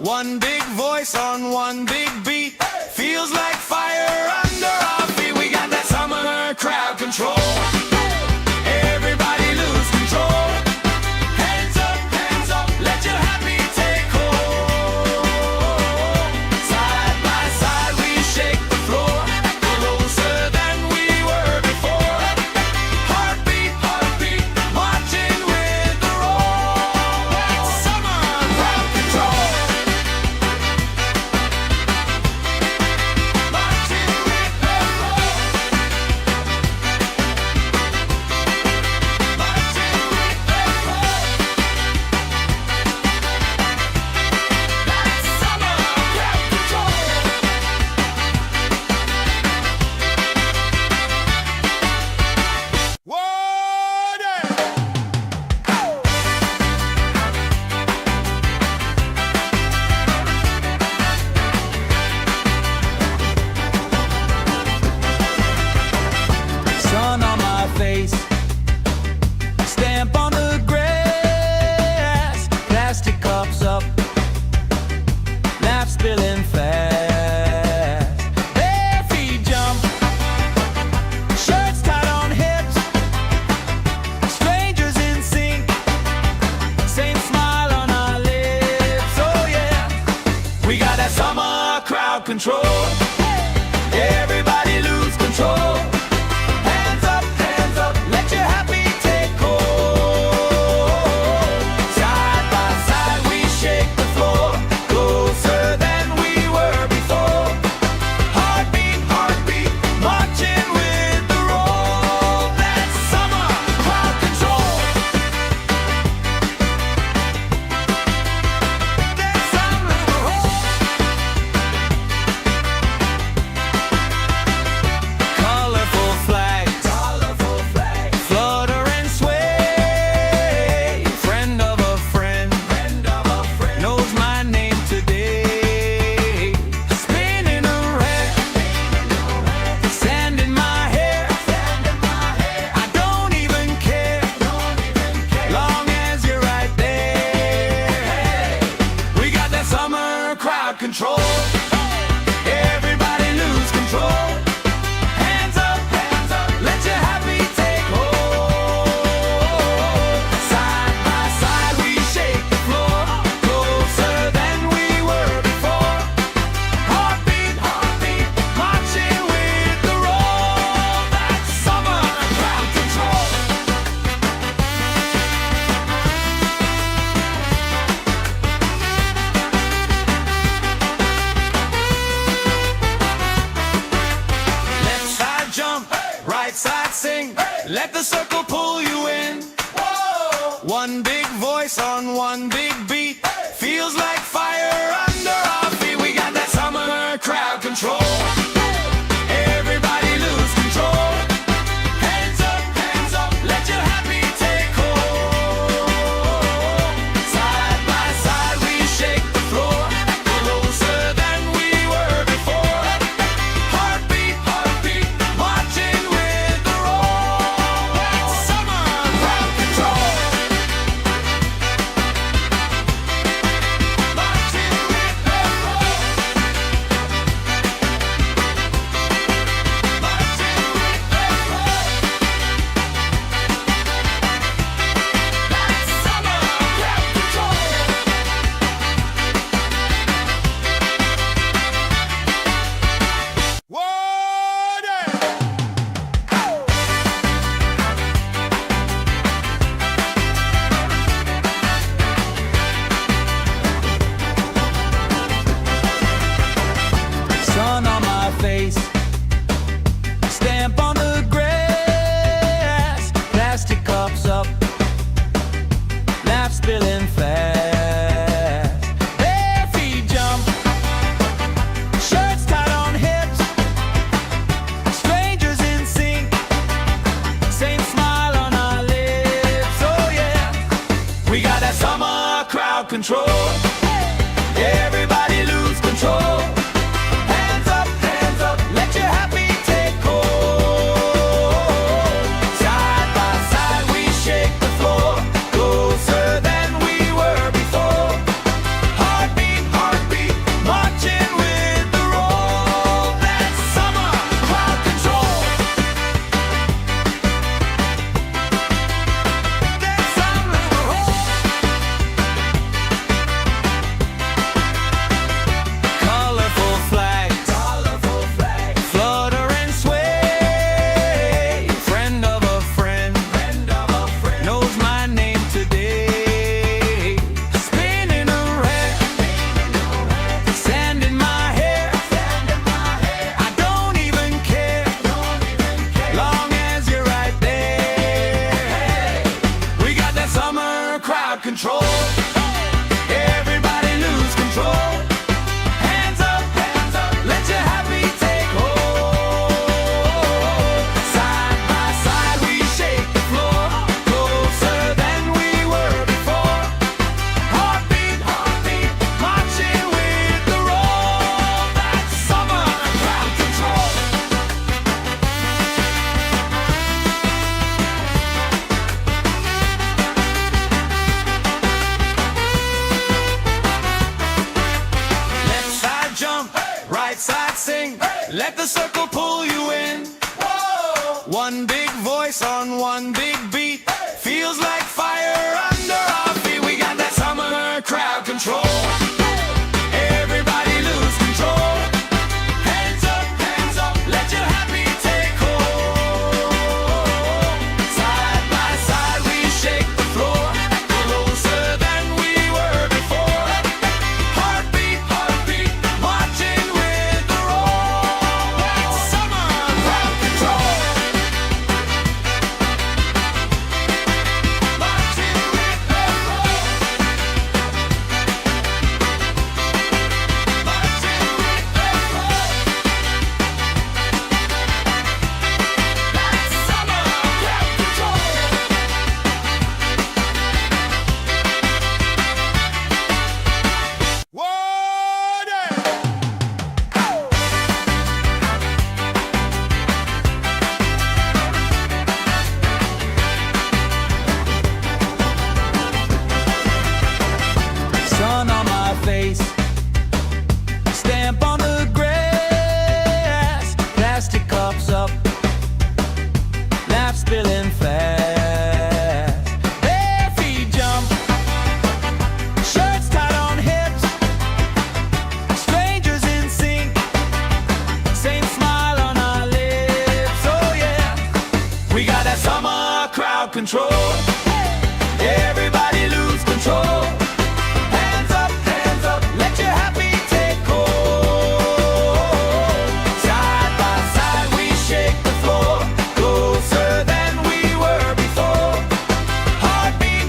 One big voice on one big beat. Feels like fire under our feet. We got that summer crowd control. Everybody lose control. Hands up, let your happy take hold. Side by side we shake the floor, closer than we were before. Heartbeat, marching with the roll. That's summer crowd control. Marching with the roll. Marching with the roll. That's summer crowd control. Sun on my face, stamp on the grass, plastic cups up, laugh spilling fast. Bare feet jump, shirts tied on hips, strangers in sync, same smile on our lips. Oh yeah, we got that summer crowd control. Everybody lose control. Hands up, let your happy take hold. Side by side we shake the floor, closer than we were before. Heartbeat, marching with the roll. That's summer crowd control. That's summer crowd. Colorful flags, flutter and sway. Friend of a friend, knows my name today. Spinning around, sand in my hair. I don't even care, long as you're right there. We got that summer crowd control. Everybody lose control. Hands up, let your happy take hold. Side by side we shake the floor, closer than we were before. Heartbeat, marching with the roll. That's summer crowd control. let the circle pull you in. Whoa. One big voice on one big beat, feels like fire under our feet. We got that summer crowd control. Everybody lose control. Hands up, let your happy take hold. Side by side we shake the floor, closer than we were before. Heartbeat, marching with the roll. That's summer crowd control. Marching with the roll. Marching with the roll. That's summer crowd control. Sun on my face, stamp on the grass, plastic cups up, laugh spilling fast. Bare feet jump, shirts tied on hips, strangers in sync, same smile on our lips. Oh yeah, we got that summer crowd control. Everybody lose control. Hands up, let your happy take hold. Side by side we shake the floor, closer than we were before. Heartbeat,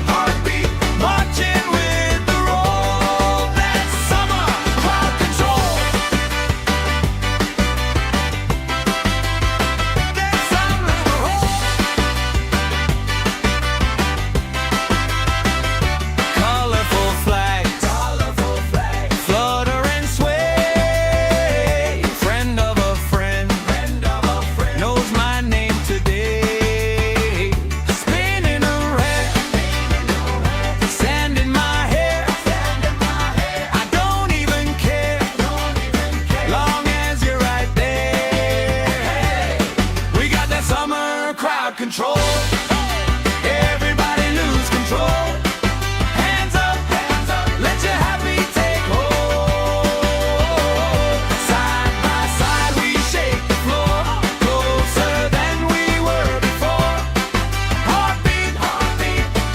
marching with the roll. That's summer crowd control. That's summer colorful flags, flutter and sway. Friend of a friend, knows my name today. Spinning around, sand in my hair. I don't even care, long as you're right there. We got that summer crowd control. Everybody lose control. Hands up, let your happy take hold. Side by side we shake the floor, closer than we were before. Heartbeat,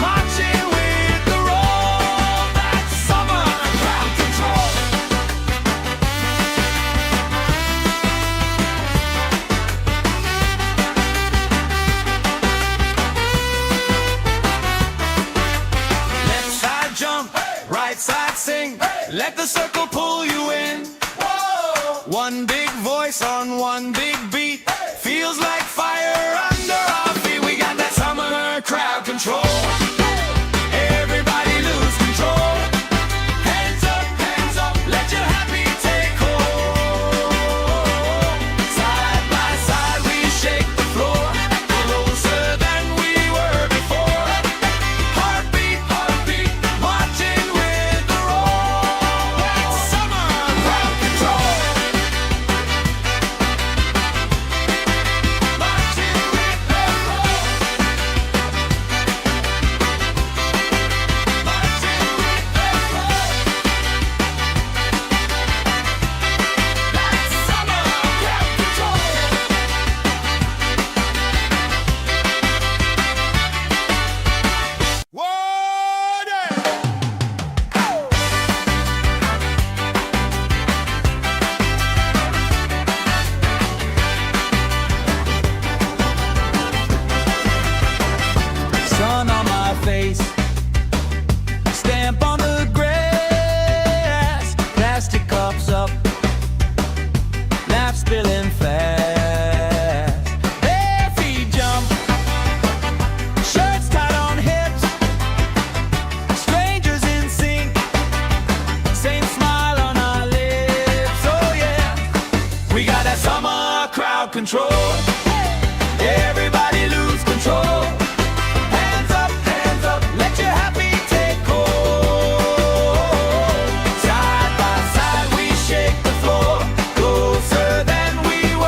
marching with the roll. That's summer crowd control. Left side jump, right side sing, let the circle pull you in. Whoa. One big voice on one big beat, feels like fire under our feet. We got that summer crowd control. Everybody lose control. Hands up, let your happy take hold. Side by side we shake the floor, closer than we were before. Heartbeat, marching with the roll. That's summer crowd control. Marching with the roll. Marching with the roll. That's summer crowd control. Sun on my face, stamp on the grass, plastic cups up, laugh spilling fast. Bare feet jump, shirts tied on hips, strangers in sync, same smile on our lips. Oh yeah, we got that summer crowd control. Everybody lose control. Hands up, let your happy take hold. Side by side we shake the floor, closer than we were.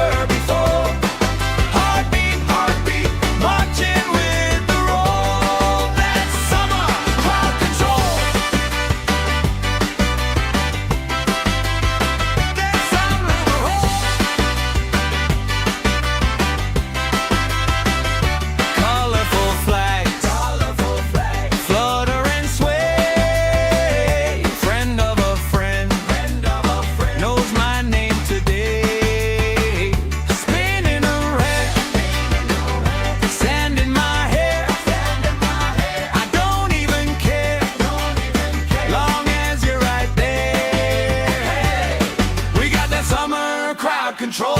control.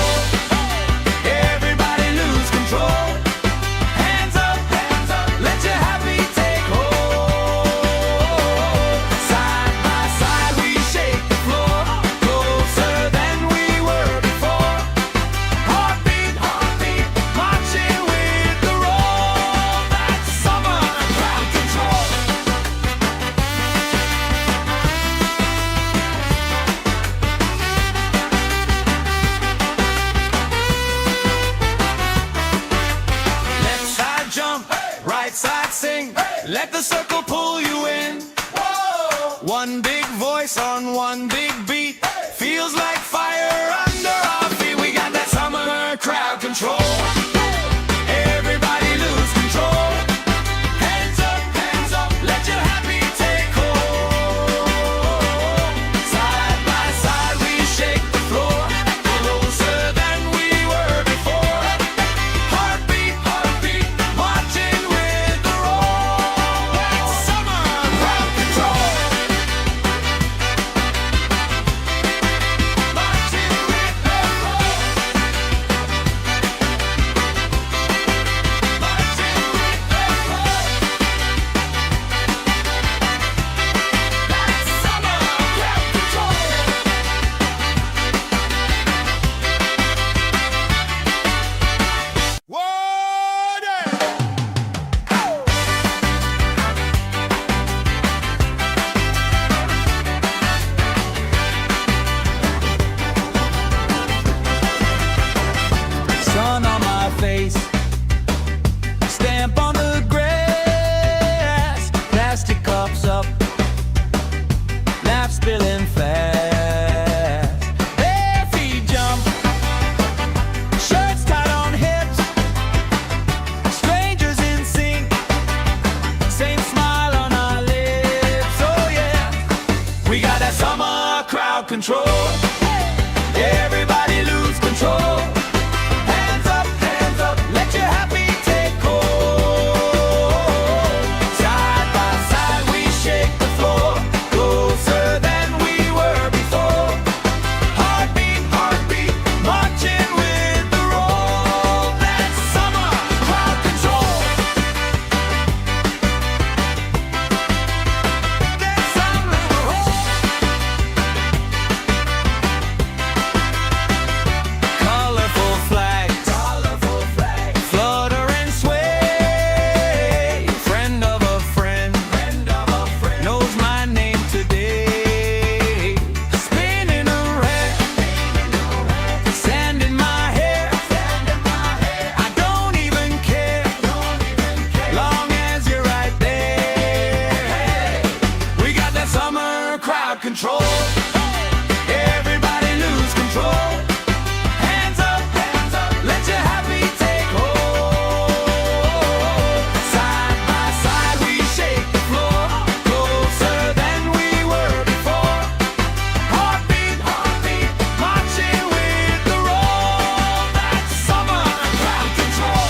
Everybody lose control. Hands up, let your happy take hold. Side by side we shake the floor, closer than we were before. Heartbeat, marching with the roll. That's summer crowd control. Left side jump, right side sing. Let the circle pull you in. One big voice on one big beat. Feels like fire under our feet. We got that summer crowd control. Everybody lose control. Hands up, let your happy take hold. Side by side we shake the floor, closer than we were before. Heartbeat, marching with the roll. That's summer crowd control. Marching with the roll. Marching with the roll. That's summer crowd control. Sun on my face, stamp on the grass, plastic cups up, laugh spilling fast. Bare feet jump, shirts tied on hips, strangers in sync, same smile on our lips. Oh yeah, we got that summer crowd control. Everybody lose control. Hands up, let your happy take hold. Side by side we shake the floor, closer than we were before. Heartbeat, marching with the roll. That's summer crowd control. That's summer colorful flags, flutter and sway. Friend of a friend, knows my name today. Spinning around, sand in my hair. I don't even care, long as you're right there. We got that summer crowd control. Everybody lose control. Hands up, let your happy take hold. Side by side we shake the floor, closer than we were before. Heartbeat, marching with the roll. That's summer crowd control.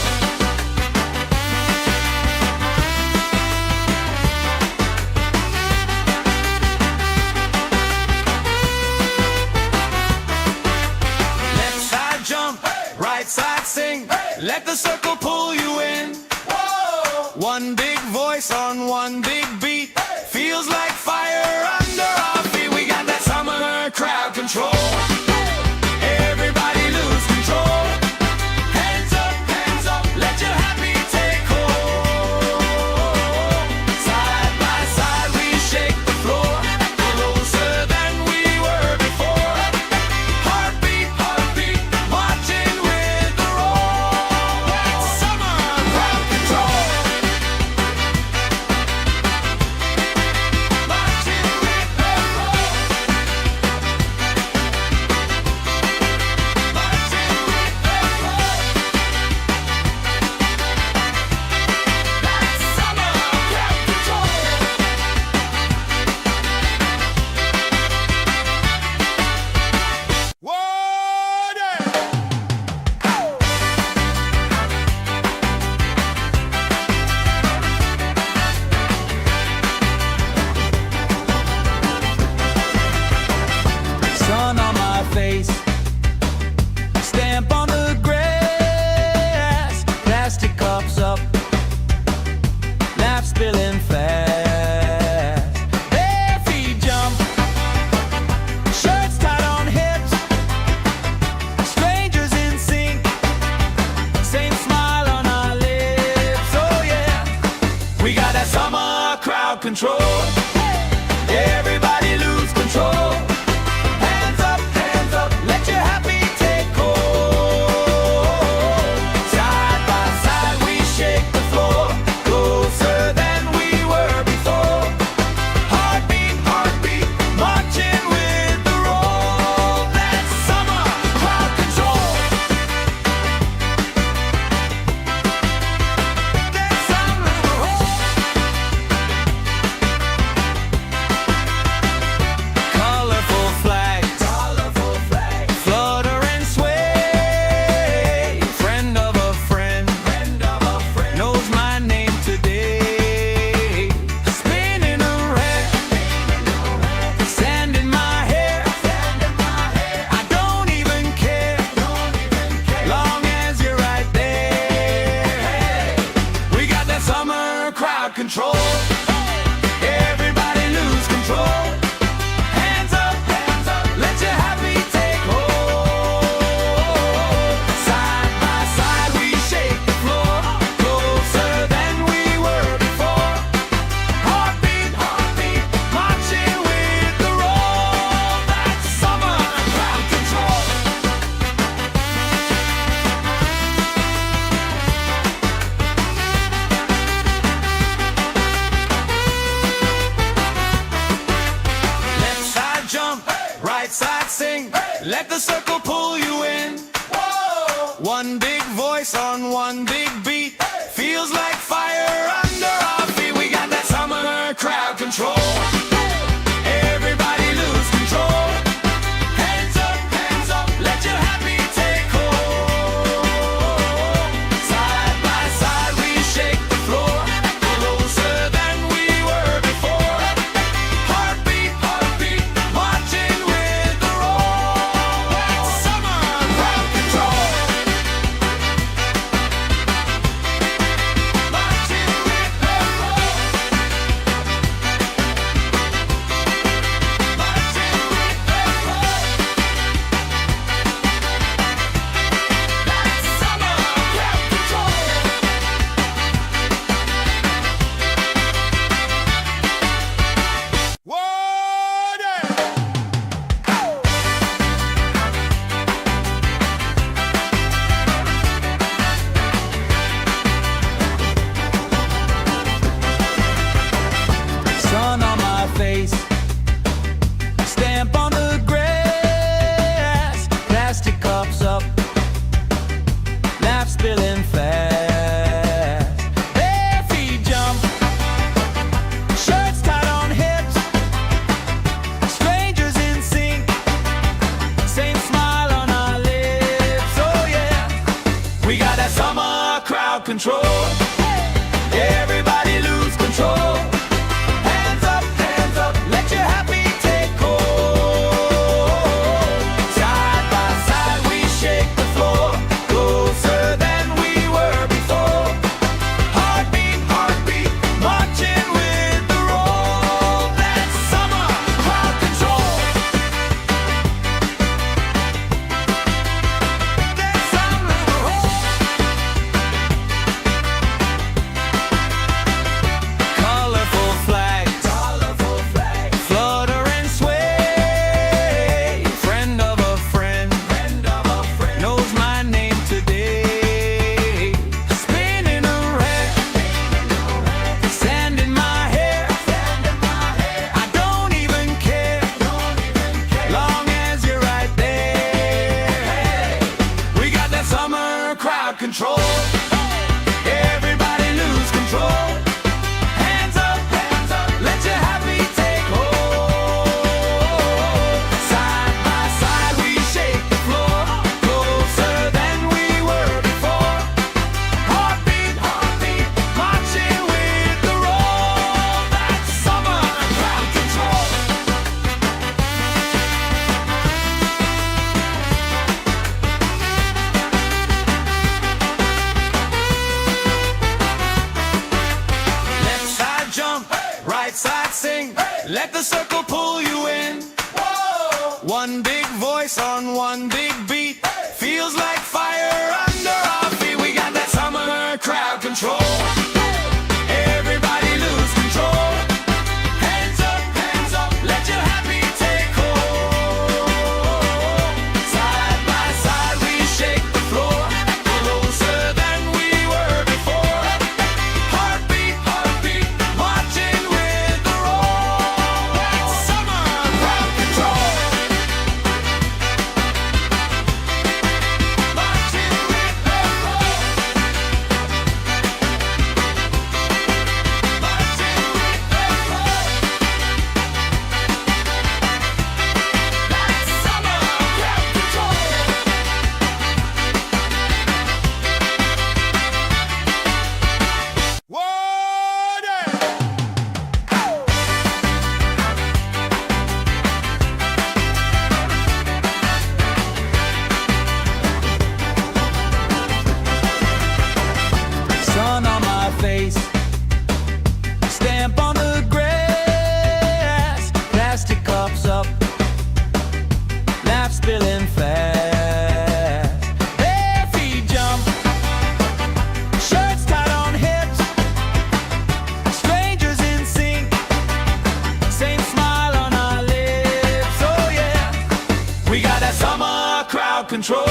Left side jump, right side sing. Let the circle pull you in. One big voice on one big beat. Feels like fire under our feet. We got that summer crowd control. Everybody lose control. Hands up, let your happy take hold. Side by side we shake the floor, closer than we were before. Heartbeat, marching with the roll. That's summer crowd control. Marching with the roll. control. Everybody lose control. Hands up, let your happy take hold. Side by side we shake the floor, closer than we were before. Heartbeat, heartbeat, marching with the roll. That's summer crowd control. That's summer. Colorful flags, flutter and sway. Friend of a friend, knows my name today. Spinning around, sand in my hair. I don't even care, long as you're right there. We got that summer crowd control. Everybody lose control. Hands up, let your happy take hold. Side by side we shake the floor, closer than we were before. Heartbeat, heartbeat, marching with the roll. That's summer crowd control. Left side jump, right side sing. Let the circle pull you in. One big voice on one big beat. Feels like fire under our feet. We got that summer crowd control. Everybody lose control. Hands up, let your happy take hold. Side by side we shake the floor, closer than we were before. Heartbeat, heartbeat, marching with the roll. That's summer crowd control. Marching with the roll. Marching with the roll. That's summer crowd control. Sun on my face, stamp on the grass, plastic cups up, laugh spilling fast. Bare feet jump, shirts tied on hips, strangers in sync, same smile on our lips. Oh yeah, we got that summer crowd control. Everybody lose control. Hands up, let your happy take hold. Side by side we shake the floor, closer than we were before. Heartbeat, heartbeat, marching with the roll. That's summer crowd control. That's summer. Colorful flags, flutter and sway. Friend of a friend, knows my name today. Spinning around, sand in my hair. I don't even care, long as you're right there. We got that summer crowd control. Everybody lose control. Hands up, let your happy take hold. Side by side we shake the floor, closer than we were before. Heartbeat, heartbeat, marching with the roll. That's summer crowd control. Left side jump, right side sing. Let the circle pull you in. One big voice on one big beat. Feels like fire under our feet. We got that summer crowd control. Everybody lose control. feeling fast. Their feet jump, shirts tied on hips, strangers in sync, same smile on our lips. Oh yeah, we got that summer crowd control.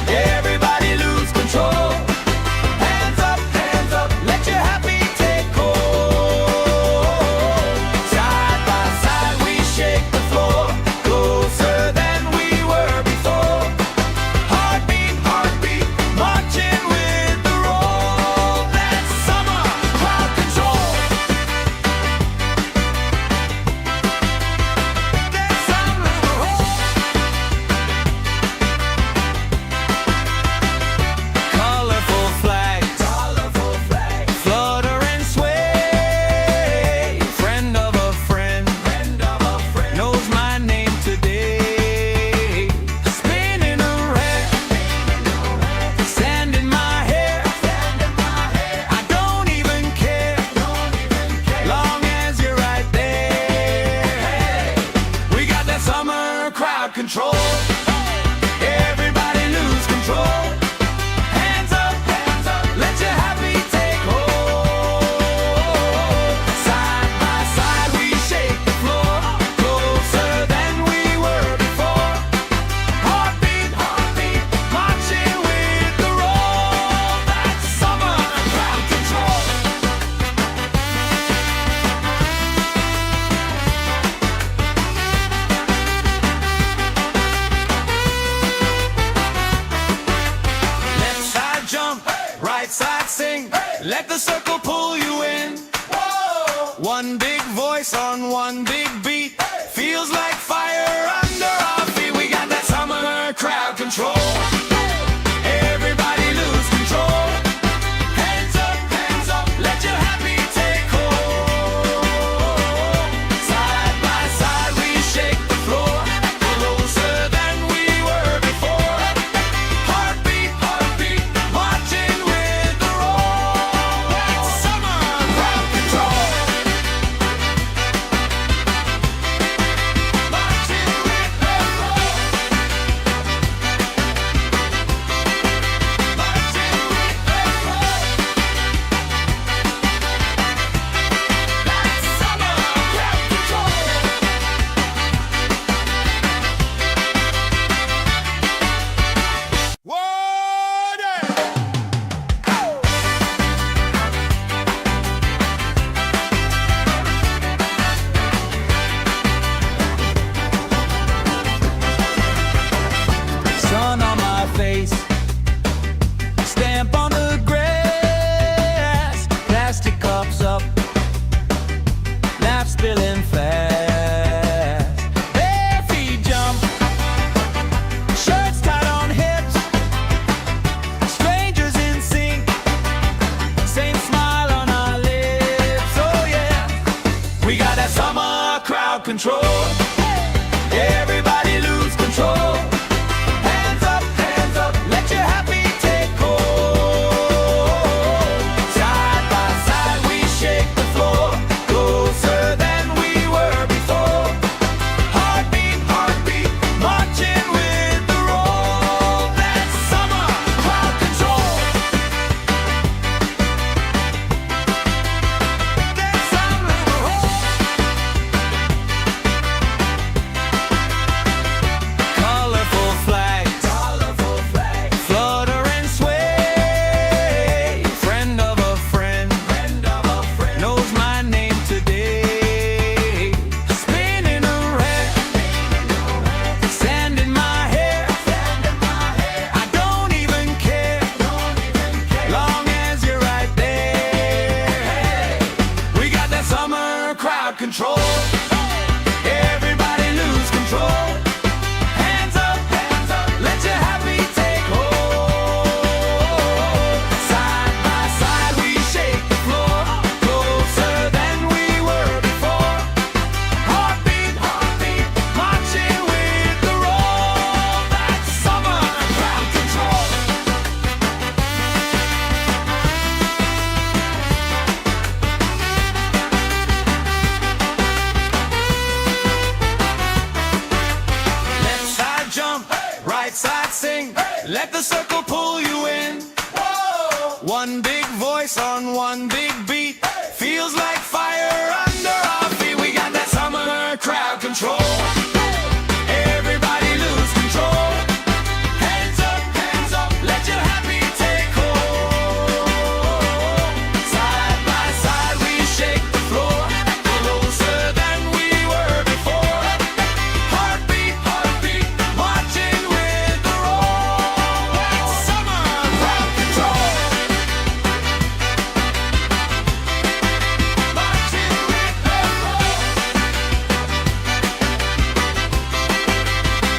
Everybody lose control. Hands up, let your happy take hold. Side by side we shake the floor, closer than we were before. Heartbeat, heartbeat, marching with the roll. That's summer crowd control. That's summer colorful flags, flutter and sway. Friend of a friend, knows my name today. Spinning around, sand in my hair. I don't even care, long as you're right there. We got that summer crowd control. Everybody lose control. Hands up, let your happy take hold. Side by side we shake the floor, closer than we were before. Heartbeat, heartbeat, marching with the roll. That's summer crowd control. right side sing. Let the circle pull you in. One big voice on one big beat. Feels like fire under our feet. We got that summer crowd control. Everybody lose control. Hands up, let your happy take hold. Side by side we shake the floor, closer than we were before. Heartbeat, marching with the roll. That's summer crowd control. Marching with the roll.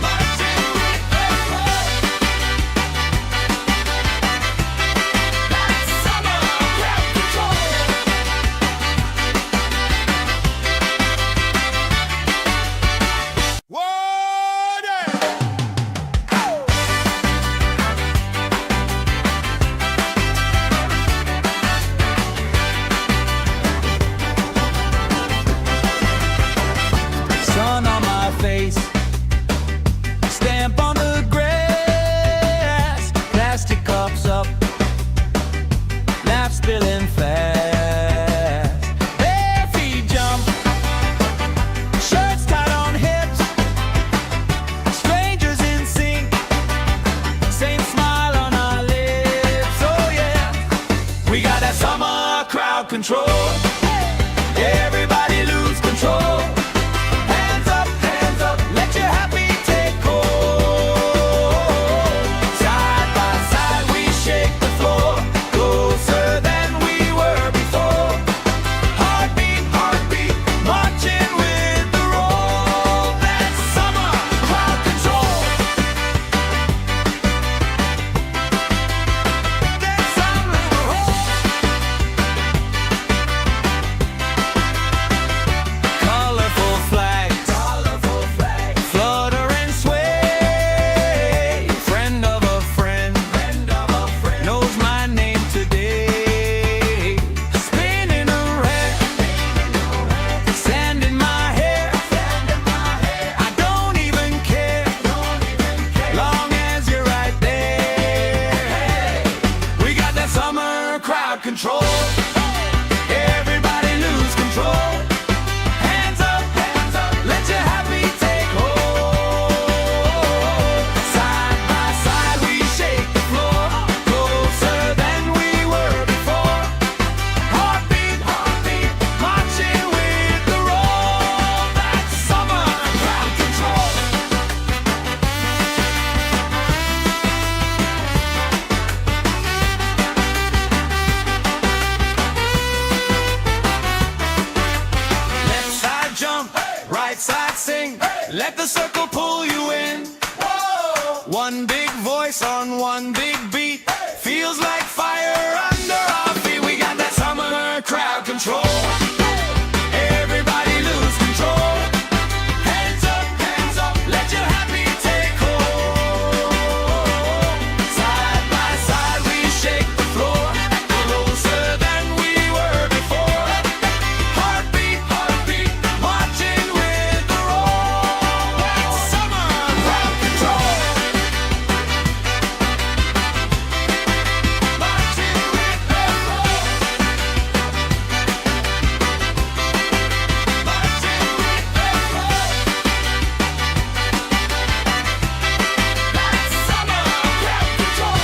Marching with the roll. That's summer crowd control. Sun on my face, stamp on the grass, plastic cups up, laugh spilling fast. Bare feet jump, shirts tied on hips, strangers in sync, same smile on our lips. Oh yeah, we got that summer crowd control. Everybody lose control. Hands up, let your happy take hold. Side by side we shake the floor, closer than we were before. Heartbeat, marching with the roll. That's summer crowd control. That's summer colorful flags, flutter and sway. Friend of a friend, knows my name today. Spinning around, sand in my hair. I don't even care, long as you're right there. We got that summer crowd control. Everybody lose control. Hands up, let your happy take hold. Side by side we shake the floor, closer than we were before. Heartbeat, marching with the roll. That's summer crowd control. Left side jump, right side sing. Let the circle pull you in. One big voice on one big beat. Feels like fire under our feet. We got that summer crowd control. Everybody lose control. Hands up, let your happy take hold. Side by side we shake the floor, closer than we were before. Heartbeat, marching with the roll. That's summer crowd control. Marching with the roll. Marching with the roll. That's summer crowd control.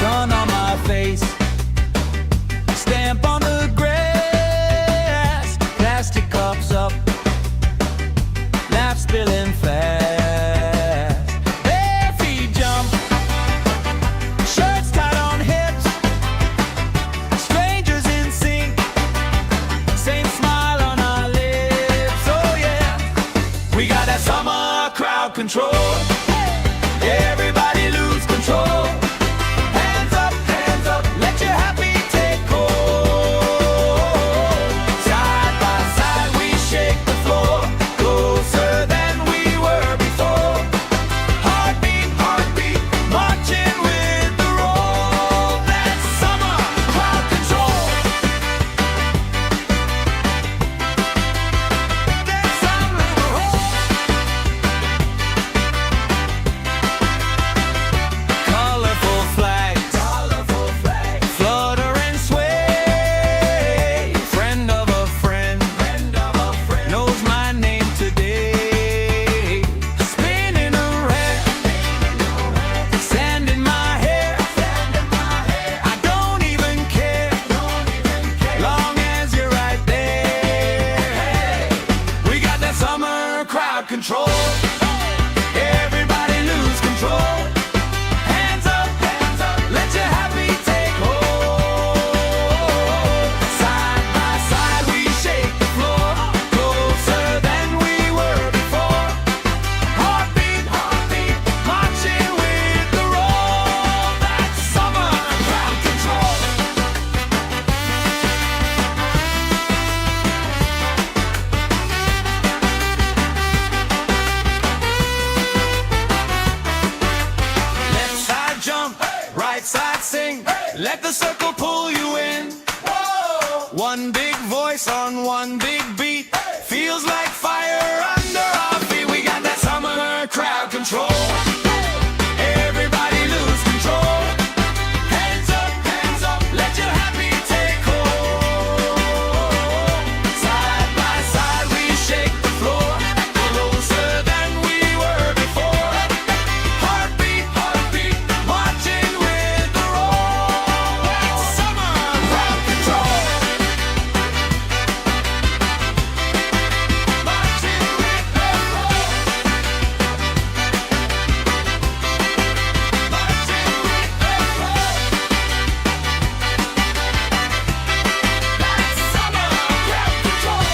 Sun on my face, stamp on the grass, plastic cups up, laugh spilling fast. Bare feet jump, shirts tied on hips, strangers in sync, same smile on our lips. Oh yeah, we got that summer crowd control. Everybody lose control. Hands up, let your happy take hold. Side by side we shake the floor, control. Everybody lose control. Hands up, let your happy take hold. Side by side we shake the floor, closer than we were before. Heartbeat, marching with the roll. That's summer crowd control. Left side jump, right side sing. Let the circle pull you in. One big voice on one big beat. Feels like fire under our feet. We got that summer crowd control. Everybody lose control. Hands up, let your happy take hold. Side by side we shake the floor, closer than we were before. Heartbeat, marching with the roll. That's summer crowd control. Marching with the roll. Marching with the roll. That's summer crowd control.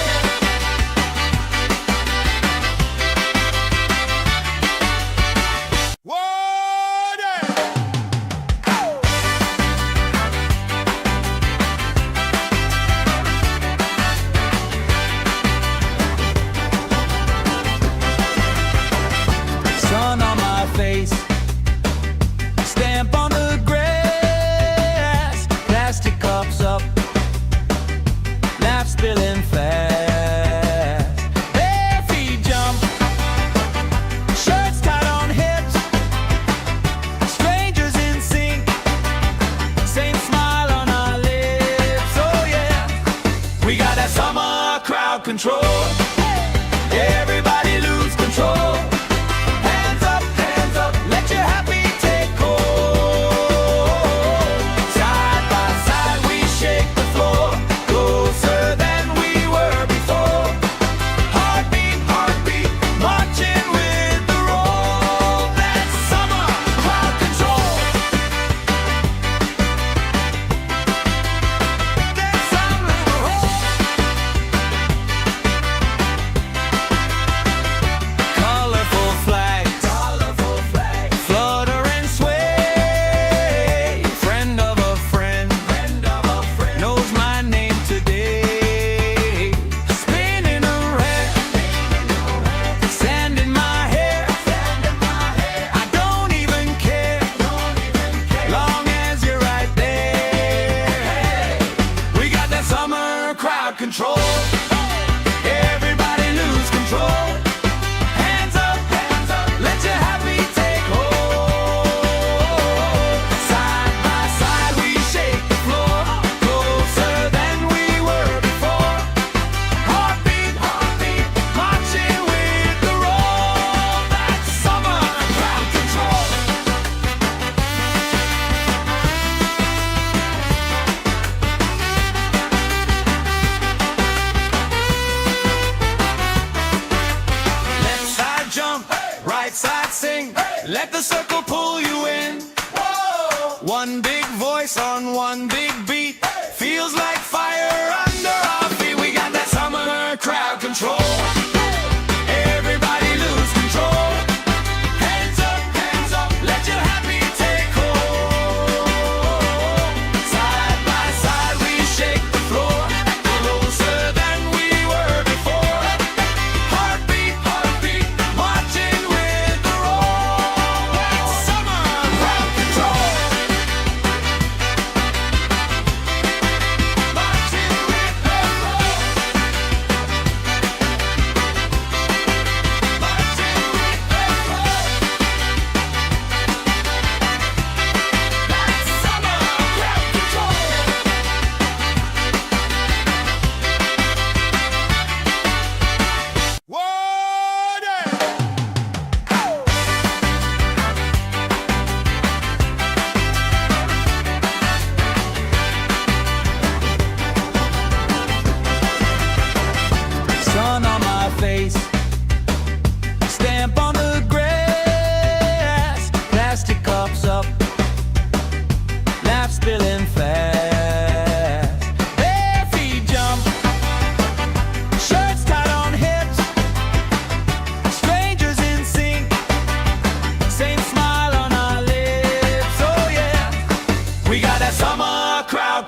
Sun on my face, stamp on the grass, plastic cups up, laugh spilling fast. Bare feet jump, shirts tied on hips, strangers in sync, same smile on our lips. Oh yeah, we got that summer crowd control. Everybody lose control. Hands up, let your happy take hold. Side by side we shake the floor, closer than we were before. Heartbeat, marching with the roll. That's summer crowd control. That's summer crowd. Colorful flags, flutter and sway. Friend of a friend, knows my name today. Spinning around, sand in my hair. I don't even care, long as you're right there. We got that summer crowd control. Everybody lose control. Hands up, let your happy take hold. Side by side we shake the floor, closer than we were before. Heartbeat, marching with the roll. That's summer crowd control. Left side jump, right side sing. Let the circle pull you in. One big voice on one big beat. Feels like fire under our feet. We got that summer crowd control. Everybody lose control. Hands up, let your happy take hold. Side by side we shake the floor, closer than we were before. Heartbeat, marching with the roll. That's summer crowd control. Marching with the roll.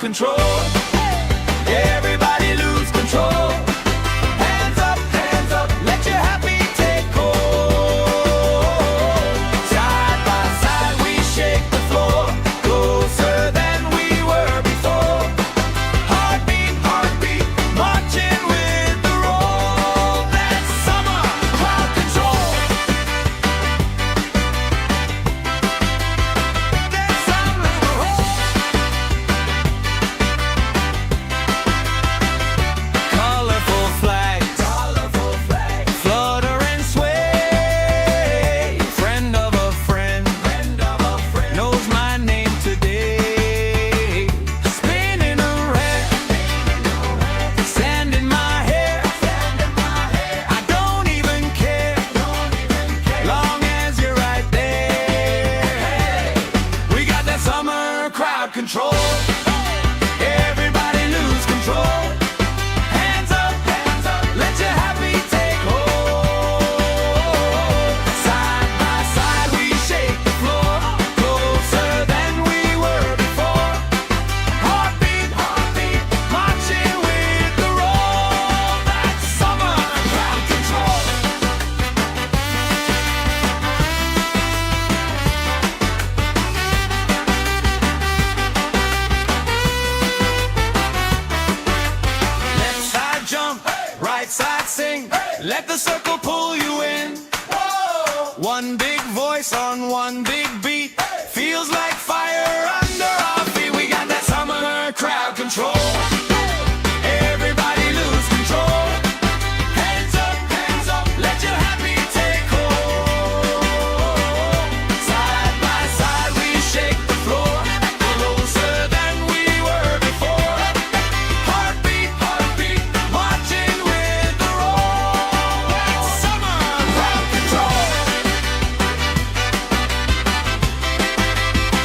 control. Everybody lose control. Hands up, let your happy take hold. Side by side we shake the floor, closer than we were before. Heartbeat, heartbeat, marching with the roll. That's summer crowd control. That's summer colorful flags, flutter and sway. Friend of a friend, knows my name today. Spinning around, sand in my hair. I don't even care, long as you're right there. We got that summer crowd control. Everybody lose control. Hands up, let your happy take hold. Side by side we shake the floor, closer than we were before. Heartbeat, heartbeat, marching with the roll. That's summer crowd control. Left side jump, right side sing. Let the circle pull you in. One big voice on one big beat. Feels like fire under our feet. We got that summer crowd control. Everybody lose control. Hands up, let your happy take hold. Side by side we shake the floor, closer than we were before. Heartbeat, heartbeat, marching with the roll. That's summer crowd control.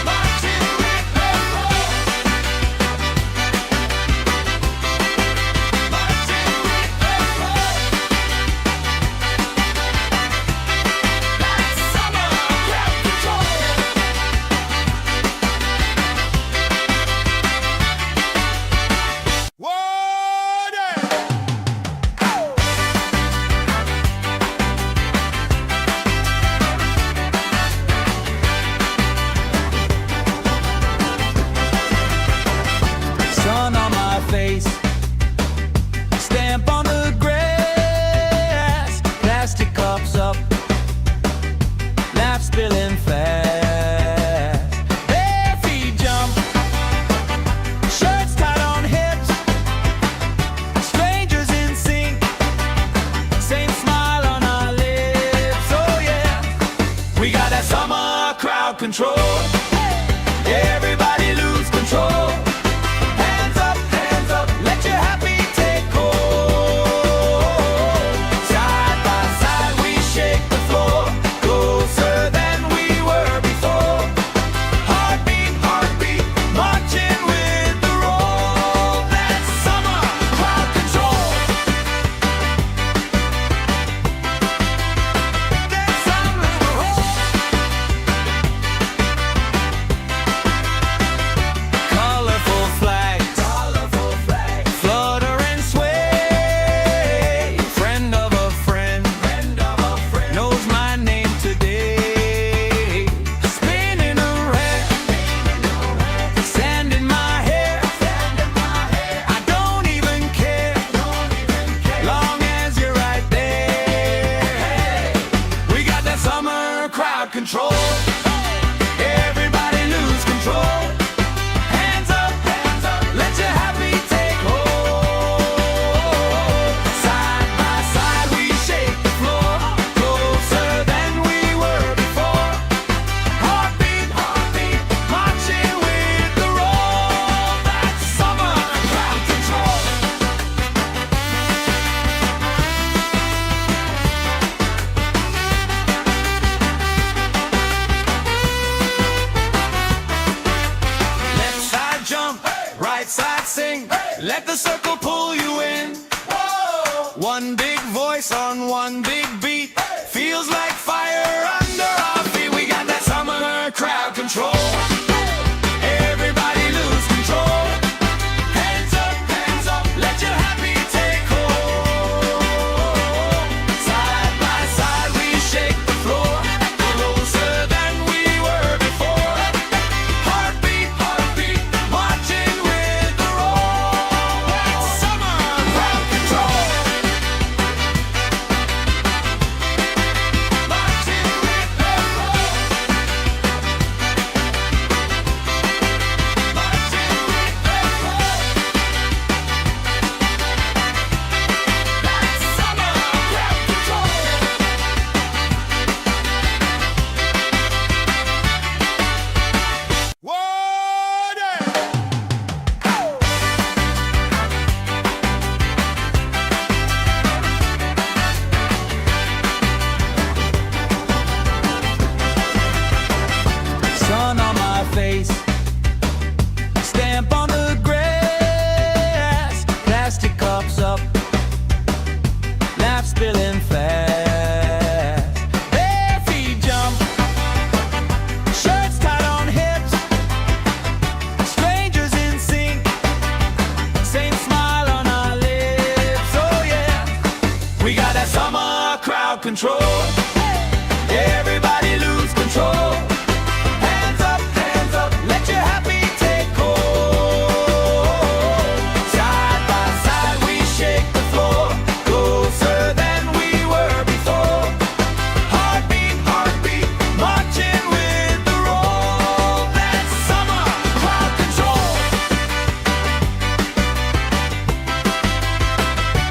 Marching with the roll. Marching with the roll. That's summer crowd control. Sun on my face, stamp on the grass, plastic cups up, laugh spilling fast. Bare feet jump, shirts tied on hips, strangers in sync, same smile on our lips. Oh yeah, we got that summer crowd control. Everybody lose control. Hands up, let your happy take hold. Side by side we shake the floor, closer than we were before. Heartbeat, heartbeat, marching with the roll. That's summer crowd control. That's summer colorful flags, flutter and sway. Friend of a friend, knows my name today. Spinning around, sand in my hair. I don't even care, long as you're right there. We got that summer crowd control. Everybody lose control. Hands up, let your happy take hold. Side by side we shake the floor, closer than we were before. Heartbeat, heartbeat, marching with the roll. That's summer crowd control. Left side jump, right side sing. Let the circle pull you in. One big voice on one big beat. Feels like fire under our feet. We got that summer crowd control. Everybody lose control. not spilling fast. Bare feet jump, shirts tied on hips, strangers in sync, same smile on our lips. Oh yeah, we got that summer crowd control. Everybody lose control. Hands up, let your happy take hold. Side by side we shake the floor, closer than we were before. Heartbeat, marching with the roll. That's summer crowd control.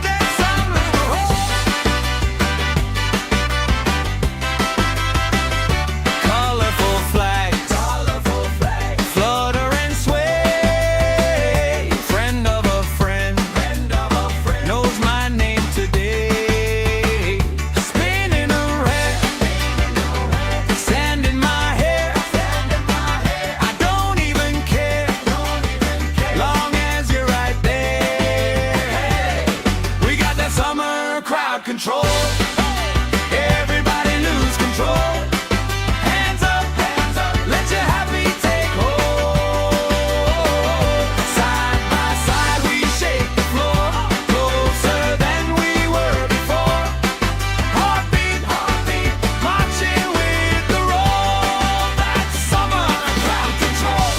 That's summer control. Colorful flags, flutter and sway. Friend of a friend, knows my name today. Spinning around, sand in my hair. I don't even care, long as you're right there. We got that summer crowd control. Everybody lose control. Hands up, let your happy take hold. Side by side we shake the floor, closer than we were before. Heartbeat, marching with the roll. That's summer crowd control.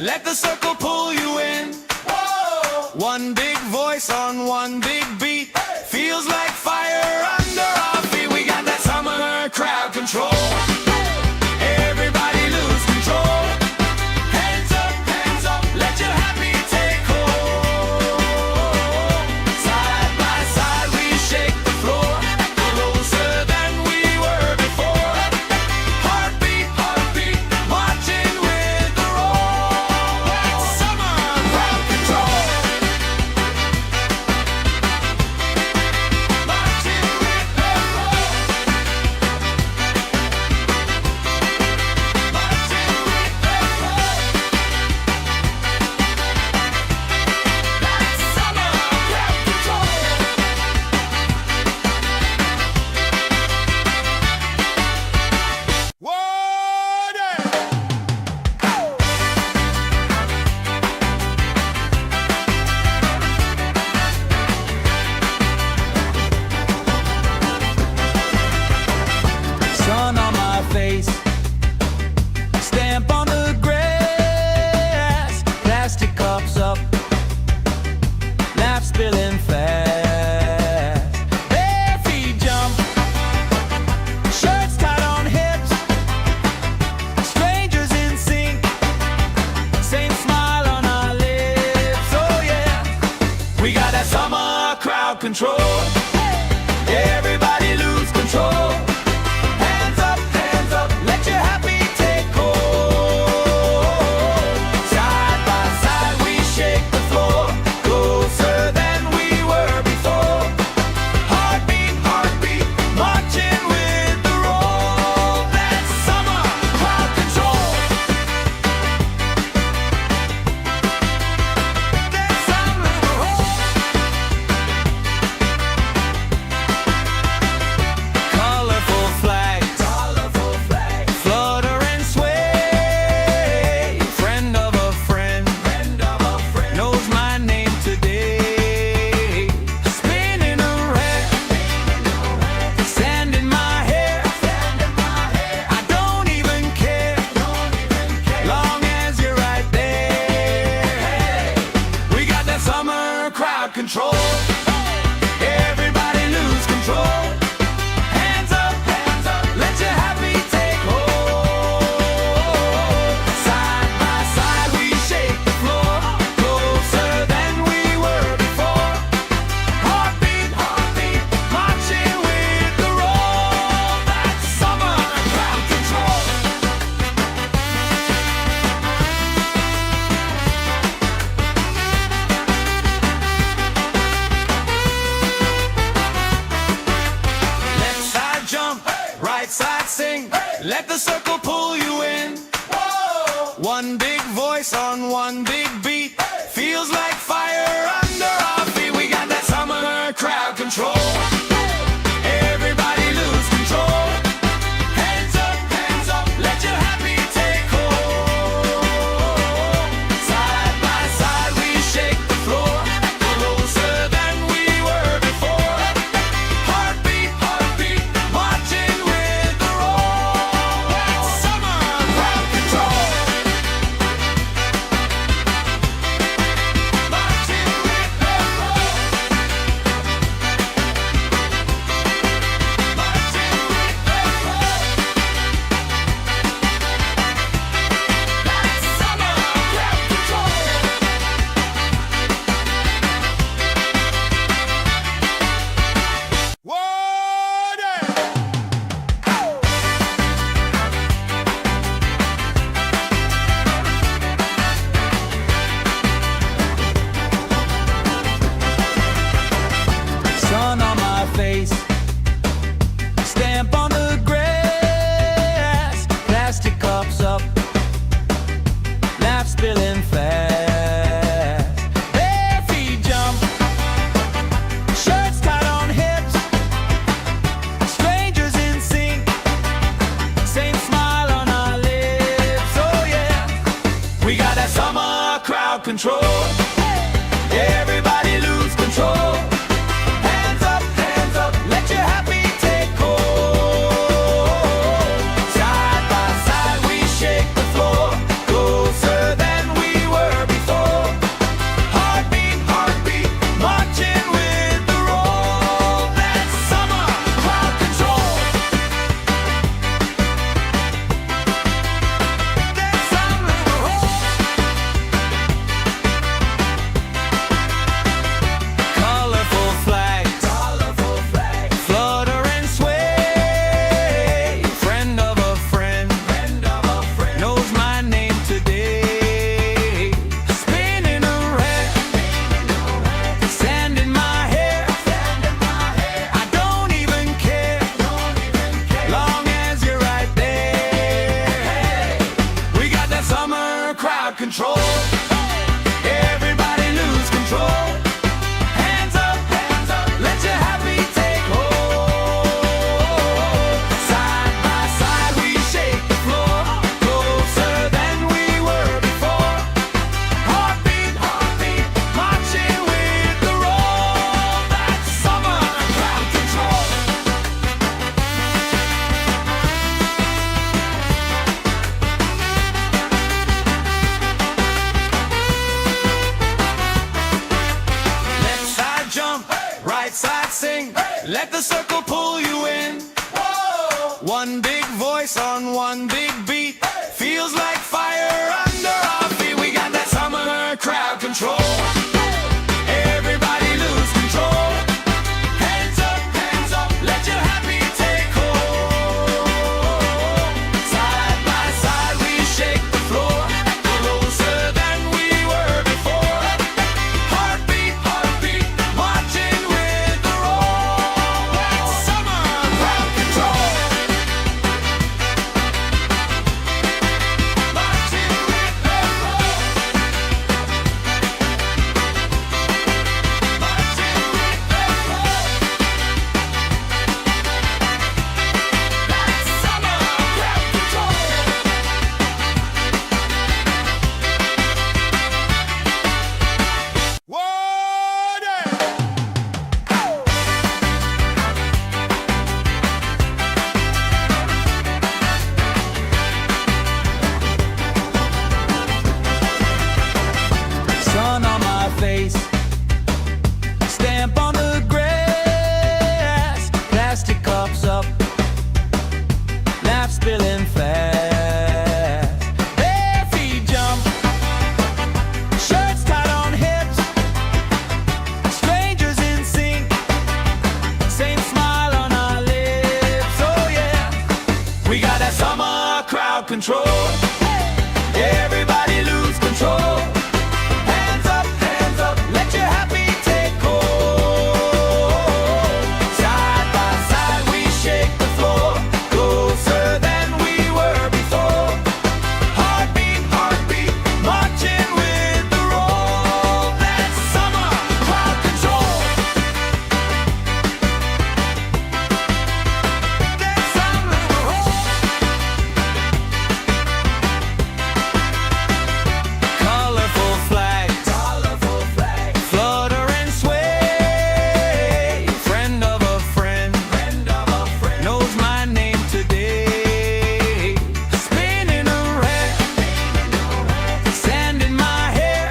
Let the circle pull you in. Whoa. One big voice on one big beat. Feels like fire under our feet. We got that summer crowd control. Everybody lose control. Hands up, let your happy take hold. Side by side we shake the floor, closer than we were before. Heartbeat, heartbeat, marching with the roll. That's summer crowd control. Marching with the roll. Marching with the roll. That's summer crowd control. Sun on my face, stamp on the grass, plastic cups up, laugh spilling fast. Bare feet jump, shirts tied on hips, strangers in sync, same smile on our lips. Oh yeah, we got that summer crowd control. Everybody lose control. Hands up, let your happy take hold. Side by side we shake the floor, closer than we were before. Heartbeat, heartbeat, marching with the roll. That's summer crowd control. That's summer colorful flags, flutter and sway. Friend of a friend, knows my name today. Spinning around, sand in my hair. I don't even care, long as you're right there. We got that summer crowd control. Everybody lose control. Hands up, let your happy take hold. Side by side we shake the floor, closer than we were before. Heartbeat, heartbeat, marching with the roll. That's summer crowd control. Left side jump, right side sing. Let the circle pull you in. One big voice on one big beat. Feels like fire under our feet. We got that summer crowd control. Everybody lose control. Hands up, let your happy take hold. Side by side we shake the floor, closer than we were before. Heartbeat, heartbeat, marching with the roll. That's summer crowd control. Marching with the roll. Marching with the roll. That's summer crowd control. Sun on my face, stamp on the grass, plastic cups up, laugh spilling fast. Bare feet jump, shirts tied on hips, strangers in sync, same smile on our lips. Oh yeah, we got that summer crowd control. Everybody lose control. Hands up, let your happy take hold. Side by side we shake the floor, closer than we crowd control. Everybody lose control. Hands up, let your happy take hold. Side by side we shake the floor, closer than we were before. Heartbeat, marching with the roll. That's summer crowd control. Left side jump, right side sing. Let the circle pull you in. One big voice on one big beat. Feels like fire under our feet. We got that summer crowd control. Everybody lose control. Hands up, let your happy take hold. Side by side we shake the floor, closer than we were before. Heartbeat, marching with the roll. That's summer crowd control. Marching with the roll. Marching with the roll. That's summer crowd control. Sun on my face, stamp on the grass, plastic cups up, laugh spilling fast. Bare feet jump, shirts tied on hips, strangers in sync, same smile on our lips. Oh yeah, we got that summer crowd control. Everybody lose control. Hands up, let your happy take hold. Side by side we shake the floor, closer than we were before. Heartbeat, marching with the roll. That's summer crowd control. That's summer control. Colorful flags, flutter and sway. Friend of a friend, knows my name today. Spinning around, sand in my hair.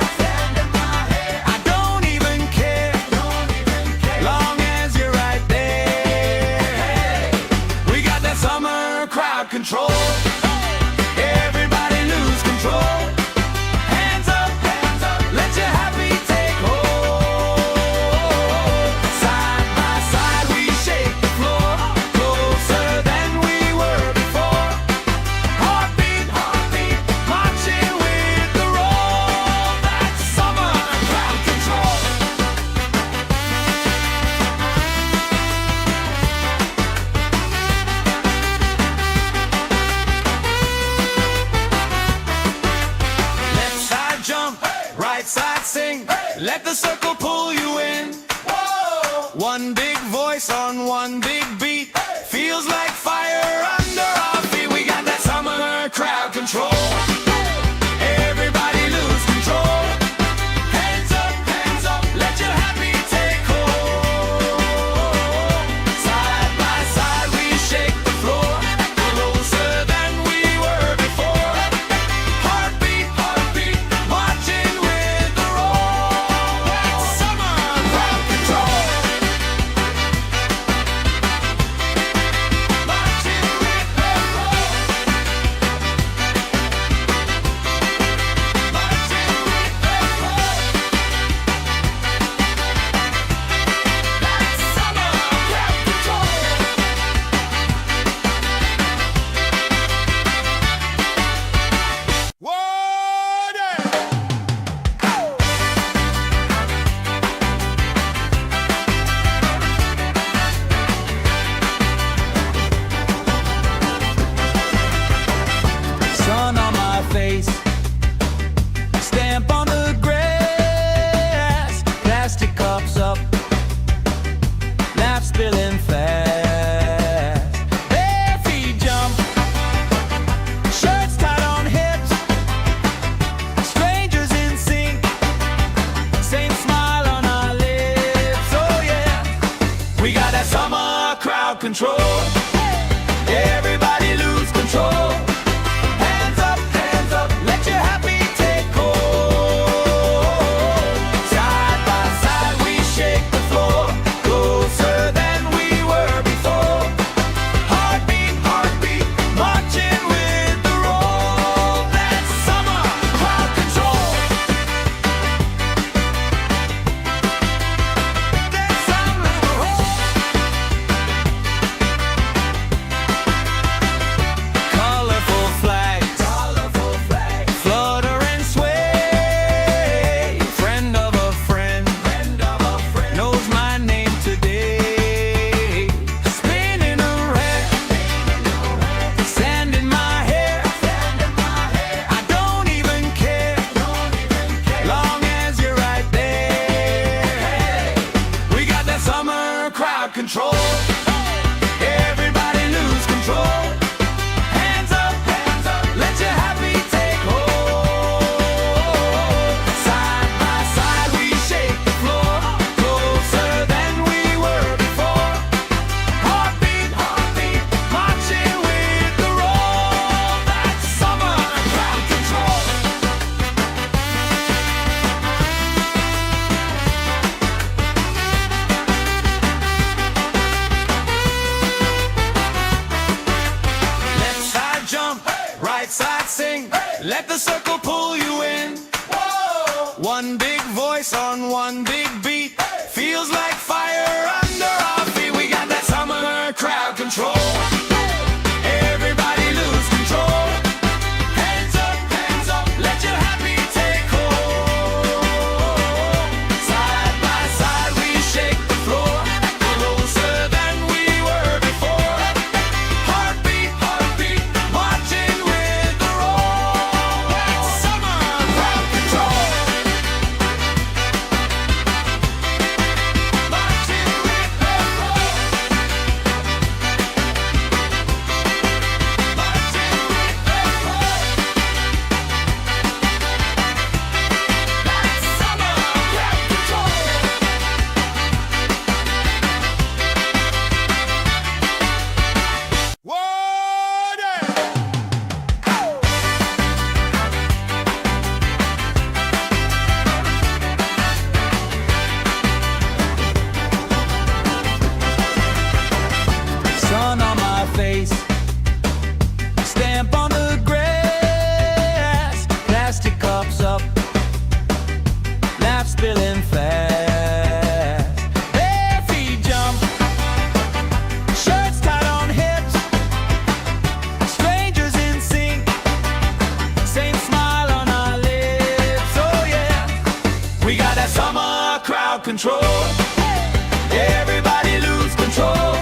I don't even care, long as you're right there. We got that summer crowd control. Everybody lose control. Hands up, let your happy take hold. Side by side we shake the floor, closer than we were before. Heartbeat, marching with the roll. That's summer crowd control. Left side jump, right side sing. Let the circle pull you in. One big voice on one big beat. Feels like fire under our feet. We got that summer crowd control. Everybody lose control. Hands up, let your happy take hold. Side by side we shake the floor, closer than we were before. Heartbeat, marching with the roll. That's summer crowd control. Marching with the roll. Let the circle pull you in. Whoa. One big voice on one big beat. Feels like fire under our feet. We got that summer crowd control. Everybody lose control. Hands up, let your happy take hold. Side by side we shake the floor, closer than we were before. Heartbeat, marching with the roll. That's summer crowd control. Marching with the roll. Marching with the roll. That's summer crowd control. Sun on my face, stamp on the grass, plastic cups up, laugh spilling fast. Bare feet jump, shirts tied on hips, strangers in sync, same smile on our lips. Oh yeah, we got that summer crowd control. Everybody lose control.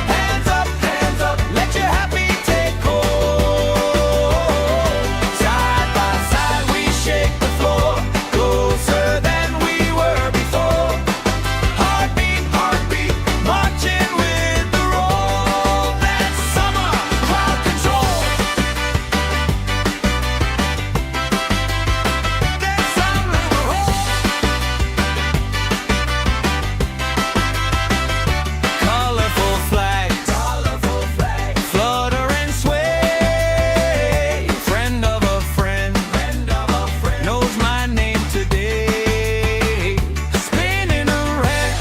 Hands up, let your happy take hold. Side by side we shake the floor, closer than we were before. Heartbeat, marching with the roll. That's summer crowd control. That's summer colorful flags, flutter and sway. Friend of a friend, knows my name today. Spinning around,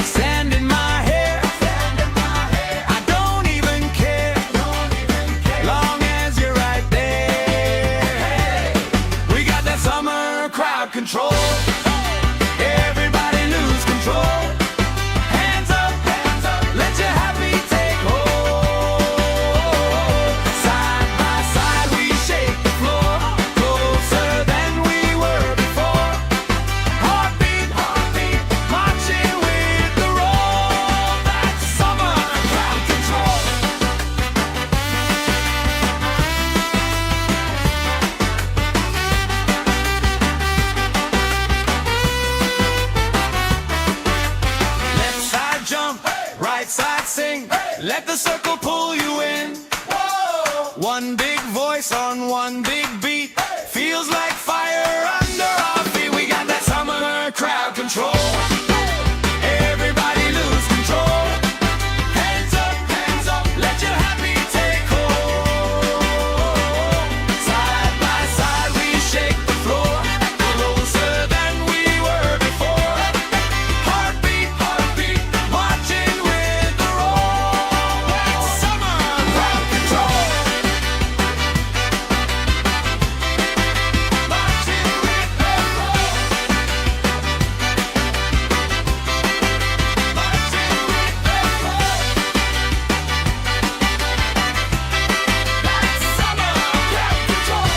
sand in my hair. I don't even care, long as you're right there. We got that summer crowd control. Everybody lose control. Hands up, let your happy take hold. Side by side we shake the floor, closer than we were before. Heartbeat, marching with the roll. That's summer crowd control. Left side jump, right side sing. Let the circle pull you in. Whoa. One big voice on one big beat. Feels like fire under our feet. We got that summer crowd control. Everybody lose control. Hands up, let your happy take hold. Side by side we shake the floor, closer than we were before. Heartbeat, marching with the roll. That's summer crowd control. Marching with the roll. Marching with the roll. That's summer crowd control.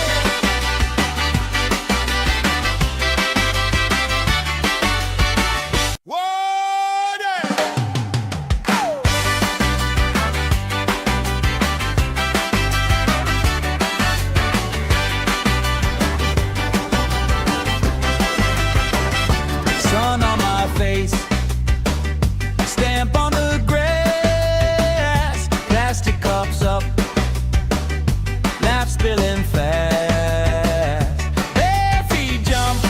Sun on my face, stamp on the grass, plastic cups up, laugh spilling fast. Bare feet jump,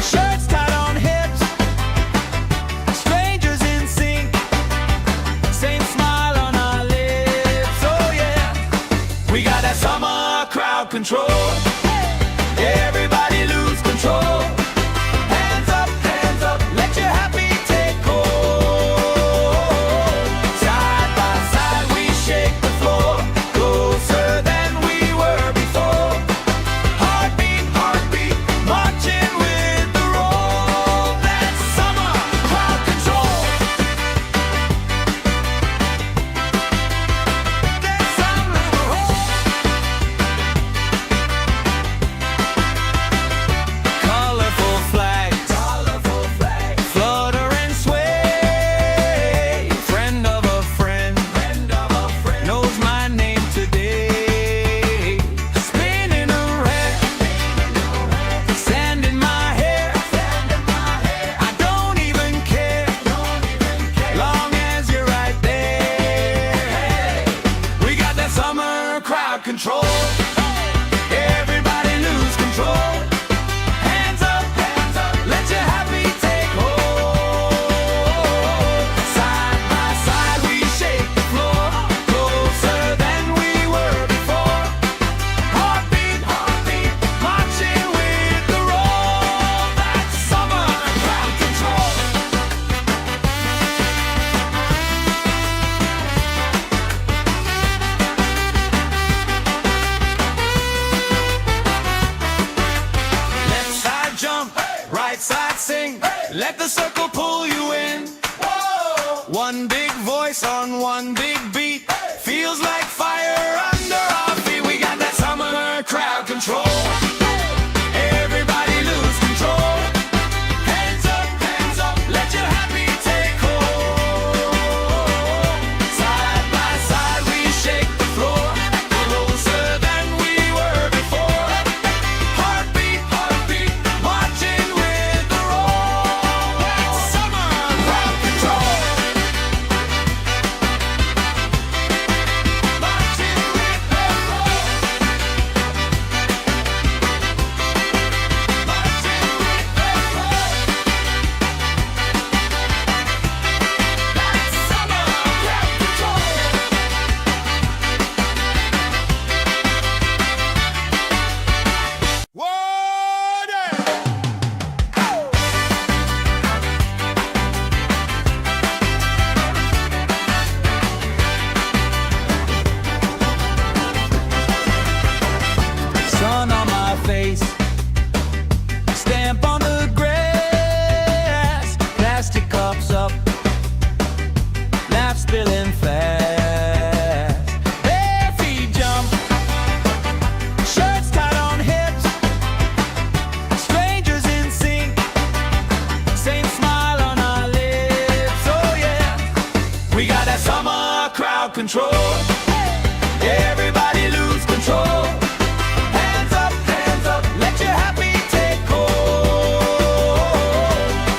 shirts tied on hips, strangers in sync, same smile on our lips. Oh yeah, we got that summer crowd control. Everybody lose control. Hands up, let your happy take hold. Side by side we shake the floor, closer than we crowd control. Everybody lose control. Hands up, let your happy take hold. Side by side we shake the floor, closer than we were before. Heartbeat, marching with the roll. That's summer crowd control. Left side jump, right side sing. Let the circle pull you in. One big voice on one big beat. Feels like fire under our feet. We got that summer crowd control. Everybody lose control. Hands up, let your happy take hold. Side by side we shake the floor, closer than we were before. Heartbeat, marching with the roll. That's summer crowd control. Marching with the roll. Marching with the roll. That's summer crowd control. Sun on my face, stamp on the grass, plastic cups up, laugh spilling fast. Bare feet jump, shirts tied on hips, strangers in sync, same smile on our lips. Oh yeah, we got that summer crowd control. Everybody lose control. Hands up, let your happy take hold.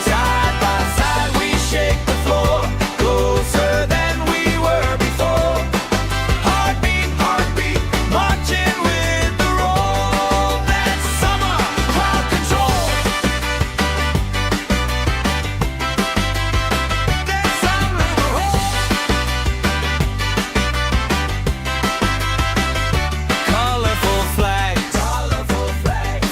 Side by side we shake the floor, closer than we were before. Heartbeat, marching with the roll. That's summer crowd control. That's summer crowd. Colorful flags,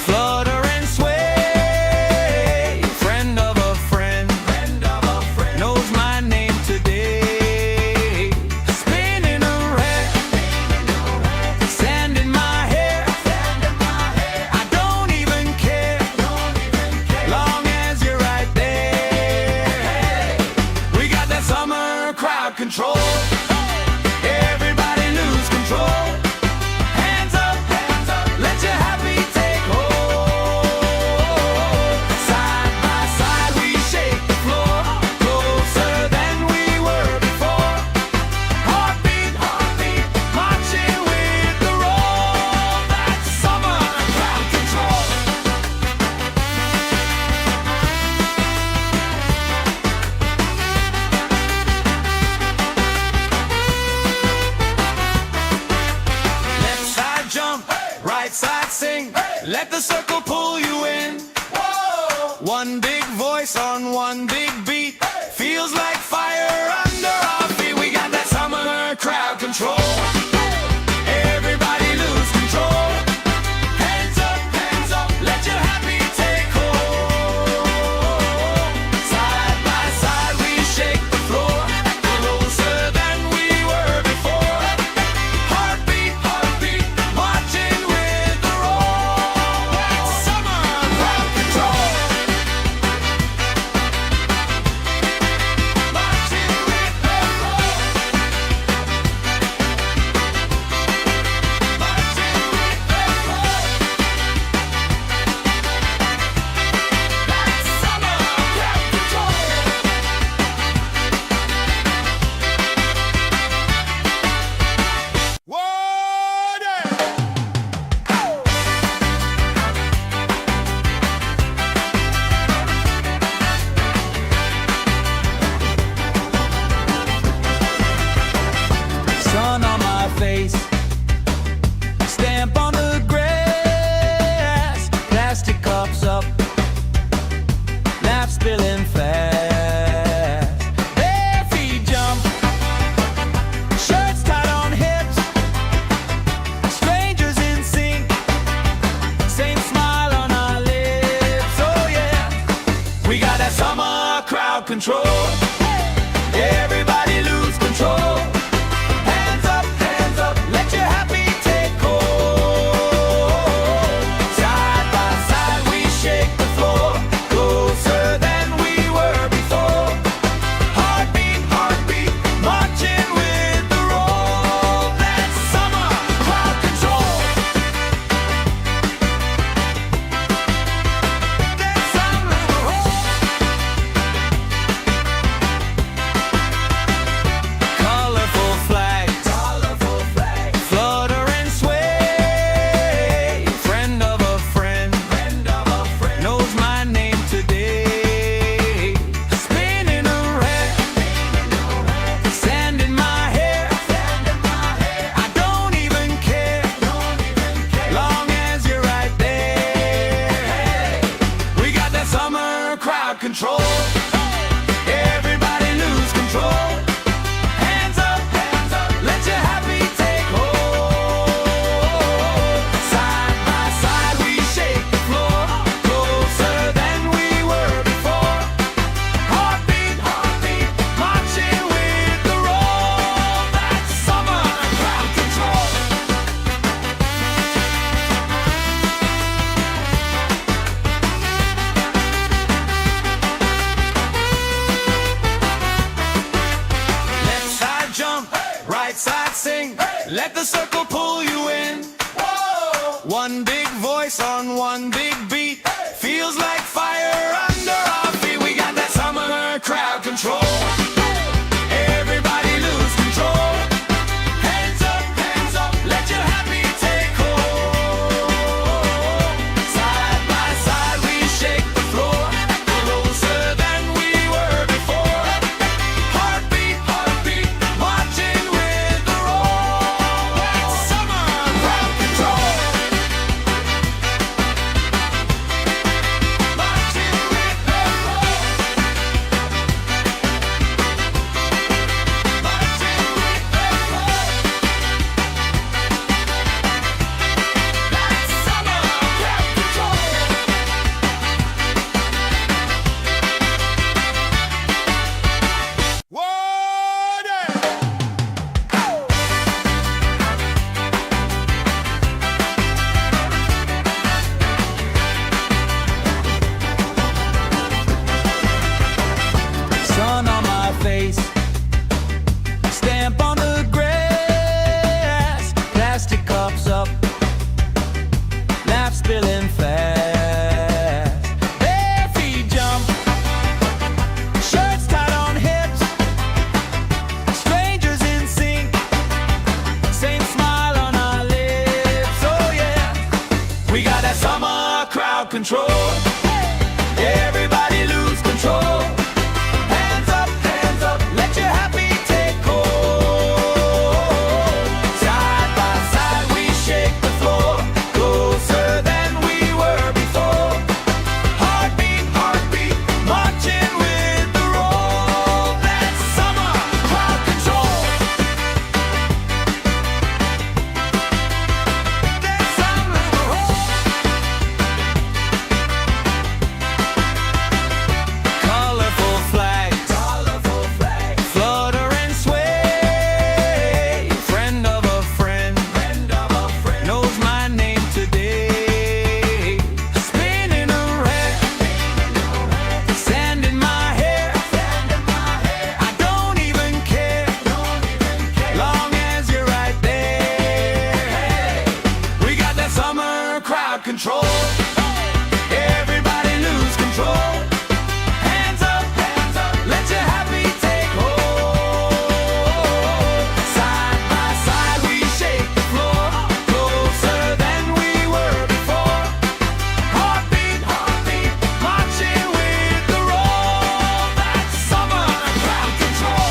flutter and sway. Friend of a friend, knows my name today. Spinning around, sand in my hair. I don't even care, long as you're right there. We got that summer crowd control. Everybody lose control. Hands up, let your happy take hold. Side by side we shake the floor, closer than we were before. Heartbeat, marching with the roll. That's summer crowd control. Left side jump, right side sing. Let the circle pull you in. One big voice on one big beat. Feels like fire under our feet. We got that summer crowd control. Everybody lose control. Hands up, let your happy take hold. Side by side we shake the floor, closer than we were before. Heartbeat, marching with the roll. That's summer crowd control. crowd control. Everybody lose control. Hands up, let your happy take hold. Side by side we shake the floor, closer than we were before. Heartbeat, heartbeat, marching with the roll. That's summer crowd control. That's summer colorful flags, flutter and sway. Friend of a friend, knows my name today. Spinning around, sand in my hair. I don't even care, long as you're right there. We got that summer crowd control. Everybody lose control. Hands up, let your happy take hold. Side by side we shake the floor, closer than we were before. Heartbeat, heartbeat, marching with the roll. That's summer crowd control. Left side jump, right side sing. Let the circle pull you in. One big voice on one big beat. Feels like fire under our feet. We got that summer crowd control. Everybody lose control. Hands up, let your happy take hold. Side by side we shake the floor, closer than we were before. Heartbeat, heartbeat, marching with the roll. That's summer crowd control. Marching with the roll. Marching with the roll. That's summer crowd control. Sun on my face, stamp on the grass, plastic cups up, laugh spilling fast. Bare feet jump, shirts tied on hips, strangers in sync, same smile on our lips. Oh yeah, we got that summer crowd control. Everybody lose control. Hands up, let your happy take hold. Side by side we shake the floor, closer than we were before. Heartbeat, heartbeat, marching with the roll. That's summer crowd control. That's summer colorful flags, flutter and sway. Friend of a friend, knows my name today. Spinning around, sand in my hair. I don't even care, long as you're right there. We got that summer crowd control. Everybody lose control. Hands up, let your happy take hold. Side by side we shake the floor, closer than we were before. Heartbeat, heartbeat, marching with the roll. That's summer crowd control.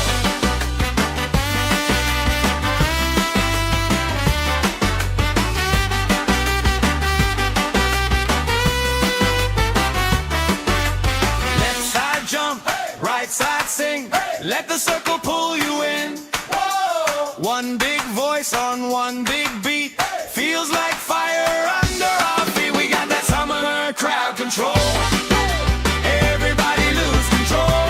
Left side jump, right side sing. Let the circle pull you in. One big voice on one big beat. Feels like fire under our feet. We got that summer crowd control. Everybody lose control.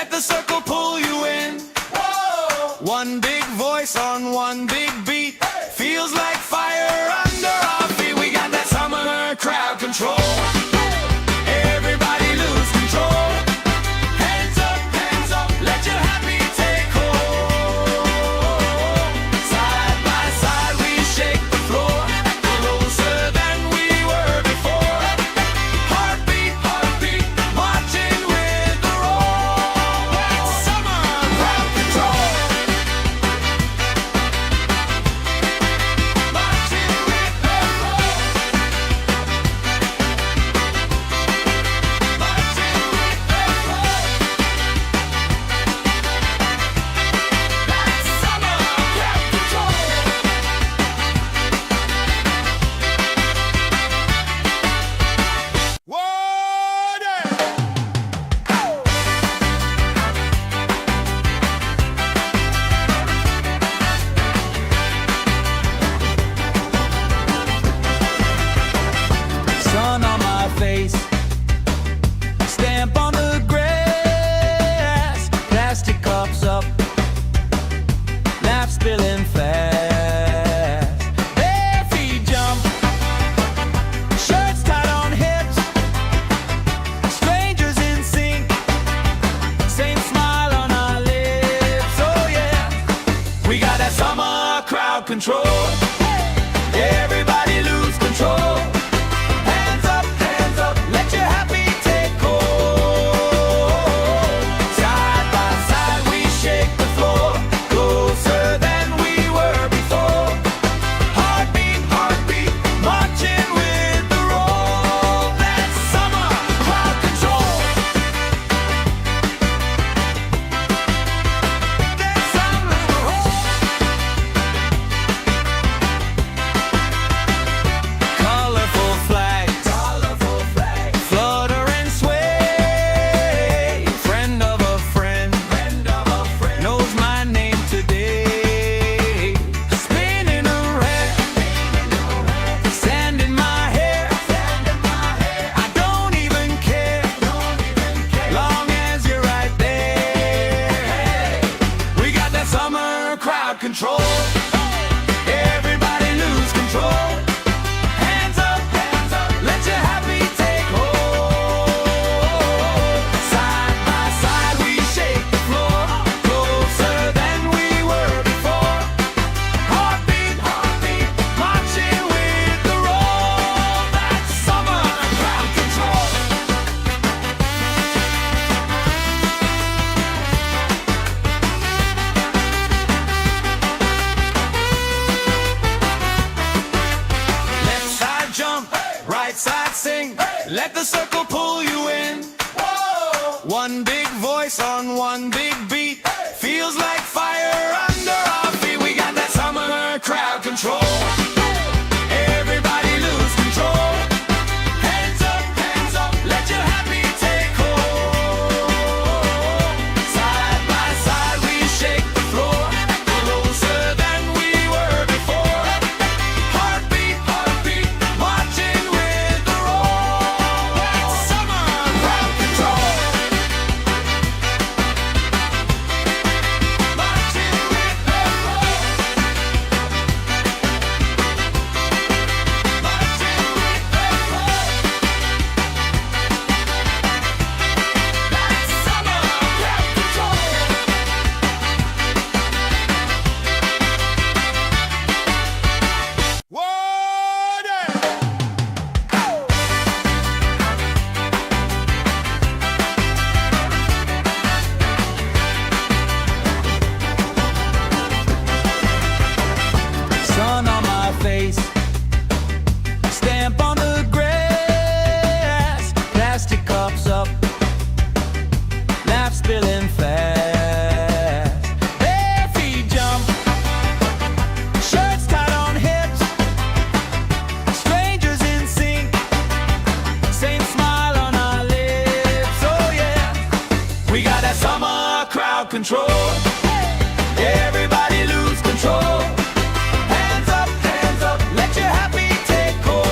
Let the circle pull you in. Whoa! One big voice on one big beat. Hey! Feels like fire under our feet. We got that summer crowd control. Everybody lose control. Hands up, let your happy take hold. Side by side we shake the floor, closer than we were before. Heartbeat, marching with the roll. That's summer crowd control. Marching with the roll. Marching with the roll. That's summer crowd control. Sun on my face, stamp on the grass, plastic cups up, laugh spilling fast. Bare feet jump, shirts tied on hips, strangers in sync, same smile on our lips. Oh yeah, we got that summer crowd control. Everybody lose control. Hands up, let your happy take hold. Side by side we shake the floor, closer than we were before. Heartbeat, marching with the roll. That's summer crowd control. That's summer roll. Colorful flags, flutter and sway. Friend of a friend, knows my name today. Spinning around, sand in my hair. I don't even care, long as you're right there. We got that summer crowd control. Everybody lose control. Hands up, let your happy take hold. Side by side we shake the floor, closer than we were before. Heartbeat, marching with the roll. That's summer crowd control. Left side jump, right side sing. Let the circle pull you in. Whoa! One big voice on one big beat. Feels like fire under our feet. We got that summer crowd control. Everybody lose control. Hands up, let your happy take hold. Side by side we shake the floor, closer than we were before. Heartbeat, marching with the roll. That's summer crowd control. Marching with the roll. Marching with the roll. That's summer crowd control. Sun on my face, stamp on the grass, plastic cups up, laugh spilling fast. Bare feet jump, shirts tied on hips, strangers in sync, same smile on our lips. Oh yeah, we got that summer crowd control. Everybody lose control. Hands up, let your happy take hold.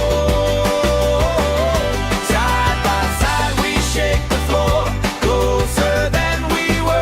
Side by side we shake the floor, closer than we were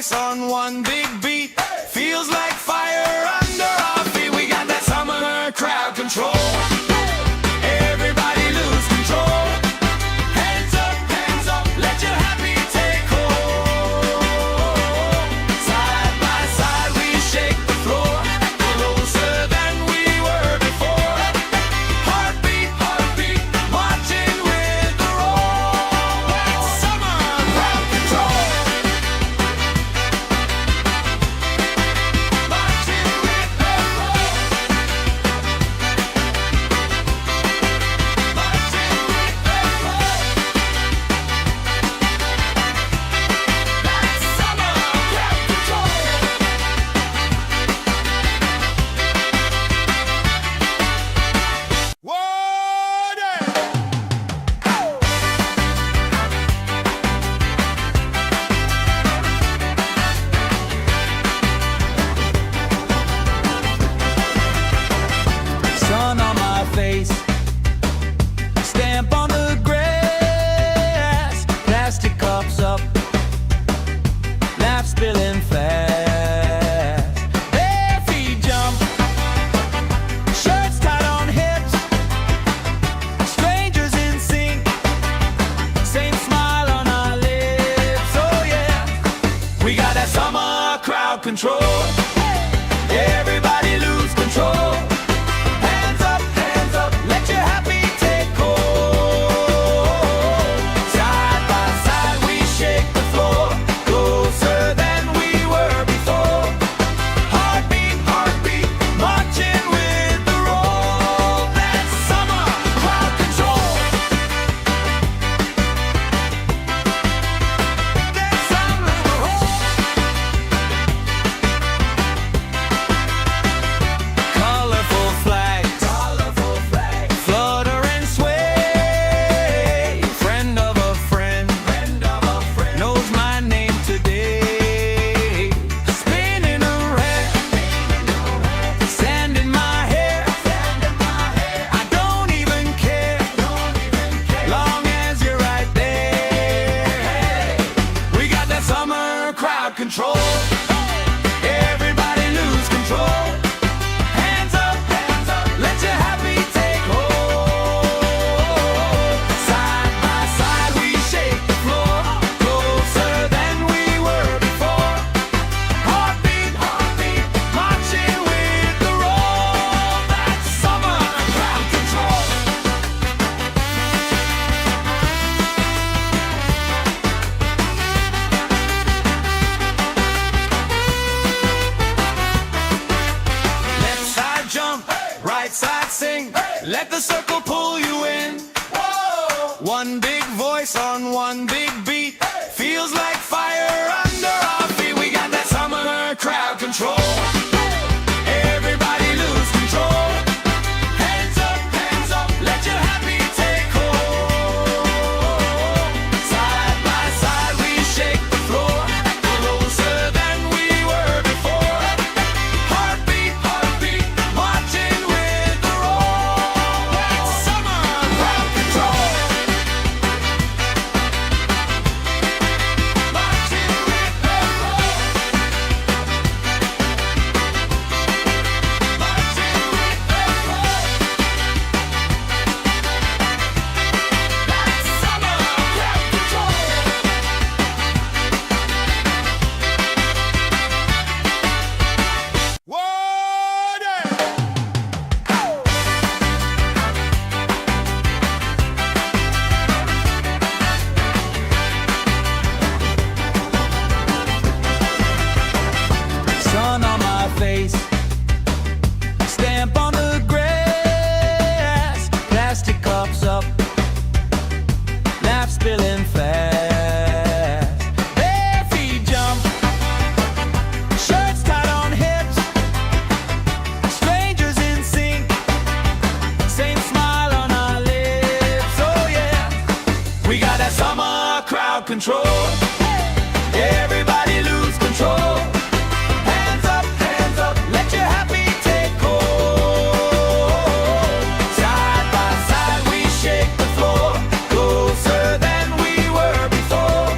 voice on one big beat. Feels like fire under our feet. We got that summer crowd control. Everybody lose control. Hands up, let your happy take hold. Side by side we shake the floor, closer than we were before. Heartbeat, marching with the roll. That's summer crowd control. Marching with the roll. Marching with the roll. That's summer crowd control. Sun on my face, stamp on the grass, plastic cups up, laugh spilling fast. Bare feet jump, shirts tied on hips, strangers in sync, same smile on our lips. Oh yeah, we got that summer crowd control. Everybody lose control. Hands up, let your happy take hold. Side by side we shake the floor, closer than we were before. Heartbeat, marching with the roll. That's summer crowd control. That's summer crowd. Colorful flags, flutter and sway. Friend of a friend, knows my name today. Spinning around, sand in my hair. I don't even care, long as you're right there. We got that summer crowd control. Everybody lose control. Hands up, let your happy take hold. Side by side we shake the floor, closer than we were before. Heartbeat, marching with the roll. That's summer crowd control. Left side jump, right side sing. Let the circle pull you in. One big voice on one big beat. Feels like fire under our feet. We got that summer crowd control. Everybody lose control. Hands up, let your happy take hold. Side by side we shake the floor, closer than we were before. Heartbeat, marching with the roll. That's summer crowd control. Marching with the roll. Marching with the roll. That's summer crowd control. Sun on my face, stamp on the grass, plastic cups up, laugh spilling fast. Bare feet jump, shirts tied on hips, strangers in sync, same smile on our lips. Oh yeah, we got that summer crowd control. Everybody lose control. Hands up, let your happy take hold. Side by side we shake the floor, closer than we were before.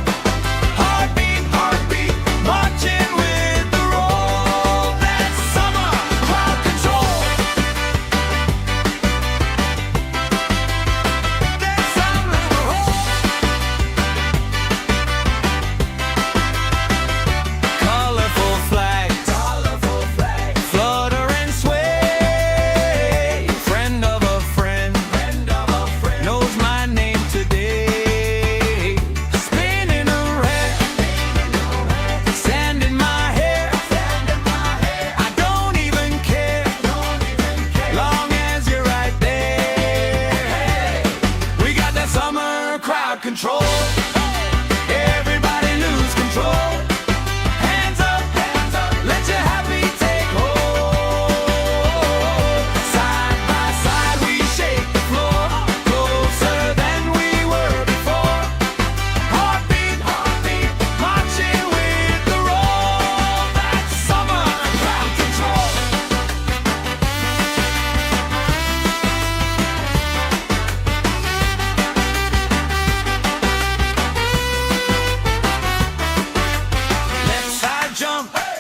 Heartbeat, marching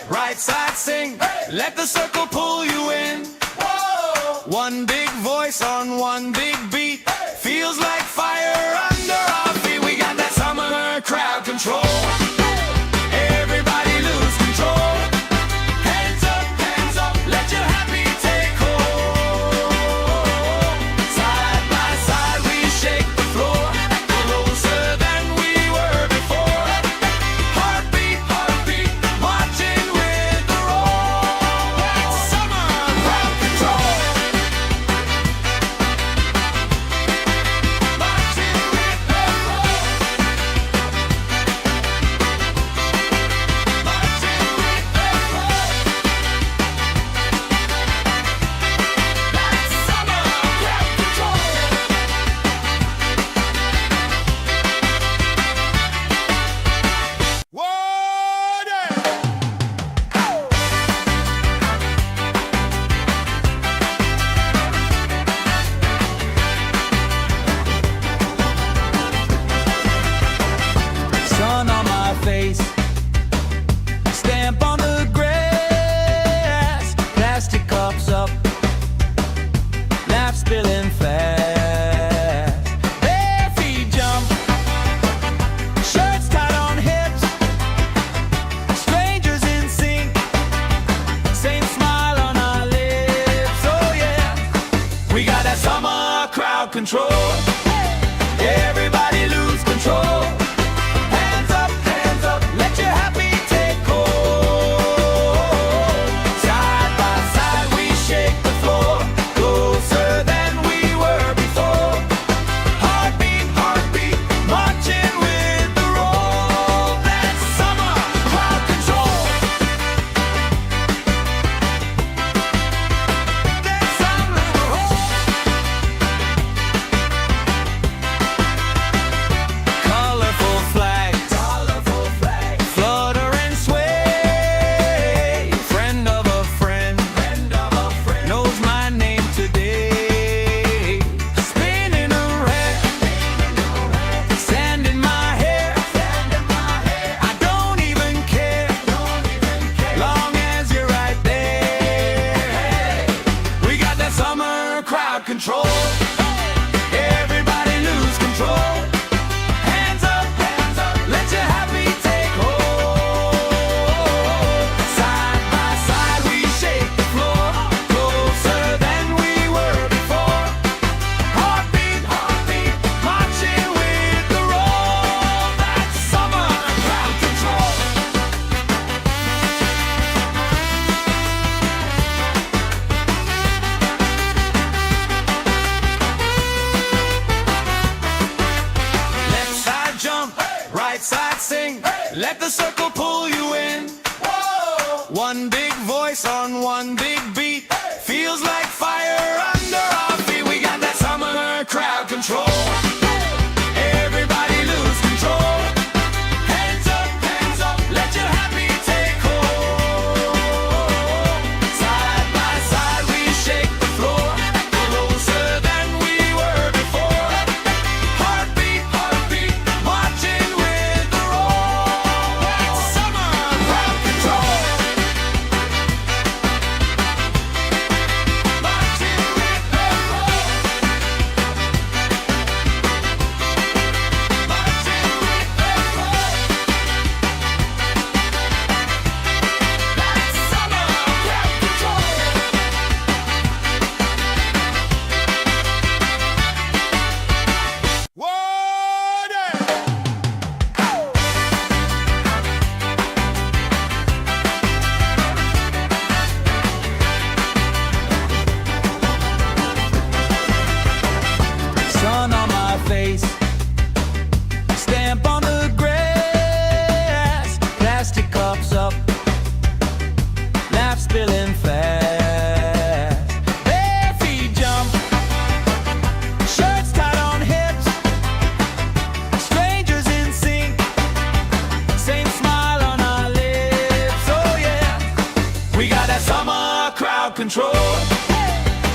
right side sing. Let the circle pull you in. One big voice on one big beat. Feels like fire under our feet. We got that summer crowd control. Everybody lose control. Hands up, let your happy take hold. Side by side we shake the floor, closer than we were before. Heartbeat, marching with the roll. That's summer crowd control. Marching with the roll. Marching with the roll. That's summer crowd control. Sun on my face, stamp on the grass, plastic cups up, laugh spilling fast. Bare feet jump, shirts tied on hips, strangers in sync, same smile on our lips. Oh yeah, we got that summer crowd control. Everybody lose control. Hands up, let your happy take hold. Side by side we shake the floor, closer than we were before. Heartbeat, marching with the roll. That's summer crowd control. That's summer roll. Colorful flags, flutter and sway. Friend of a friend, knows my name today. Spinning around, sand in my hair. I don't even care, long as you're right there. We got that summer crowd control. Everybody lose control. Hands up, let your happy take hold. Side by side we shake the floor, closer than we were before. Heartbeat, marching with the roll. That's summer crowd control. Left side jump, right side sing. Let the circle pull you in. One big voice on one big beat. Feels like fire under our feet. We got that summer crowd control. Everybody lose control. Hands up, let your happy take hold. Side by side we shake the floor, closer than we were before. Heartbeat, marching with the roll. That's summer crowd control. Marching with the roll. Marching with the roll. That's summer crowd control. Sun on my face, stamp on the grass, plastic cups up, laugh spilling fast. Bare feet jump, shirts tied on hips, strangers in sync, same smile on our lips. Oh yeah, we got that summer crowd control.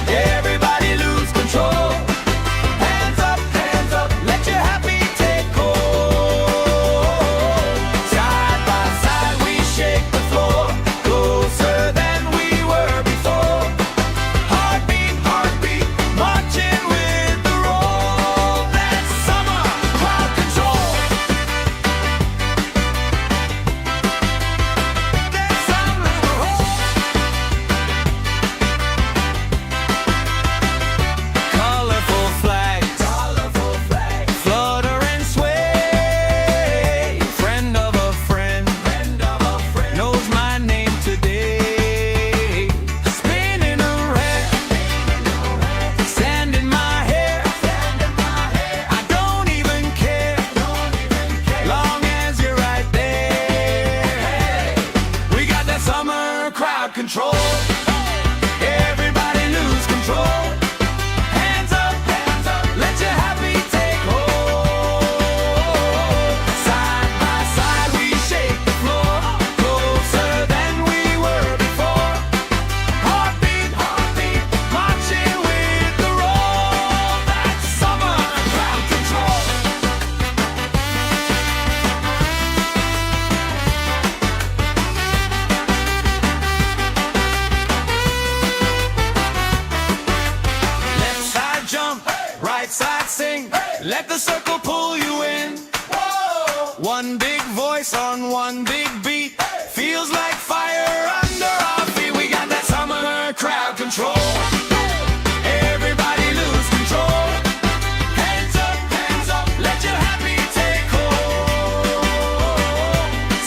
Everybody lose control. Hands up, let your happy take hold. Side by side we shake the floor, crowd control. Everybody lose control. Hands up, let your happy take hold. Side by side we shake the floor, closer than we were before. Heartbeat, marching with the roll. That's summer crowd control. Left side jump, right side sing. Let the circle pull you in. One big voice on one big beat. Feels like fire under our feet. We got that summer crowd control. Everybody lose control. Hands up, let your happy take hold.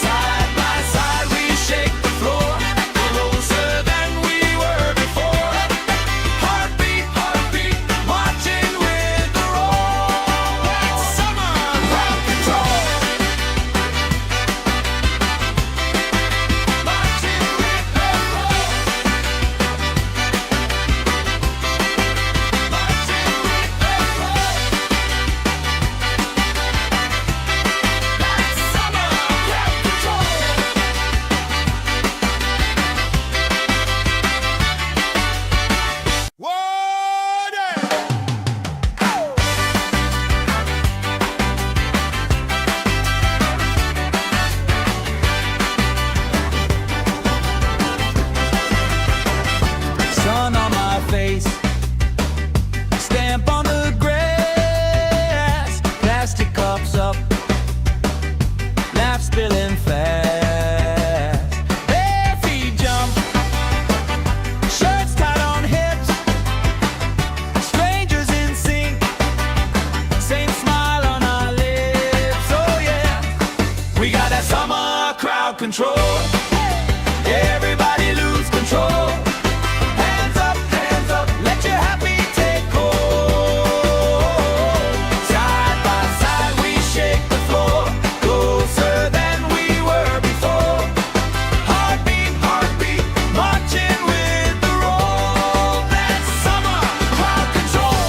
Side by side we shake the floor, closer than we were before. Heartbeat, marching with the roll. That's summer crowd control. Marching with the roll. Marching with the roll. That's summer crowd control. Sun on my face, stamp on the grass, plastic cups up, laugh spilling fast. Bare feet jump, shirts tied on hips, strangers in sync, same smile on our lips. Oh yeah, we got that summer crowd control. Everybody lose control. Hands up, let your happy take hold. Side by side we shake the floor, closer than we were before. Heartbeat, marching with the roll. That's summer crowd control.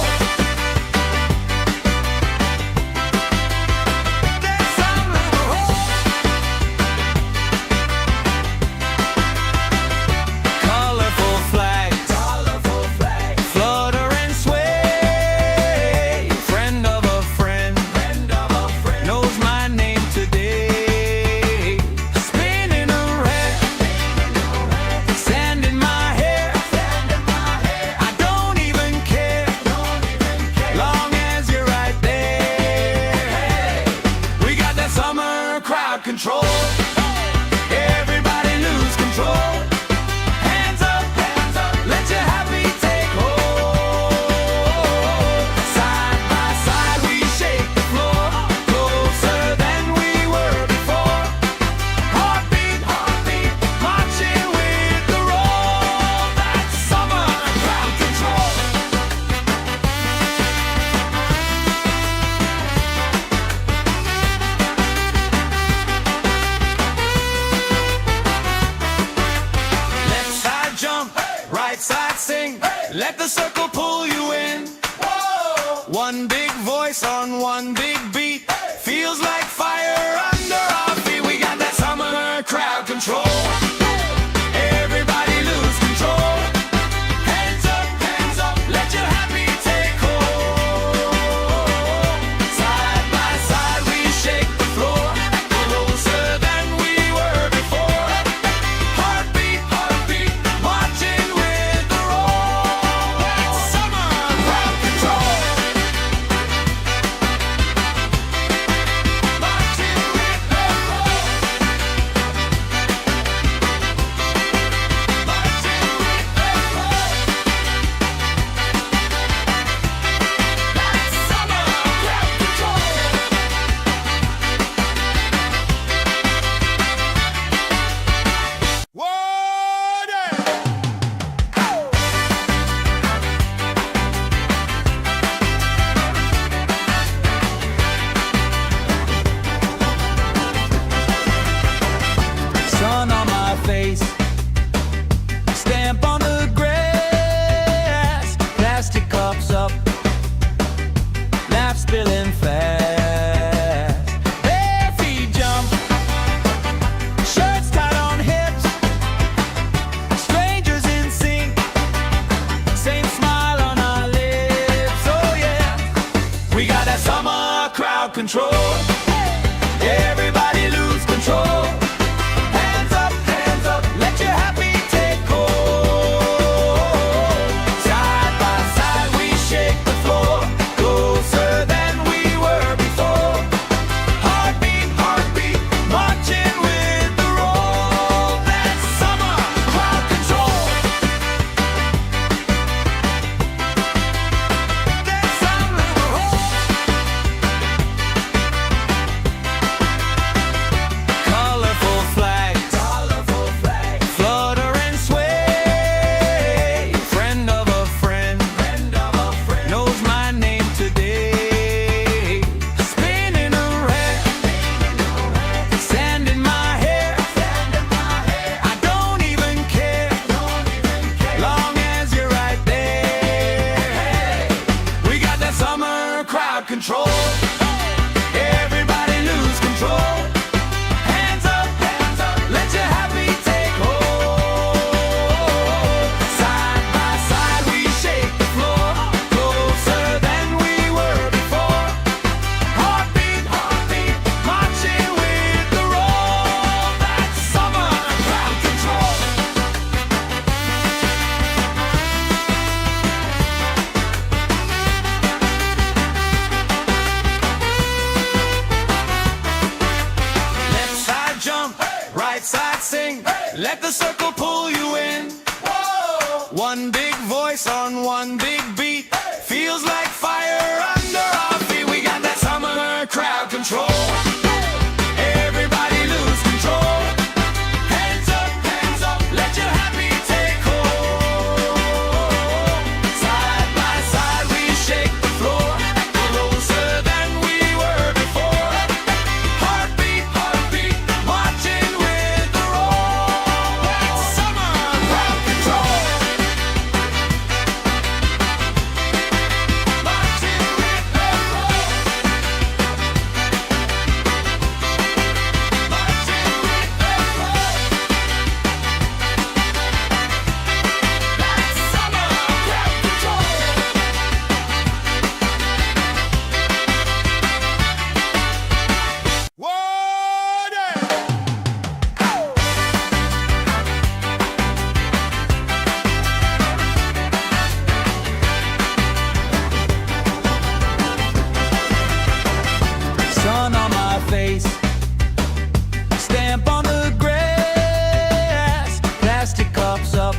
That's summer colorful flags, flutter and sway. Friend of a friend, knows my name today. Spinning around, sand in my hair. I don't even care, long as you're right there. We got that summer crowd control. Everybody lose control. Hands up, let your happy take hold. Side by side we shake the floor, closer than we were before. Heartbeat, marching with the roll. That's summer crowd control. Left side jump, right side sing. Let the circle pull you in. One big voice on one big beat. Feels like fire under our feet. We got that summer crowd control. Everybody lose control. Hands up, let your happy take hold. Side by side we shake the floor, closer than we were before. Heartbeat, marching with the roll. That's summer crowd control. Marching control. Everybody lose control. Hands up, let your happy take hold. Side by side we shake the floor, closer than we were before. Heartbeat, heartbeat, marching with the roll. That's summer crowd control. That's summer colorful flags, flutter and sway. Friend of a friend, knows my name today. Spinning around, sand in my hair. I don't even care, long as you're right there. We got that summer crowd control. Everybody lose control. Hands up, let your happy take hold. Side by side we shake the floor, closer than we were before. Heartbeat, heartbeat, marching with the roll. That's summer crowd control. Left side jump, right side sing. Let the circle pull you in. One big voice on one big beat. Feels like fire under our feet. We got that summer crowd control. Everybody lose control. Hands up, let your happy take hold. Side by side we shake the floor, closer than we were before. Heartbeat, heartbeat, marching with the roll. That's summer crowd control. Marching with the roll. Marching with the roll. That's summer crowd control. Sun on my face, stamp on the grass, plastic cups up,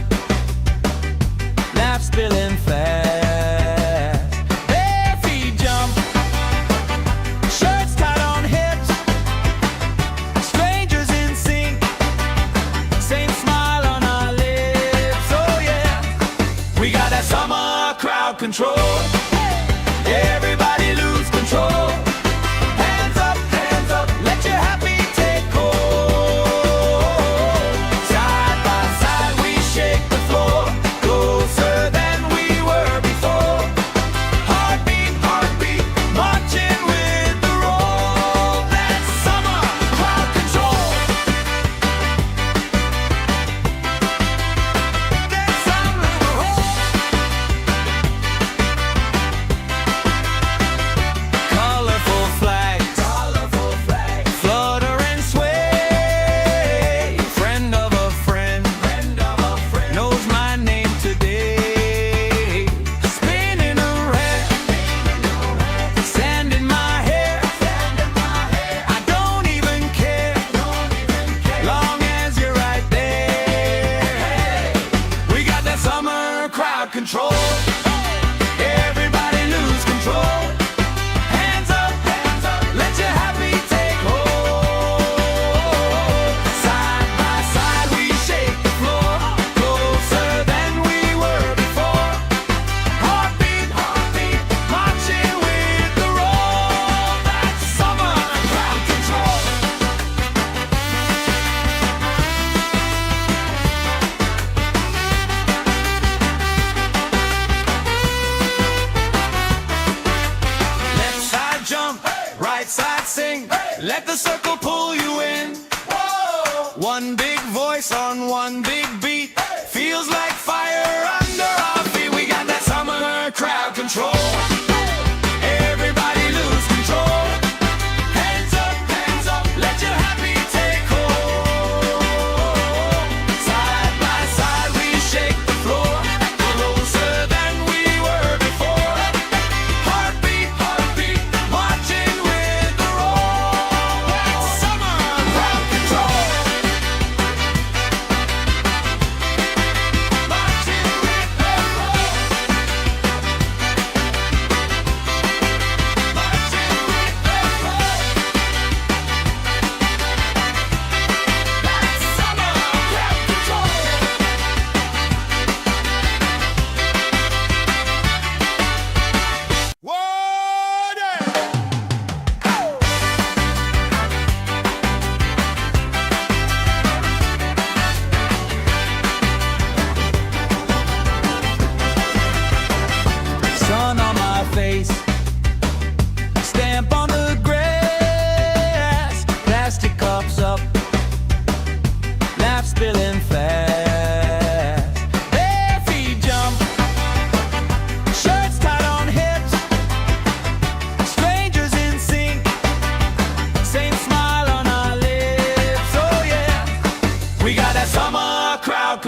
laugh spilling fast. Bare feet jump, shirts tied on hips, strangers in sync, same smile on our lips. Oh yeah, we got that summer crowd control. Everybody lose control. Hands up, let your happy take hold. Side by side we shake the floor, closer than we were before. Heartbeat, heartbeat, marching with the roll. That's summer crowd control. That's summer colorful flags, flutter and sway. Friend of a friend, knows my name today. Spinning around, sand in my hair. I don't even care, long as you're right there. We got that summer crowd control. Everybody lose control. Hands up, let your happy take hold. Side by side we shake the floor, closer than we were before. Heartbeat, heartbeat, marching with the roll. That's summer crowd control. Left side jump, right side sing. Let the circle pull you in. One big voice on one big beat. Feels like fire under our feet. We got that summer crowd control. Everybody lose control.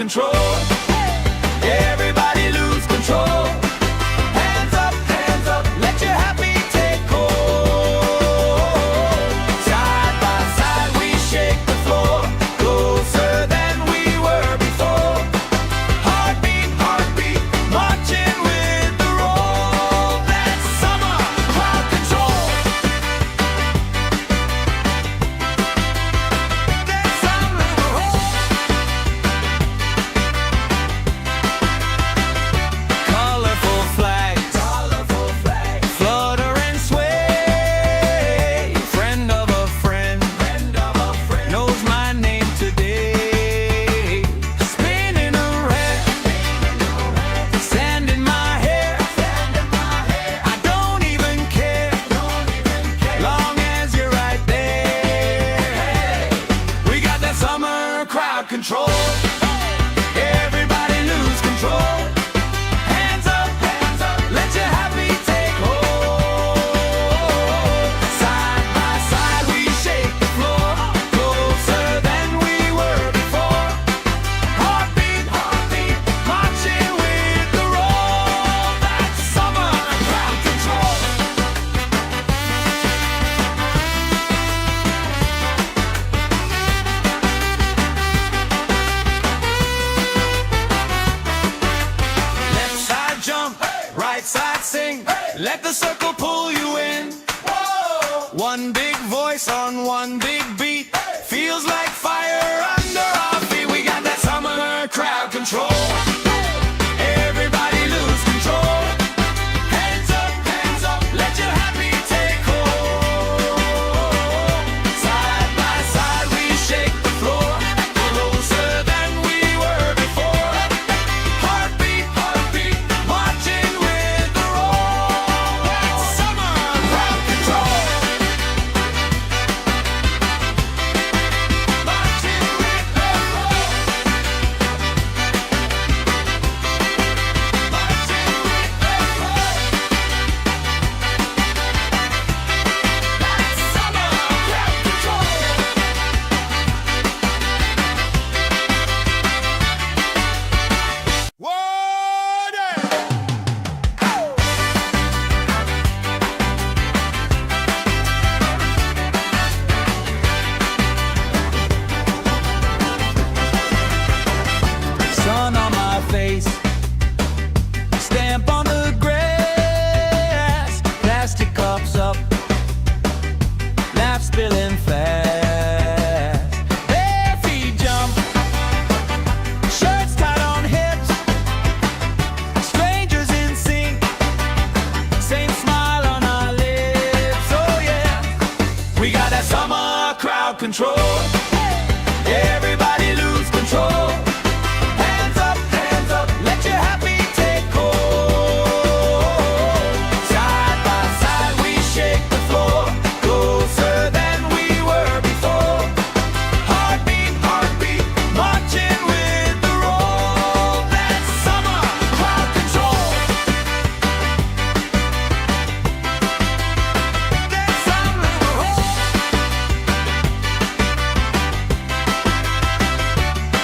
control. Everybody lose control. Hands up, let your happy take hold. Side by side we shake the floor, closer than we were before. Heartbeat, heartbeat, marching with the roll. That's summer crowd control. That's summer colorful flags, flutter and sway. Friend of a friend, knows my name today. Spinning around, sand in my hair. I don't even care, long as you're right there. We got that summer crowd control. Everybody lose control. Hands up, let your happy take hold. Side by side we shake the floor, closer than we were before. Heartbeat, heartbeat, marching with the roll. That's summer crowd control. Left side jump, right side sing. Let the circle pull you in. One big voice on one big beat. Feels like fire under our feet. We got that summer crowd control. Everybody lose control. Hands up, let your happy take hold. Side by side we shake the floor, closer than we were before. Heartbeat, heartbeat, marching with the roll. That's summer crowd control. Marching with the roll. Marching with the roll. That's summer crowd control. Sun on my face, stamp on the grass, plastic cups up, laugh spilling fast. Bare feet jump, shirts tied on hips, strangers in sync, same smile on our lips. Oh yeah, we got that summer crowd control. Everybody lose control. Hands up, let your happy take hold. Side by side we shake the floor, closer than we were before. Heartbeat, heartbeat, marching with the roll. That's summer crowd control. That's summer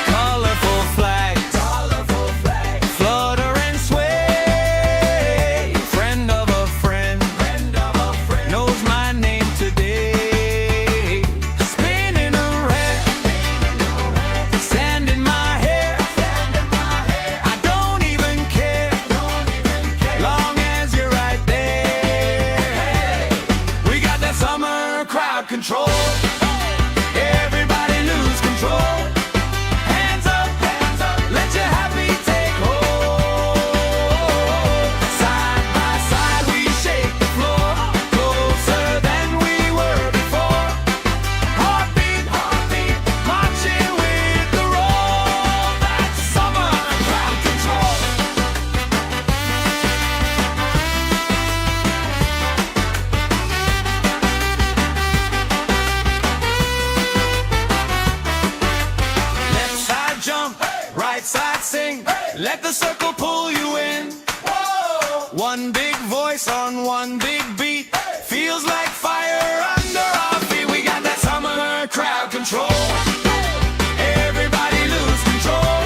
colorful flags, flutter and sway. Friend of a friend, knows my name today. Spinning around, sand in my hair. I don't even care, long as you're right there. We got that summer crowd control. Everybody lose control. Hands up, let your happy take hold. Side by side we shake the floor, closer than we were before. Heartbeat, heartbeat, marching with the roll. That's summer crowd control. Left side jump, right side sing. Let the circle pull you in. One big voice on one big beat. Feels like fire under our feet. We got that summer crowd control. Everybody lose control.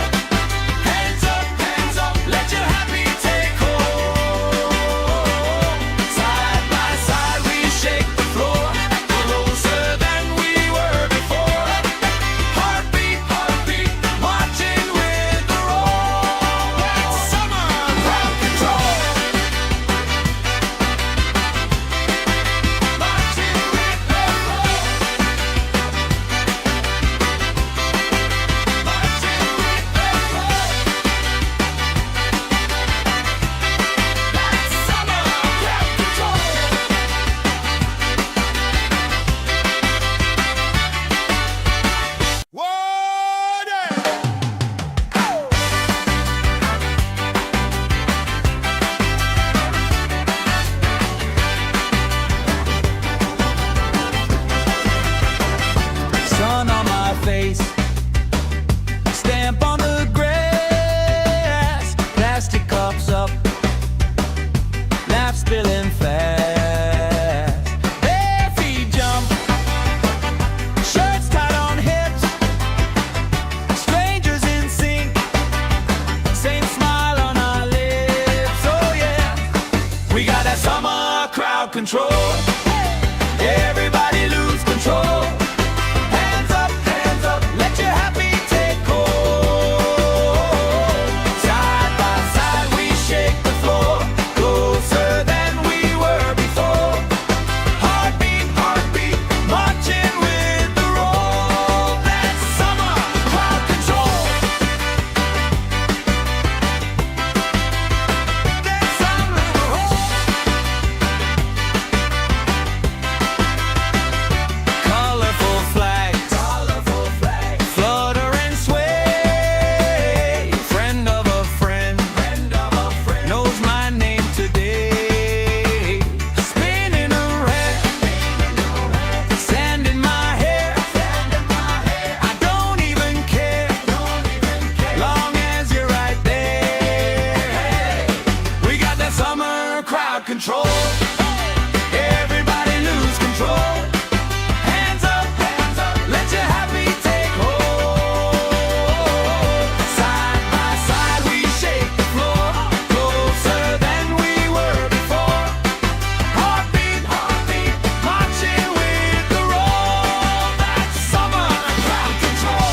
control. Everybody lose control. Hands up, let your happy take hold. Side by side we shake the floor, closer than we were before. Heartbeat, marching with the roll. That's summer crowd control. That's summer. Colorful flags, flutter and sway. Friend of a friend, knows my name today. Spinning around, sand in my hair. I don't even care, long as you're right there. We got that summer crowd control. Everybody lose control. Hands up, let your happy take hold. Side by side we shake the floor, closer than we were before. Heartbeat, marching with the roll. That's summer crowd control.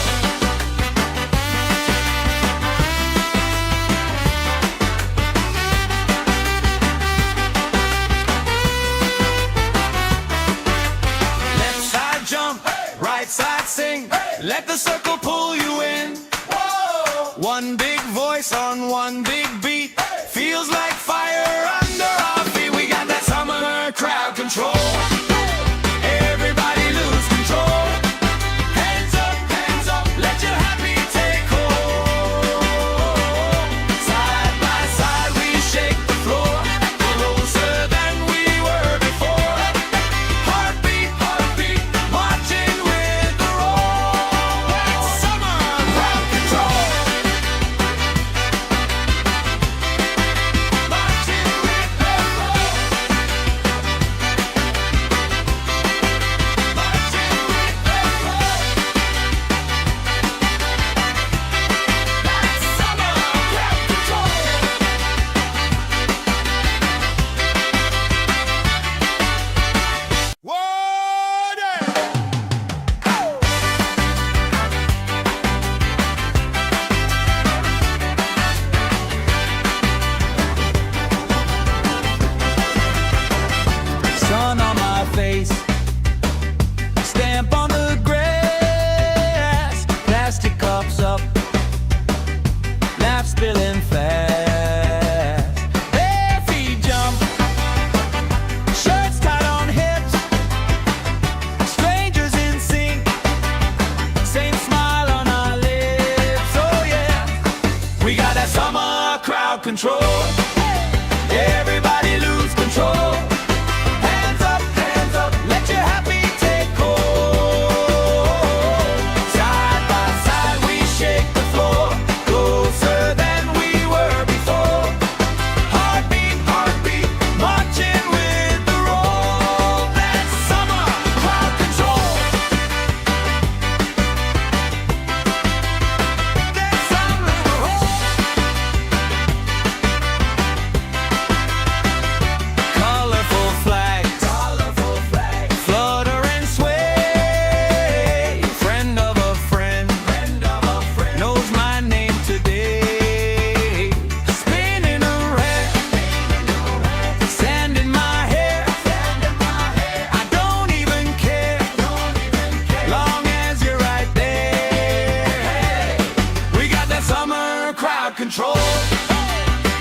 Left side jump, right side sing. Let the circle pull you in. One big voice on one big beat. Feels like fire under our feet. We got that summer crowd control. Everybody lose control. Hands up, let your happy take hold. Side by side we shake the floor, closer than we were before. Heartbeat, marching with the roll. That's summer crowd control. Marching with the roll. Marching with the roll. That's summer crowd control. Sun on my face, stamp on the grass, plastic cups up, laugh spilling fast. Bare feet jump, shirts tied on hips, strangers in sync, same smile on our lips. Oh yeah, we got that summer crowd control. Everybody lose control. Hands up, let your happy take hold. Side by side we shake the floor, closer than we were before. Heartbeat, marching with the roll. That's summer crowd control. That's summer. Colorful flags, flutter and sway. Friend of a friend, knows my name today. Spinning around, sand in my hair. I don't even care, long as you're right there. We got that summer crowd control.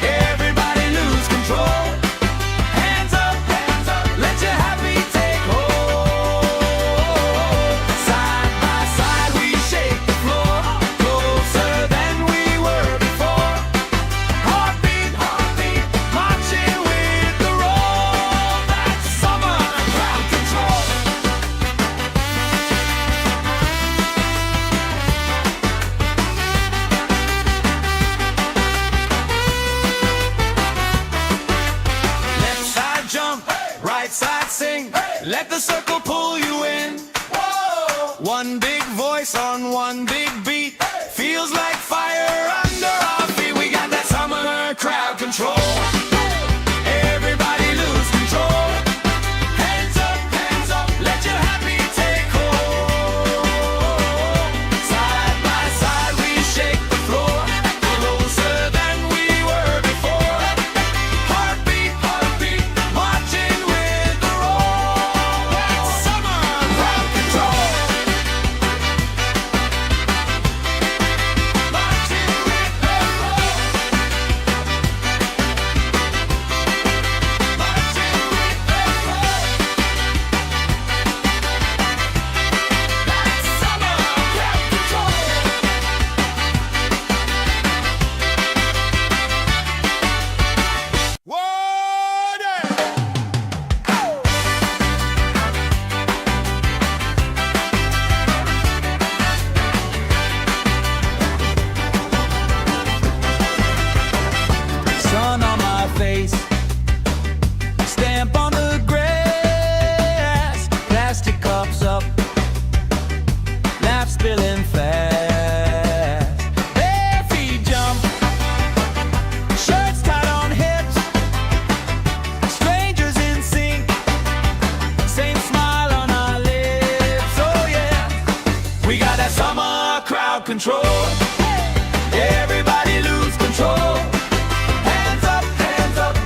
Everybody lose control. Hands up, let your happy take hold. Side by side we shake the floor, closer than we were before. Heartbeat, marching with the roll. That's summer crowd control. Left side jump, right side sing. Let the circle pull you in. One big voice on one big beat. Feels like fire under our feet. We got that summer crowd control. Everybody lose control. control. Everybody lose control. Hands up,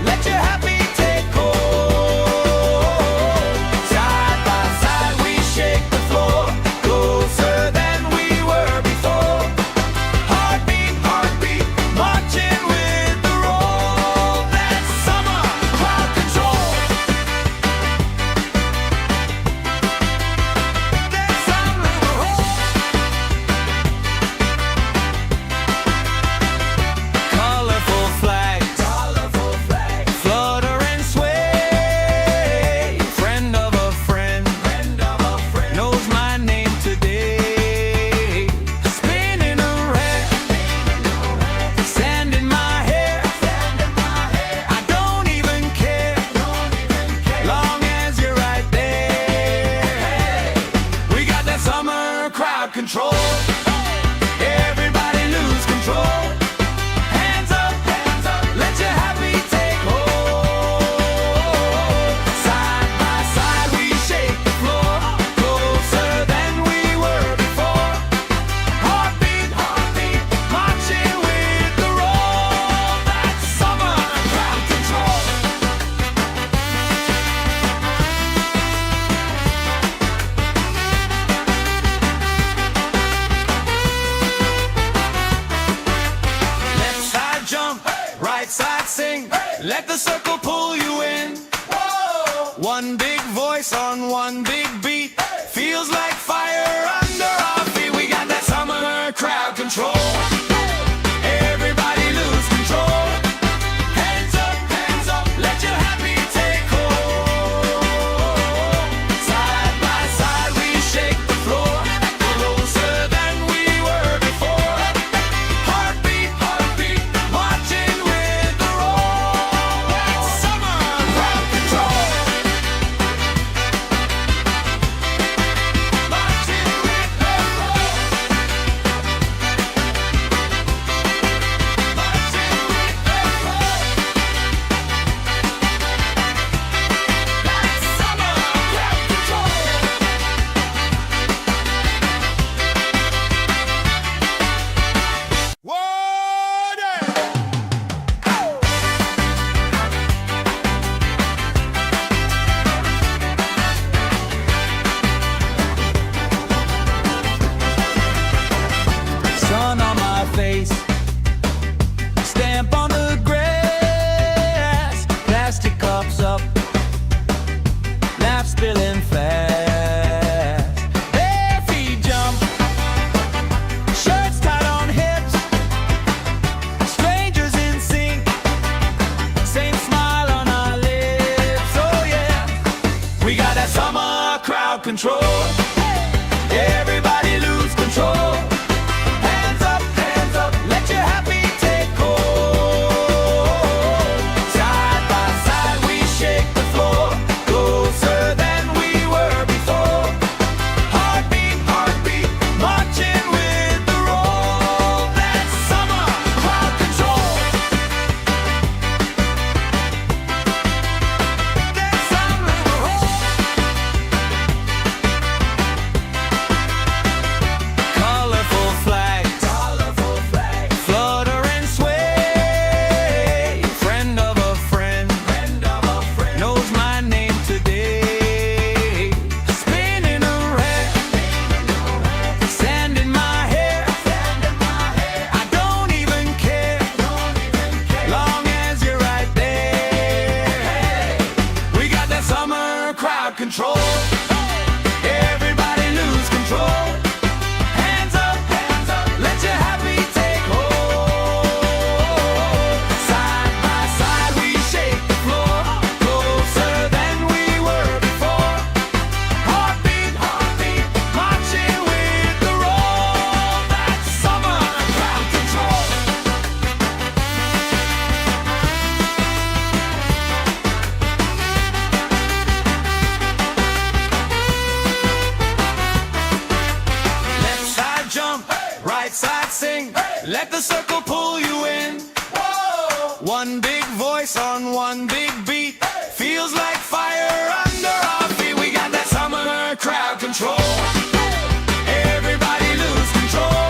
let your happy take hold. Side by side we shake the floor, closer than we were before. Heartbeat, heartbeat, marching with the roll. That's summer crowd control. That's summer roll. Colorful flags, flutter and sway. Friend of a friend, knows my name today. Spinning around, sand in my hair. I don't even care, long as you're right there. We got that summer crowd control. Everybody lose control. Hands up, let your happy take hold. Side by side we shake the floor, closer than we were before. Heartbeat, heartbeat, marching with the roll. That's summer crowd control. Left side jump, right side sing. Let the circle pull you in. One big voice on one big beat. Feels like fire under our feet. We got that summer crowd control. Everybody lose control. Hands up, let your happy take hold. Side by side we shake the floor, closer than we were before. Heartbeat, heartbeat, marching with the roll. That's summer crowd control. Marching with the roll. Marching with the roll. That's summer crowd control. Sun on my face, stamp on the grass, plastic cups up, laugh spilling fast. Bare feet jump, shirts tied on hips, strangers in sync, same smile on our lips. Oh yeah, we got that summer crowd control. Everybody lose control. Hands up, let your happy take hold. Side by side we shake the floor, closer than we were before. Heartbeat, heartbeat, marching with the roll. That's summer crowd control. That's summer roll. Colorful flags, flutter and sway. Friend of a friend, knows my name today. Spinning around, sand in my hair. I don't even care, long as you're right there. We got that summer crowd control. Everybody lose control. Hands up, let your happy take hold. Side by side we shake the floor, closer than we were before. Heartbeat, heartbeat, marching with the roll. That's summer crowd control. Left side jump, right side sing. Let the circle pull you in. One big voice on one big beat. Feels like fire under our feet. We got that summer crowd control. Everybody lose control.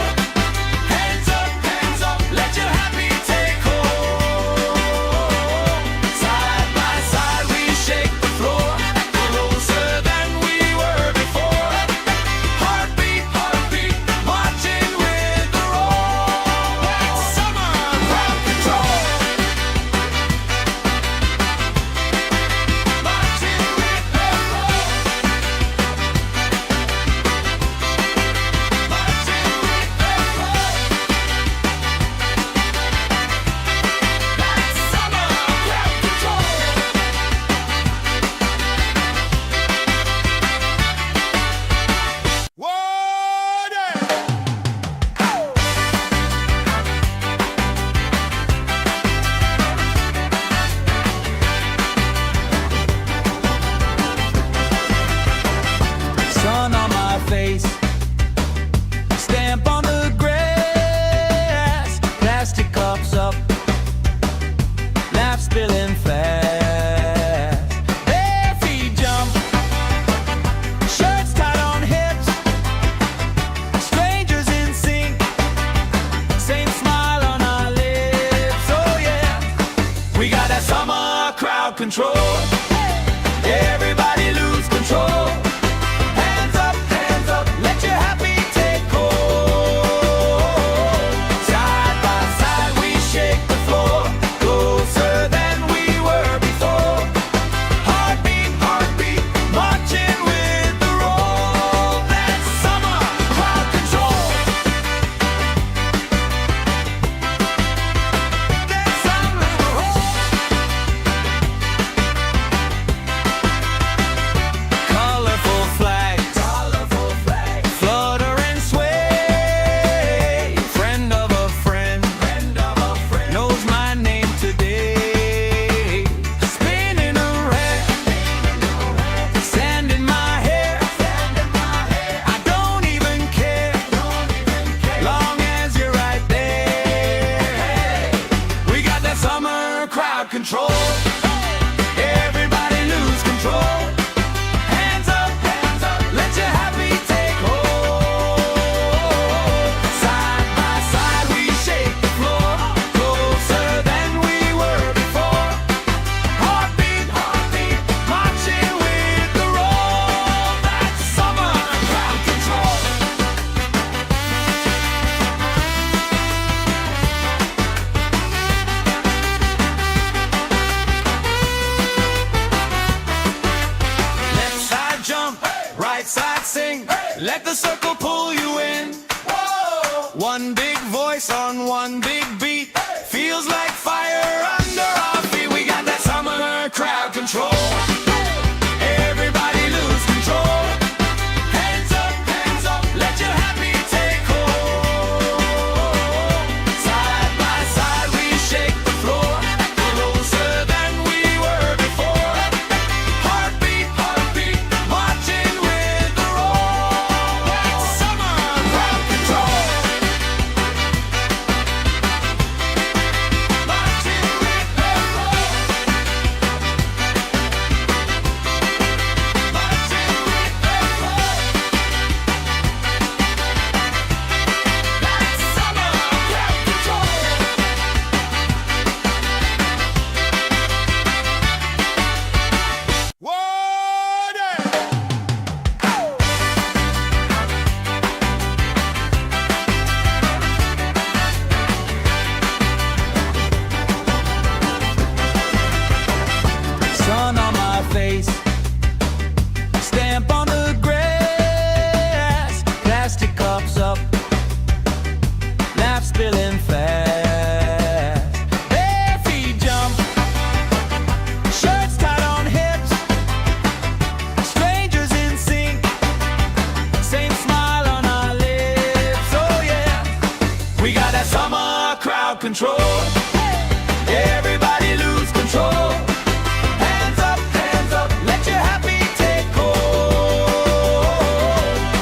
control. Everybody lose control. Hands up, let your happy take hold. Side by side we shake the floor, closer than we were before. Heartbeat, heartbeat, marching with the roll. That's summer crowd control. That's summer colorful flags, flutter and sway. Friend of a friend, knows my name today. Spinning around, sand in my hair. I don't even care, long as you're right there. We got that summer crowd control. Everybody lose control. Hands up, let your happy take hold. Side by side we shake the floor, closer than we were before. Heartbeat, heartbeat, marching with the roll. That's summer crowd control. Left side jump, right side sing. Let the circle pull you in. One big voice on one big beat. Feels like fire under our feet. We got that summer crowd control. Everybody lose control. Hands up, let your happy take hold. Side by side we shake the floor, closer than we were before. Heartbeat, heartbeat, marching with the roll. That's summer crowd control. Marching with the roll. Marching with the roll. That's summer crowd control. Sun on my face, stamp on the grass, plastic cups up, laugh spilling fast. Bare feet jump, shirts tied on hips, strangers in sync, same smile on our lips. Oh yeah, we got that summer crowd control. Everybody lose control. Hands up, let your happy take hold.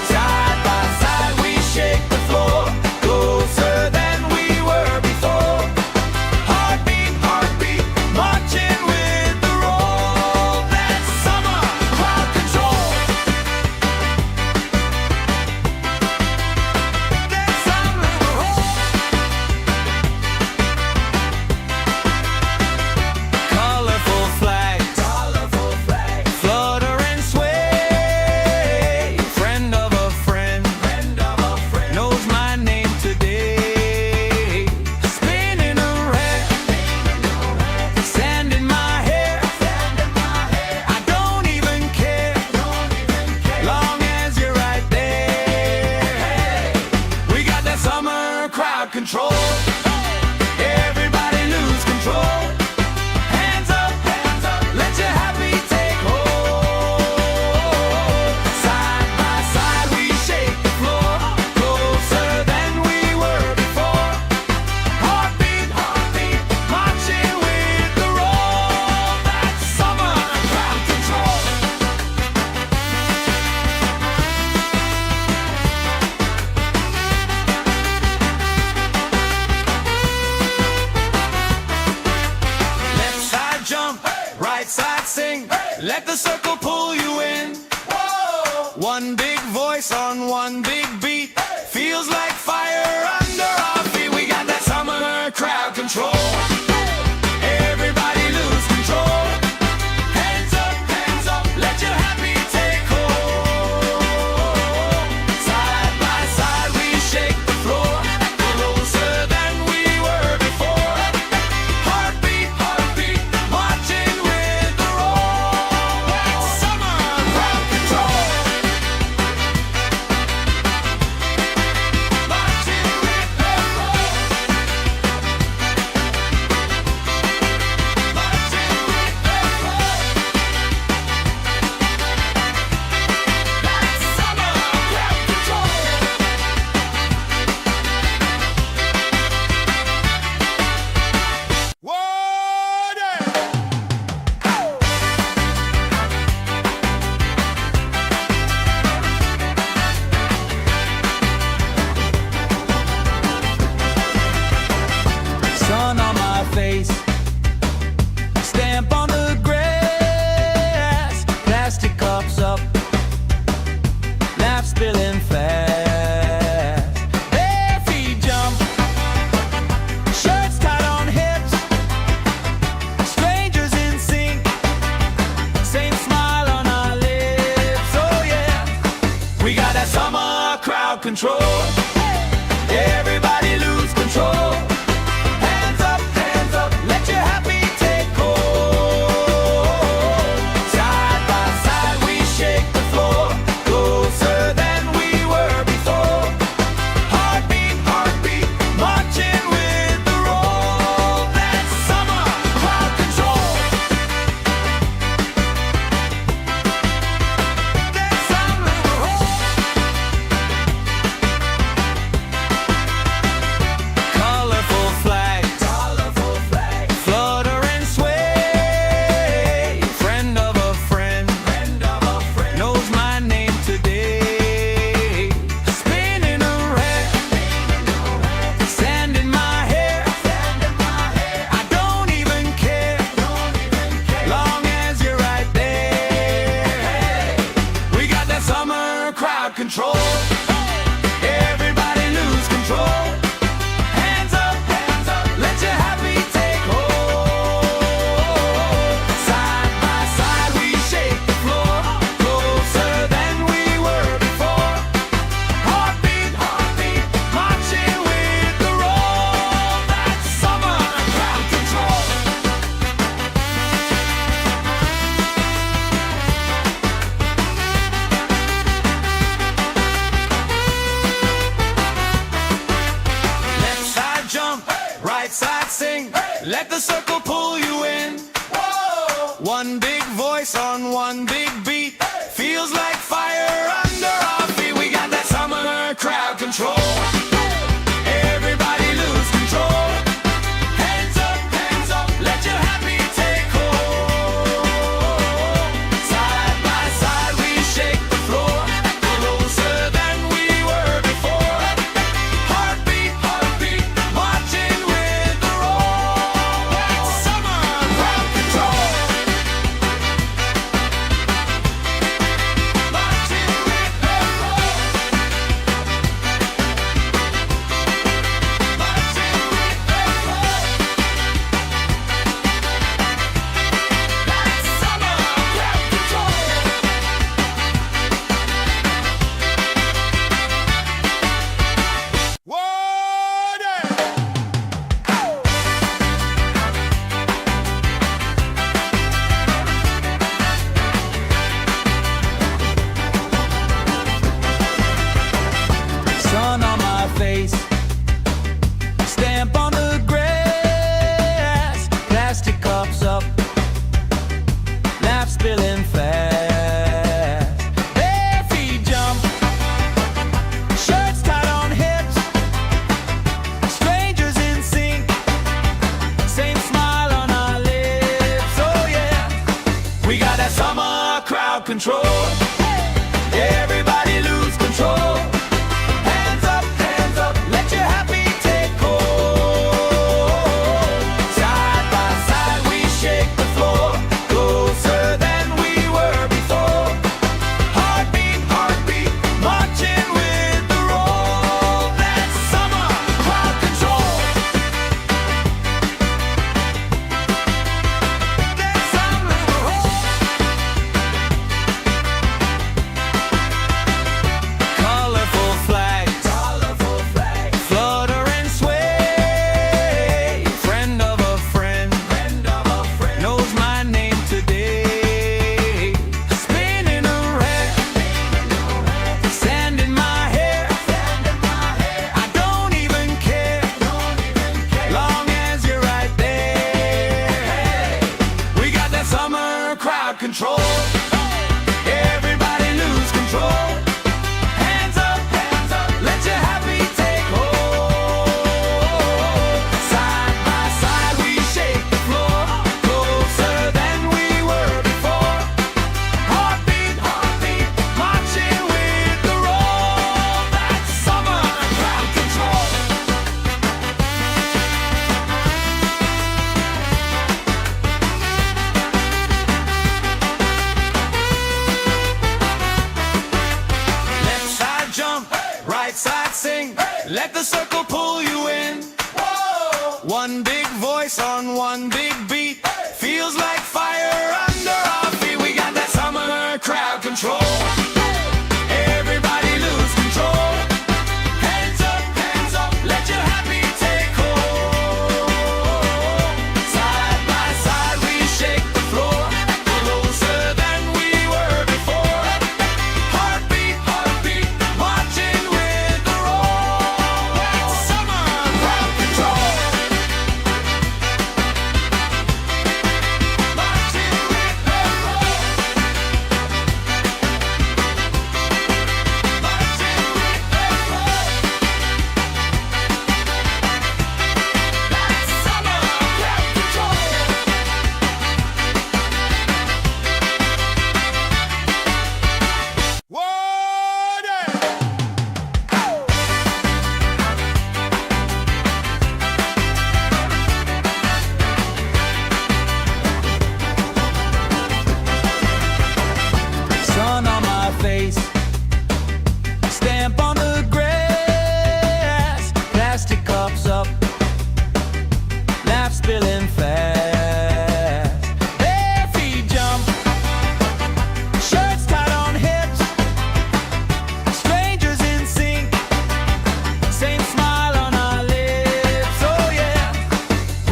Side by side we shake the floor, closer than we were before. Heartbeat, heartbeat, marching with the roll. That's summer crowd control. That's summer colorful flags, flutter and sway. Friend of a friend, knows my name today. Spinning around, sand in my hair. I don't even care, long as you're right there. We got that summer crowd control. Everybody lose control. Hands up, let your happy take hold. Side by side we shake the floor, closer than we were before. Heartbeat, heartbeat, marching with the roll. That's summer crowd control. Left side jump, right side sing. Let the circle pull you in. One big voice on one big beat. Feels like fire under our feet. We got that summer crowd control. Everybody lose control. control. Everybody lose control. Hands up, let your happy take hold. Side by side we shake the floor, closer than we were before. Heartbeat, heartbeat, marching with the roll. That's summer crowd control. That's summer colorful flags, flutter and sway. Friend of a friend, knows my name today. Spinning around, sand in my hair. I don't even care, long as you're right there. We got that summer crowd control. Everybody lose control. Hands up, let your happy take hold. Side by side we shake the floor, closer than we were before. Heartbeat, heartbeat, marching with the roll. That's summer crowd control. Left side jump, right side sing. Let the circle pull you in. One big voice on one big beat. Feels like fire under our feet. We got that summer crowd control. Everybody lose control. Hands up, let your happy take hold. Side by side we shake the floor, closer than we were before. Heartbeat, heartbeat, marching with the roll. That's summer crowd control. Marching with the roll. Marching with the roll. That's summer crowd control. Sun on my face, stamp on the grass, plastic cups up, laugh spilling fast. Bare feet jump, shirts tied on hips, strangers in sync, same smile on our lips. Oh yeah, we got that summer crowd control. Everybody lose control. Hands up, let your happy take hold. Side by side we shake the floor, closer than we were before. Heartbeat, heartbeat, marching with the roll. That's summer crowd control. That's summer colorful flags, flutter and sway. Friend of a friend, knows my name today. Spinning around, sand in my hair. I don't even care, long as you're right there. We got that summer crowd control. Everybody lose control. Hands up, let your happy take hold. Side by side we shake the floor, closer than we were before. Heartbeat, heartbeat, marching with the roll. That's summer crowd control. Left side jump, right side sing. Let the circle pull you in. One big voice on one big beat. Feels like fire under our feet. We got that summer crowd control. Everybody lose control.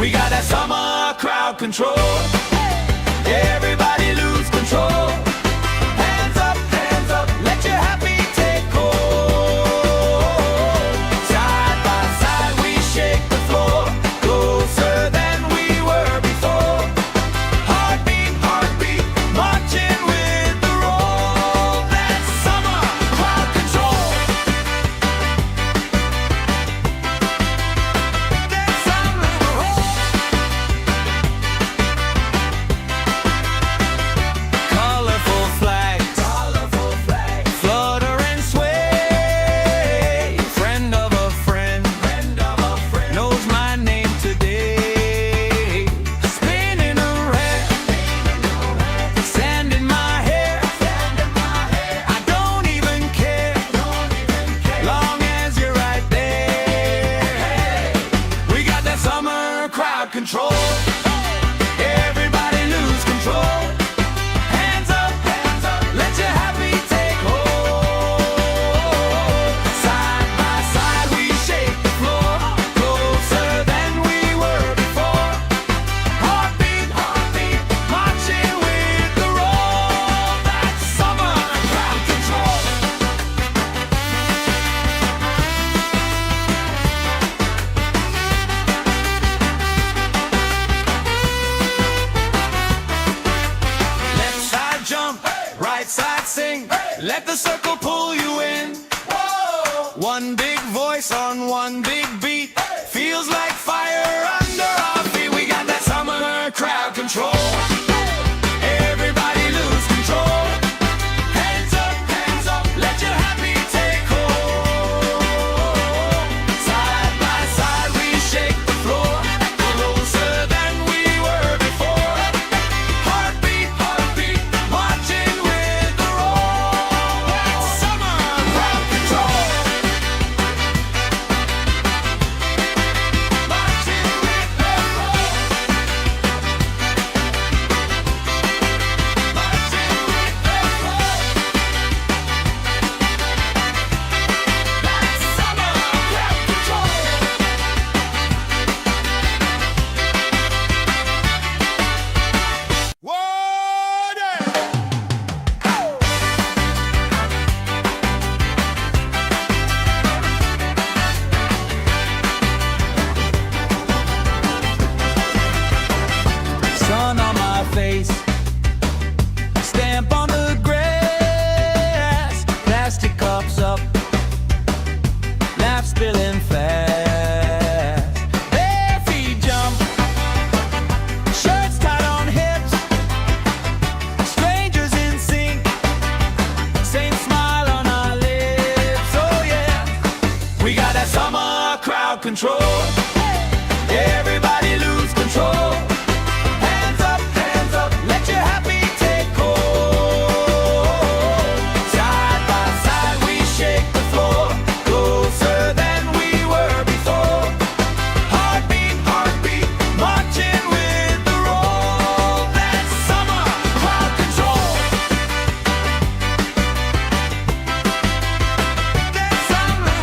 We got that summer crowd control. Everybody lose control. Hands up, let your happy take hold. Side by side we shake the floor, closer than we were before. Heartbeat, heartbeat, marching with the roll. That's summer crowd control. That's summer colorful flags, flutter and sway. Friend of a friend, knows my name today. Spinning around, sand in my hair. I don't even care, long as you're right there. We got that summer crowd control. Everybody lose control. Hands up, let your happy take hold. Side by side we shake the floor, closer than we were before. Heartbeat, heartbeat, marching with the roll. That's summer crowd control. Left side jump, right side sing. Let the circle pull you in. One big voice on one big beat. Feels like fire under our feet. We got that summer crowd control. Everybody lose control. Hands up, let your happy take hold. Side by side we shake the floor, closer than we were before. Heartbeat, heartbeat, marching with the roll. That's summer crowd control. Marching with the roll. Marching with the roll. That's summer crowd control. Sun on my face, stamp on the grass, plastic cups up, laugh spilling fast. Bare feet jump, shirts tied on hips, strangers in sync, same smile on our lips. Oh yeah, we got that summer crowd control. Everybody lose control. Hands up, let your happy take hold. Side by side we shake the floor, closer than we were before. Heartbeat, heartbeat, marching with the roll. That's summer crowd control. That's summer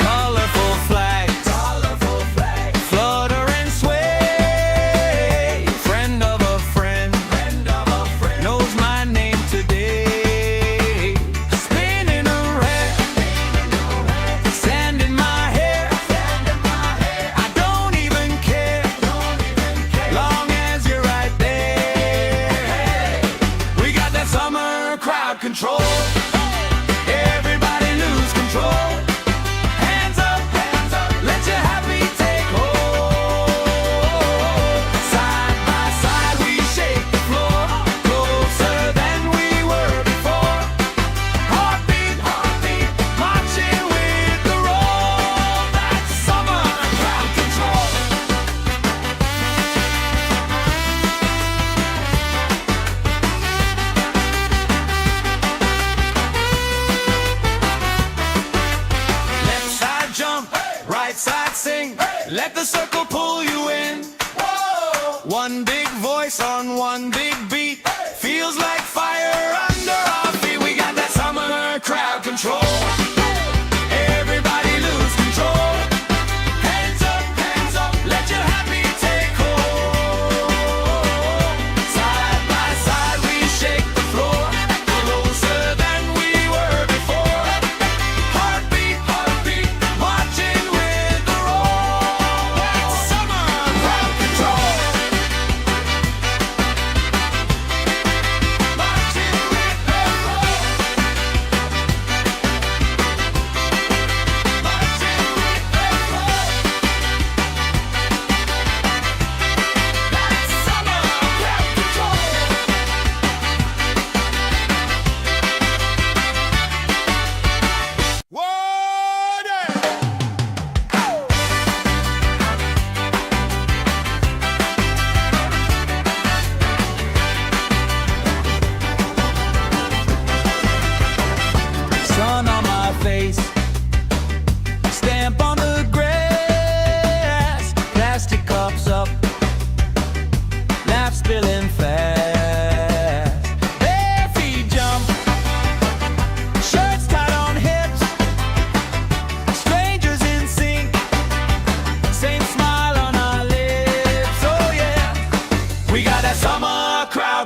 colorful flags, flutter and sway. Friend of a friend, knows my name today. Spinning around, sand in my hair. I don't even care, long as you're right there. We got that summer crowd control. Everybody lose control. Hands up, let your happy take hold. Side by side we shake the floor, closer than we were before. Heartbeat, heartbeat, marching with the roll. That's summer crowd control. Left side jump, right side sing. Let the circle pull you in. One big voice on one big beat. Feels like fire under our feet. We got that summer crowd control. Everybody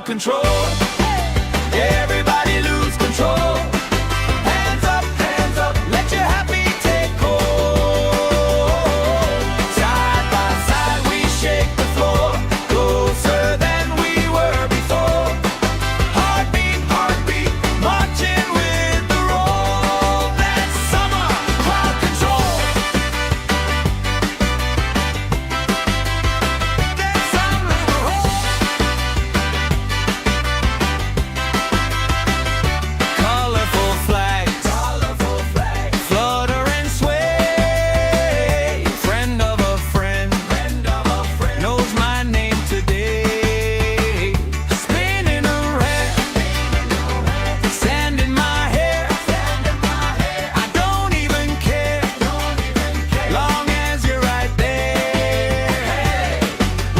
control. Everybody lose control. Hands up, let your happy take hold. Side by side we shake the floor, closer than we were before. Heartbeat, heartbeat, marching with the roll. That's summer crowd control. That's summer roll. Colorful flags, flutter and sway. Friend of a friend, knows my name today. Spinning around, sand in my hair. I don't even care, long as you're right there.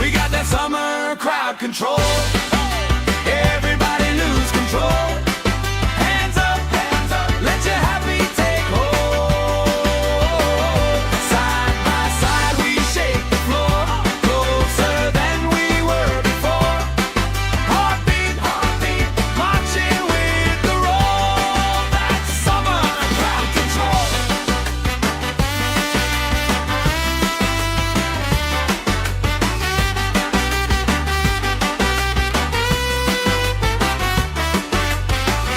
We got that summer crowd control. Everybody lose control. Hands up, let your happy take hold. Side by side we shake the floor, closer than we were before. Heartbeat, heartbeat, marching with the roll. That's summer crowd control.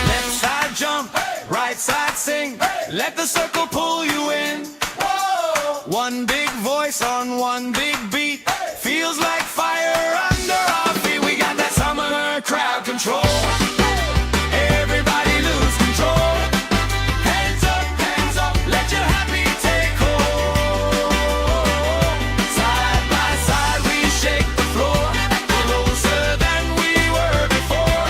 Left side jump, right side sing. Let the circle pull you in. One big voice on one big beat. Feels like fire under our feet. We got that summer crowd control. Everybody lose control. Hands up, let your happy take hold. Side by side we shake the floor, closer than we were before.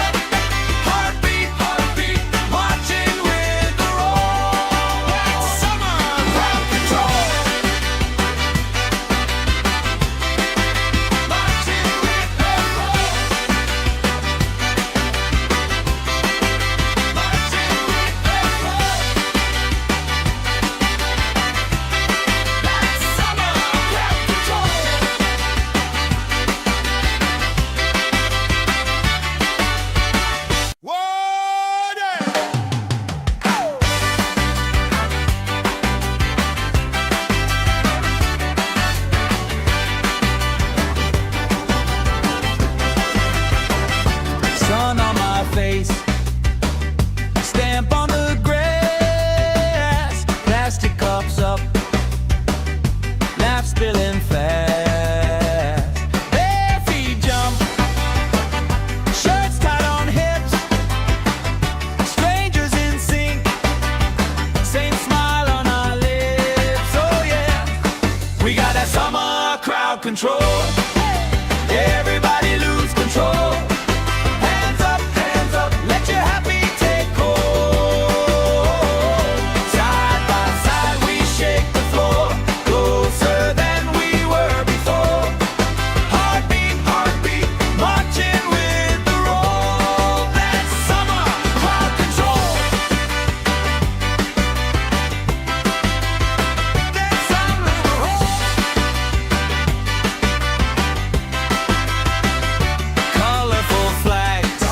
Heartbeat, heartbeat, marching with the roll. That's summer crowd control. Marching with the roll. Marching with the roll. That's summer crowd control. Sun on my face, stamp on the grass, plastic cups up, laugh spilling fast. Bare feet jump, shirts tied on hips, strangers in sync, same smile on our lips. Oh yeah, we got that summer crowd control. Everybody lose control. Hands up, let your happy take hold. Side by side we shake the floor, closer than we were before. Heartbeat, heartbeat, marching with the roll. That's summer crowd control. That's summer roll. Colorful flags,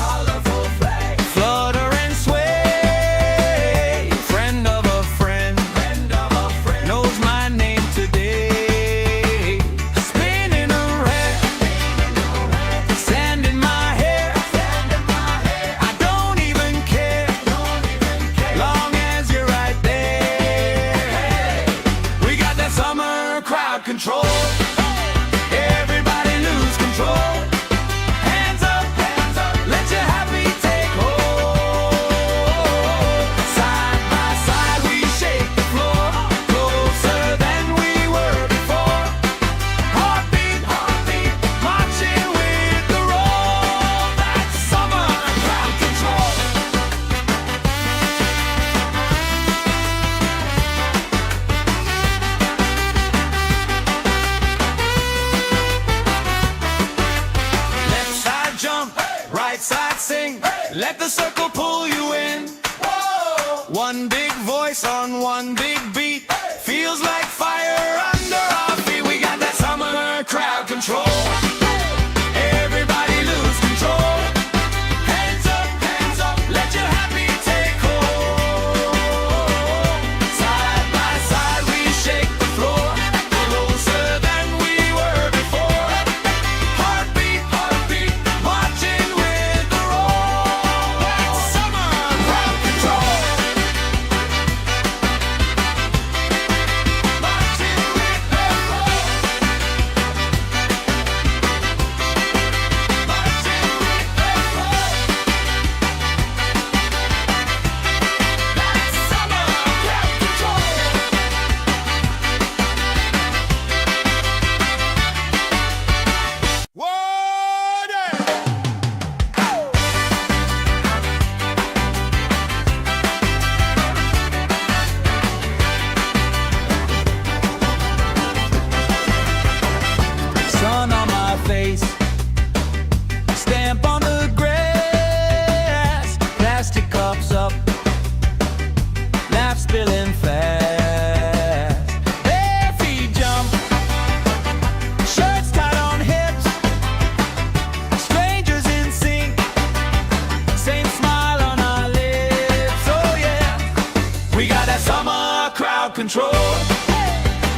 flutter and sway. Friend of a friend, knows my name today. Spinning around, sand in my hair. I don't even care, long as you're right there. We got that summer crowd control. Everybody lose control. Hands up, let your happy take hold. Side by side we shake the floor, closer than we were before. Heartbeat, heartbeat, marching with the roll. That's summer crowd control.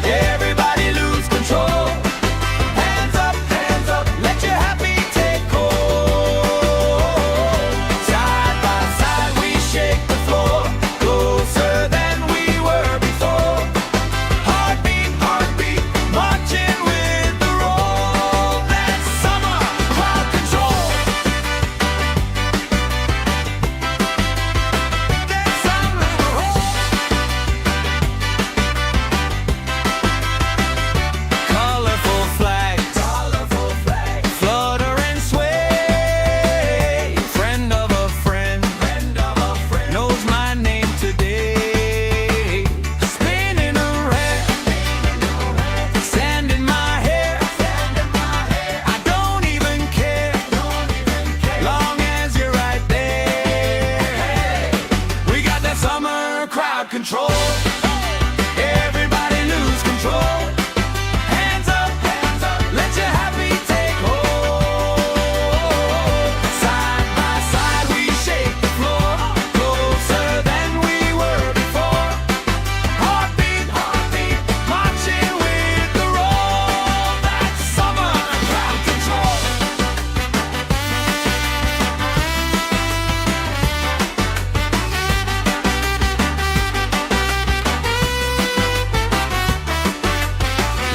Everybody lose control. Hands up, let your happy take hold. Side by side we shake the floor, closer than we were before. Heartbeat, heartbeat, marching with the roll. That's summer crowd control. That's summer colorful flags, flutter and sway. Friend of a friend, knows my name today. Spinning around, sand in my hair. I don't even care, long as you're right there. We got that summer crowd control. Everybody lose control. Hands up, let your happy take hold. Side by side we shake the floor, closer than we were before. Heartbeat, heartbeat, marching with the roll. That's summer crowd control.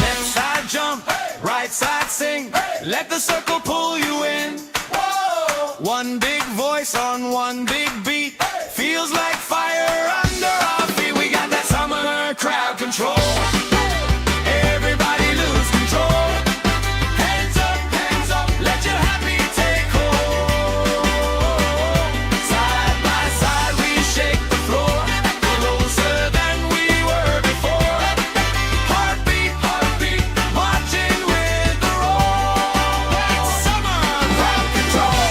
Left side jump, right side sing. Let the circle pull you in. One big voice on one big beat. Feels like fire under our feet. We got that summer crowd control. Everybody lose control. Hands up, let your happy take hold. Side by side we shake the floor, closer than we were before. Heartbeat, heartbeat, marching with the roll. That's summer crowd control.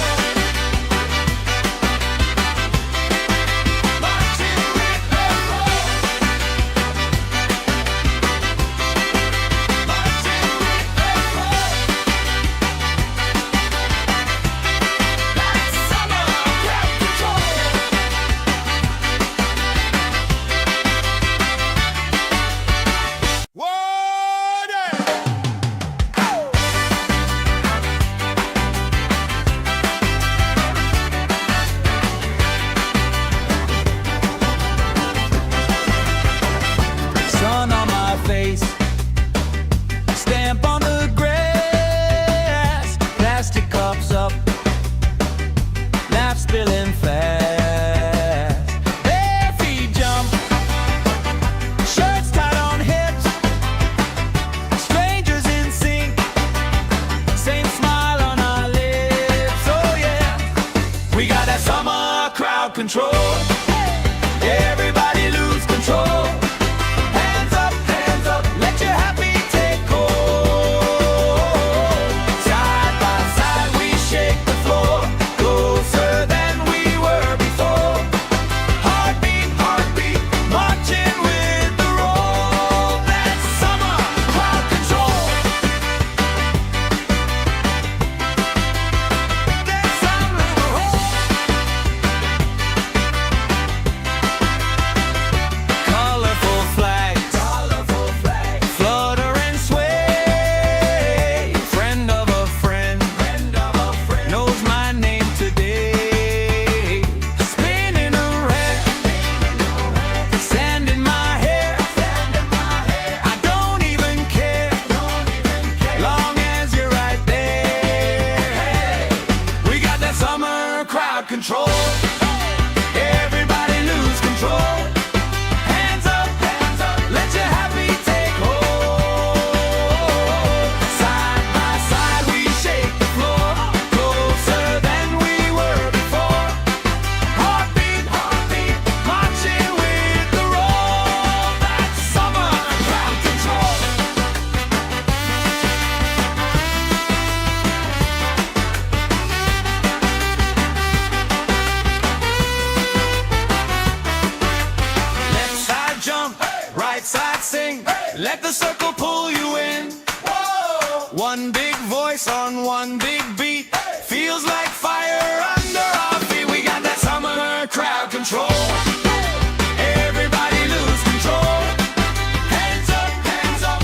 Marching with the roll. Marching with the roll. That's summer crowd control. Sun on my face, stamp on the grass, plastic cups up, laugh spilling fast. Bare feet jump, shirts tied on hips, strangers in sync, same smile on our lips. Oh yeah, we got that summer crowd control. Everybody lose control. Hands up, let your happy take hold. Side by side we shake the floor, closer than we were before. Heartbeat, heartbeat, marching with the roll. That's summer crowd control. That's summer colorful flags, flutter and sway. Friend of a friend, knows my name today. Spinning around, sand in my hair. I don't even care, long as you're right there. We got that summer crowd control. Everybody lose control. Hands up, let your happy take hold. Side by side we shake the floor, closer than we were before. Heartbeat, heartbeat, marching with the roll. That's summer crowd control. Left side jump, right side sing. Let the circle pull you in. One big voice on one big beat. Feels like fire under our feet. We got that summer crowd control. Everybody lose control. Hands up,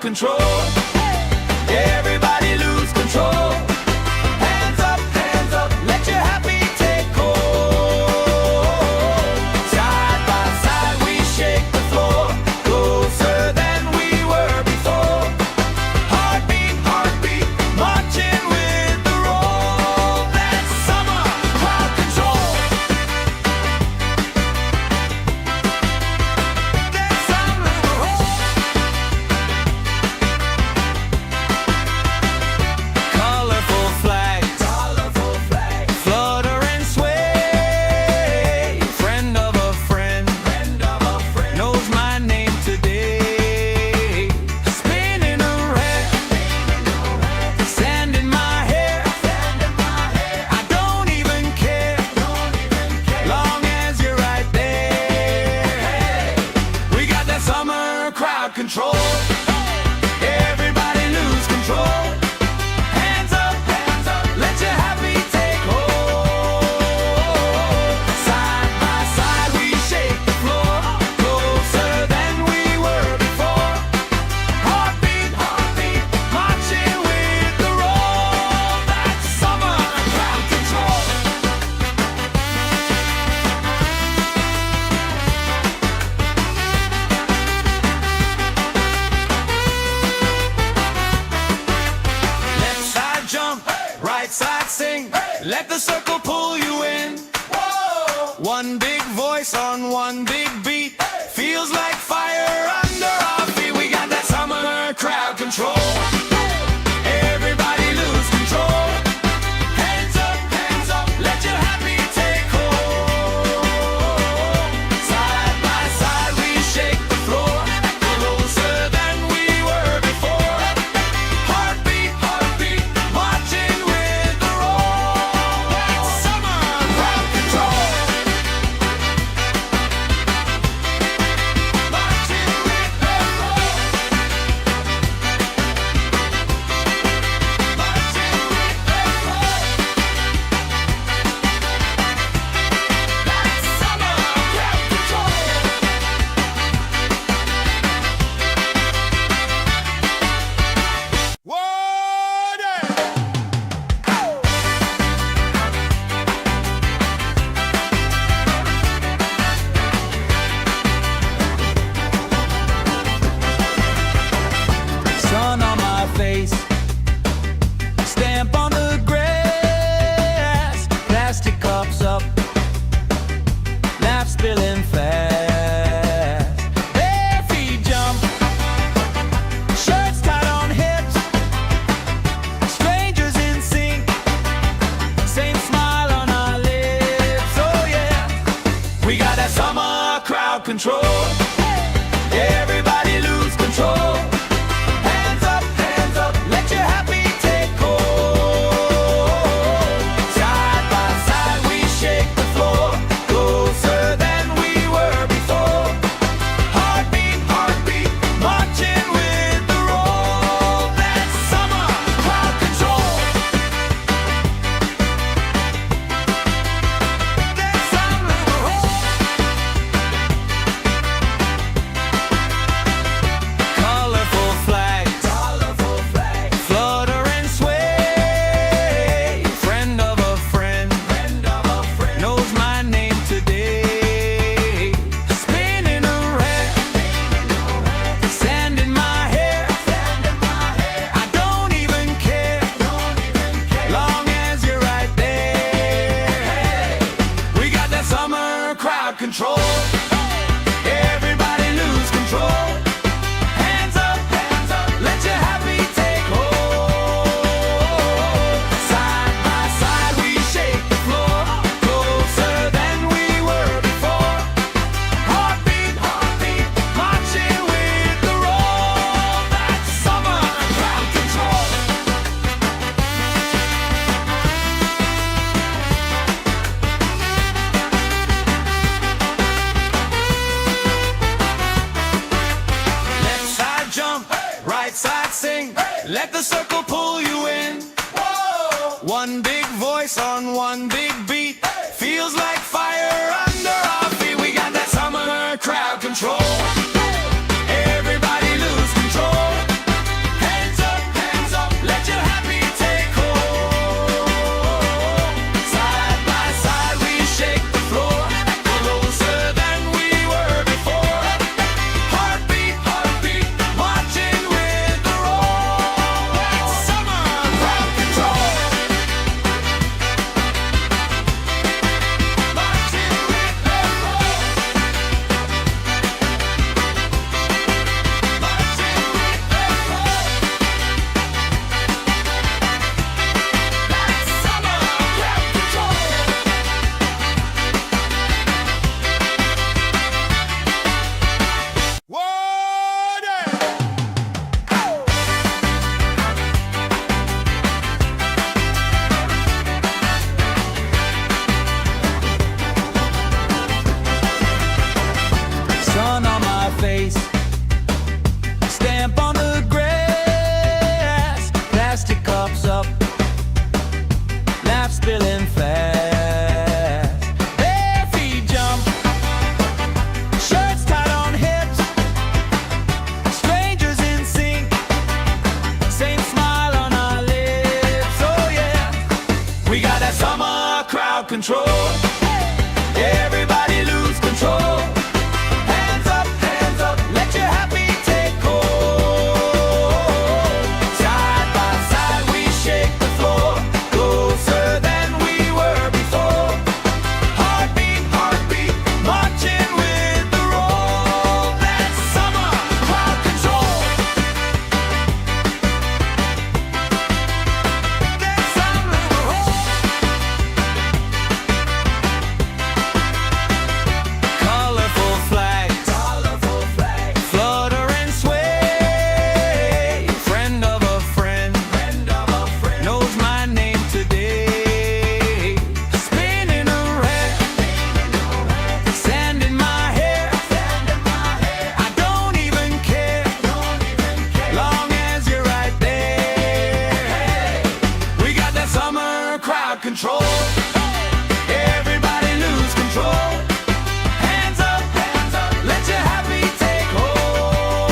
control. Everybody lose control. Hands up, let your happy take hold. Side by side we shake the floor, closer than we were before. Heartbeat, marching with the roll. That's summer crowd control. That's summer colorful flags, flutter and sway. Friend of a friend, knows my name today. Spinning around, sand in my hair. I don't even care, long as you're right there. We got that summer crowd control. Everybody lose control. Hands up, let your happy take hold. Side by side we shake the floor, closer than we were before. Heartbeat, marching with the roll. That's summer crowd control. Left side jump, right side sing. Let the circle pull you in. One big voice on one big beat. Feels like fire under our feet. We got that summer crowd control. Everybody lose control. Hands up, let your happy take hold. Side by side we shake the floor, closer than we were before. Heartbeat, marching with the roll. That's summer crowd control. Marching with the roll. Marching with the roll. That's summer crowd control. Sun on my face, stamp on the grass, plastic cups up, laugh spilling fast. Bare feet jump, shirts tied on hips, strangers in sync, same smile on our lips. Oh yeah, we got that summer crowd control. Everybody lose control. Hands up, let your happy take hold. Side by side we shake the floor, closer than we were before. Heartbeat, marching with the roll. That's summer crowd control. That's summer colorful flags, flutter and sway. Friend of a friend, knows my name today. Spinning around, sand in my hair. I don't even care, long as you're right there. We got that summer crowd control. Everybody lose control. Hands up, let your happy take hold. Side by side we shake the floor, closer than we were before. Heartbeat, marching with the roll. That's summer crowd control. Left side jump, right side sing. Let the circle pull you in. One big voice on one big beat. Feels like fire under our feet. We got that summer crowd control. Everybody lose control. Shirts tight on hips, strangers in sync, same smile on our lips. Oh yeah, we got that summer crowd control. Everybody lose control. Hands up, let your happy take hold. Side by side we shake the floor, closer than we were before. Heartbeat, heartbeat, marching with the roll. That's summer crowd control. That's summer control. Colorful flags, flutter and sway. Friend of a friend, knows my name today. Spinning around, sand in my hair. I don't even care, long as you're right there. We got that summer crowd control. Everybody lose control. Hands up, let your happy take hold.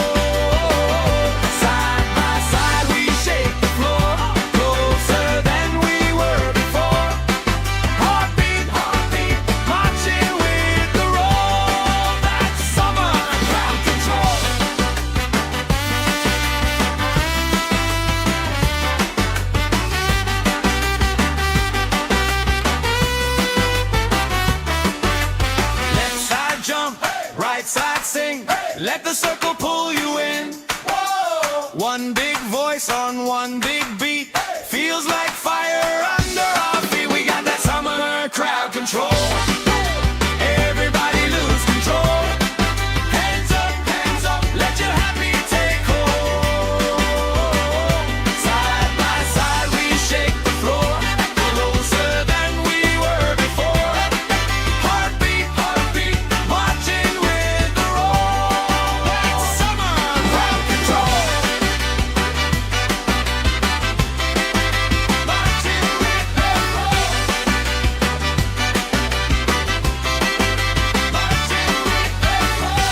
Side by side we shake the floor, closer than we were before. Heartbeat, heartbeat, marching with the roll. That's summer crowd control. Left side jump, right side sing. Let the circle pull you in. One big voice on one big beat. Feels like fire under our feet. We got that summer crowd control. Everybody lose control. Hands up, let your happy take hold. Side by side we shake the floor, closer than we were before. Heartbeat, heartbeat, marching with the roll. That's summer crowd control. Marching with the roll. Marching with the roll.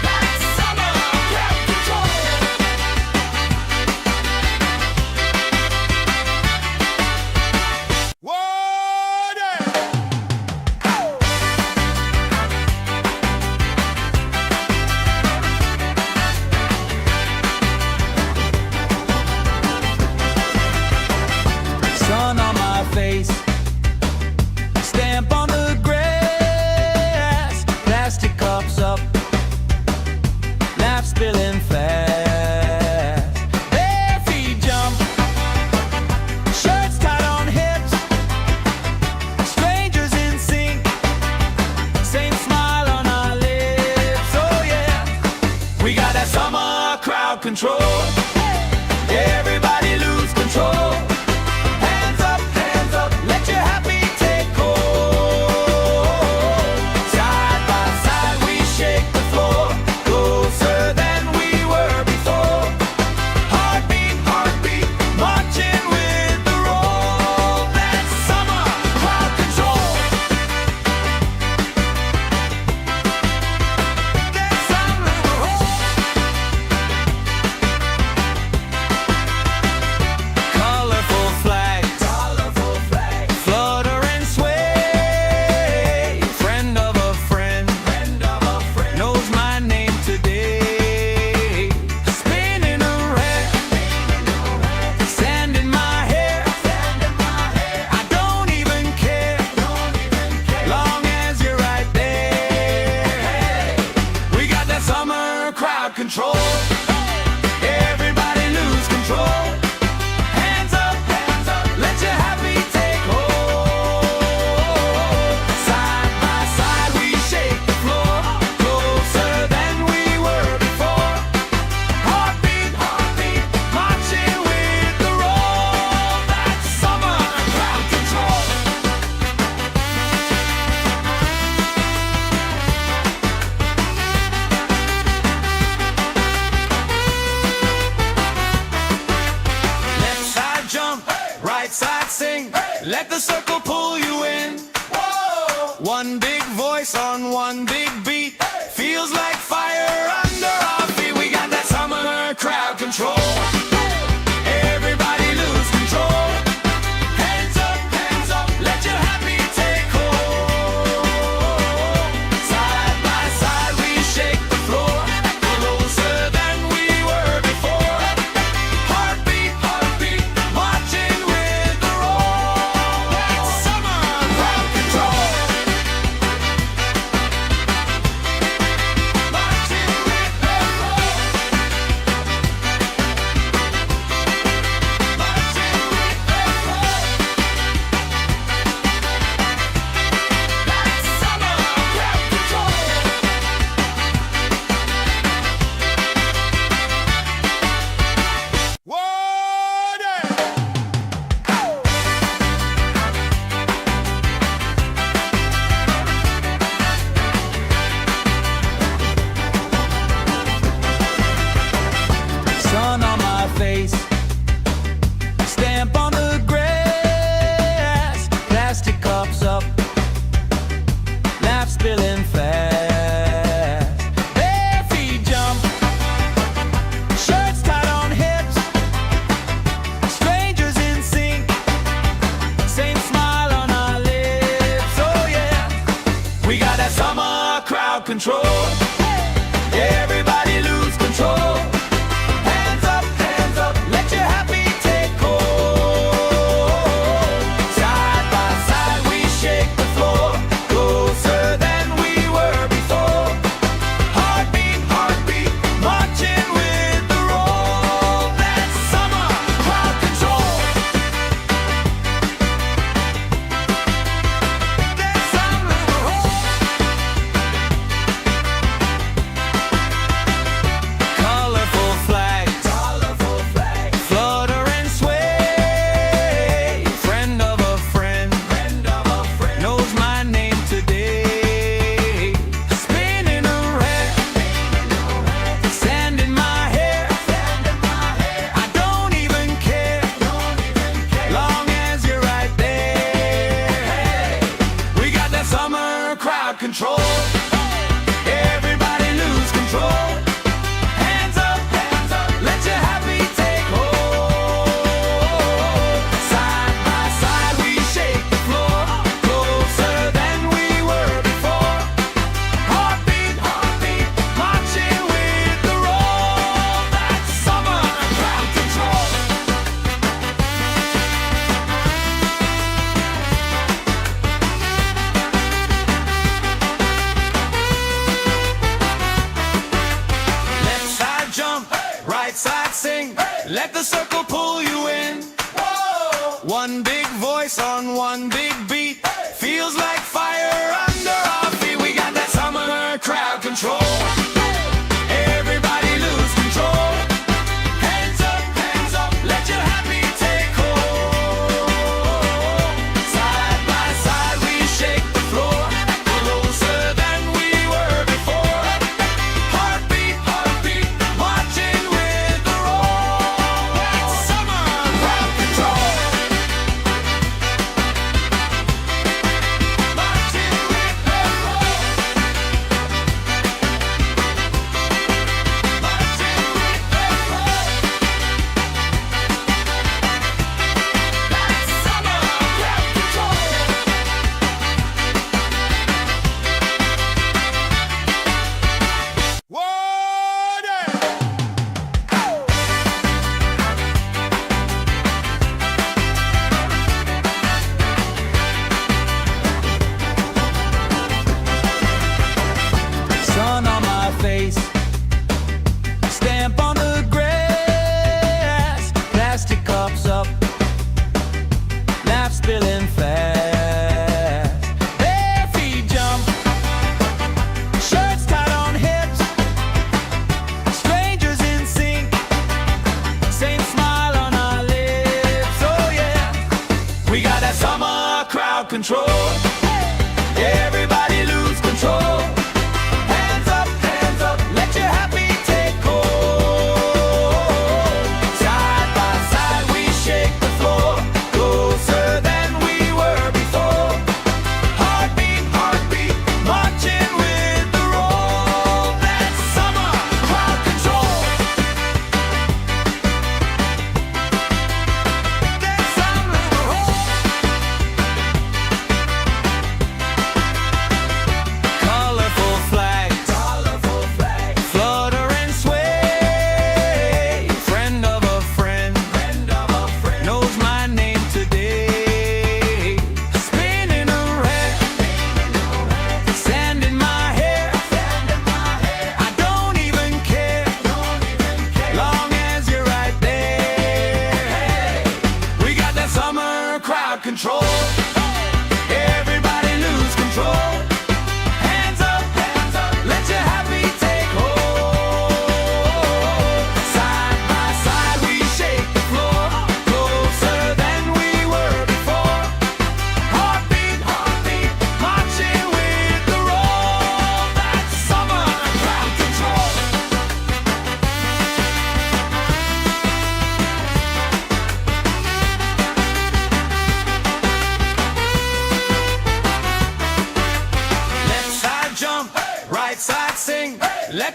That's summer crowd control. Sun on my face, stamp on the grass, plastic cups up, laugh spilling fast. Bare feet jump, shirts tight on hips, strangers in sync, same smile on our lips. Oh yeah, we got that summer crowd control. Everybody lose control. Hands up, let your happy take hold. Side by side we shake the floor, closer than we were before. Heartbeat, heartbeat, marching with the roll. That's summer crowd control. That's summer control. Colorful flags, flutter and sway. Friend of a friend, knows my name today. Spinning around, sand in my hair. I don't even care, long as you're right there. We got that summer crowd control. Everybody lose control. Hands up, let your happy take hold. Side by side we shake the floor, closer than we were before. Heartbeat, heartbeat, marching with the roll. That's summer crowd control. One big voice on one big beat. Feels like fire under our feet. We got that summer crowd control. Everybody lose control. Hands up, let your happy take hold. Side by side we shake the floor, closer than we were before. Heartbeat, marching with the roll. That's summer crowd control. Marching with the roll. Marching with the roll. That's summer crowd control. Sun on my face, stamp on the grass, plastic cups up, laugh spilling fast. Bare feet jump, shirts tied on hips, strangers in sync, same smile on our lips. Oh yeah, we got that summer crowd control. Everybody lose control. Hands up, let your happy take hold. Side by side we shake the floor, closer than we were before. Heartbeat, marching with the roll. That's summer crowd control. That's summer crowd. Colorful flags, flutter and sway. Friend of a friend, knows my name today. Spinning around, sand in my hair. I don't even care, long as you're right there. We got that summer crowd control. Everybody lose control. Hands up, let your happy take hold. Side by side we shake the floor, closer than we were before. Heartbeat, marching with the roll. That's summer crowd control. Left side jump, right side sing. Let the circle pull you in. One big voice on one big beat. Feels like fire under our feet. We got that summer crowd control. Everybody lose control. Hands up, let your happy take hold. Side by side we shake the floor, closer than we were before. Heartbeat, marching with the roll. That's summer crowd control.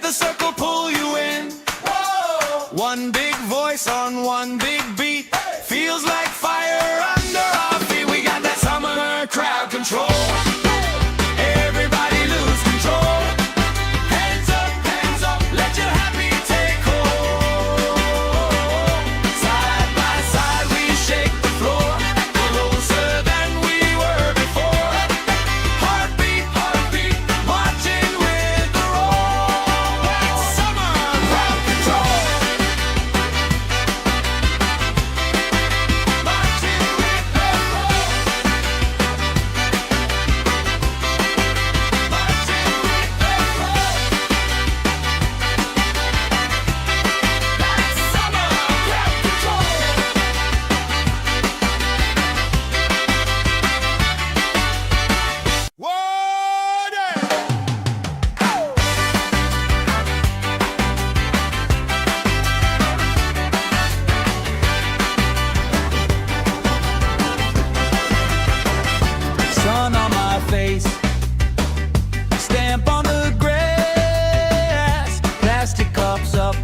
the circle pull you in. Whoa! One big voice on one big beat. Feels like fire under our feet. We got that summer crowd control. Everybody lose control. Hands up, let your happy take hold. Side by side we shake the floor, closer than we were before. Heartbeat, marching with the roll. That's summer crowd control. Marching with the roll. Marching with the roll. That's summer crowd control. Sun on my face, stamp on the grass, plastic cups up,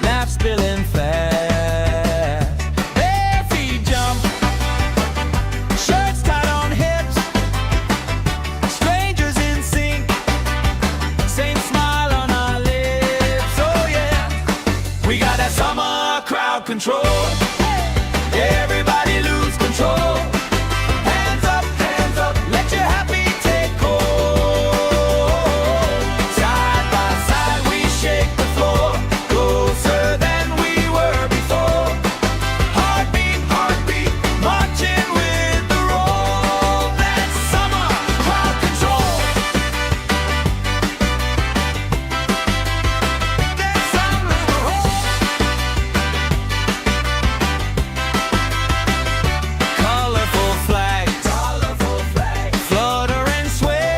laugh spilling fast. Bare feet jump, shirts tied on hips, strangers in sync, same smile on our lips. Oh yeah, we got that summer crowd control. Everybody lose control. Hands up, let your happy take hold. Side by side we shake the floor, closer than we were before. Heartbeat, marching with the roll. That's summer crowd control. That's summer colorful flags, flutter and sway.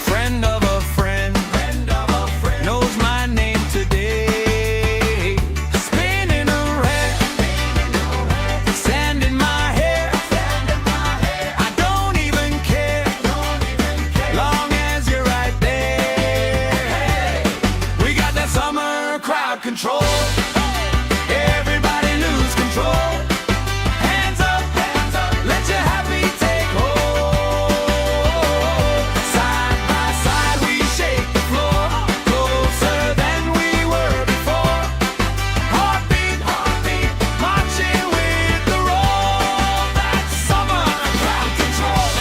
Friend of a friend, knows my name today. Spinning around, sand in my hair. I don't even care, long as you're right there. We got that summer crowd control. Everybody lose control. Hands up, let your happy take hold. Side by side we shake the floor, closer than we were before. Heartbeat, marching with the roll. That's summer crowd control.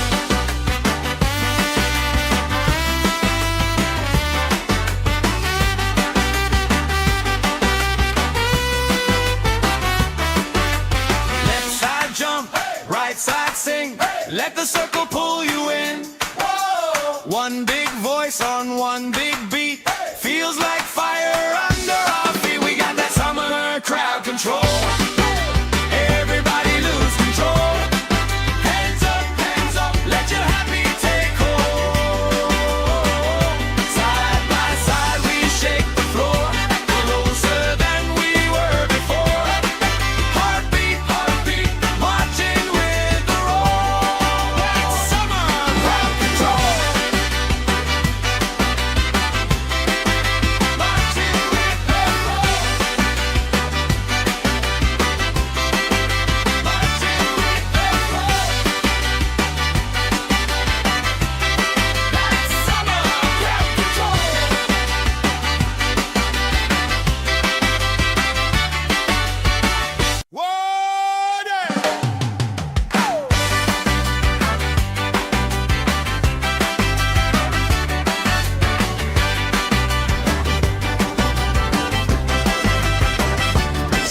Left side jump, right side sing. Let the circle pull you in. Whoa! One big voice on one big beat. Feels like fire under our feet. We got that summer crowd control. Everybody lose control. Hands up, let your happy take hold. Side by side we shake the floor, closer than we were before. Heartbeat, marching with the roll. That's summer crowd control. Marching with the roll. Marching with the roll. That's summer crowd control.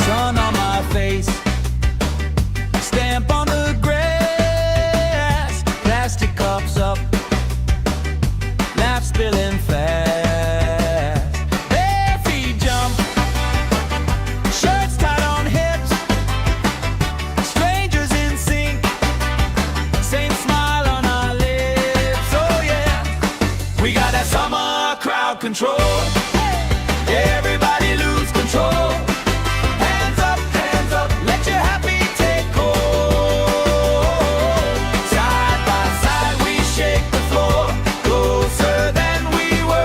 Sun on my face, stamp on the grass, plastic cups up, laugh spilling fast. Bare feet jump, shirts tied on hips, strangers in sync, same smile on our lips. Oh yeah, we got that summer crowd control. Everybody lose control. Hands up, let your happy take hold. Side by side we shake the floor, closer than we were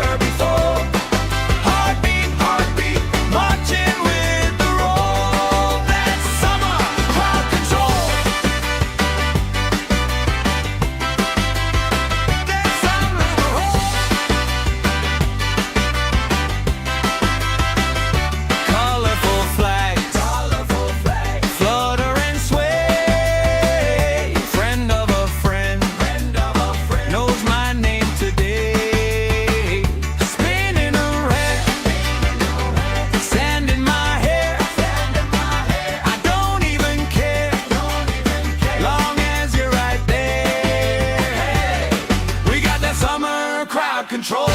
control.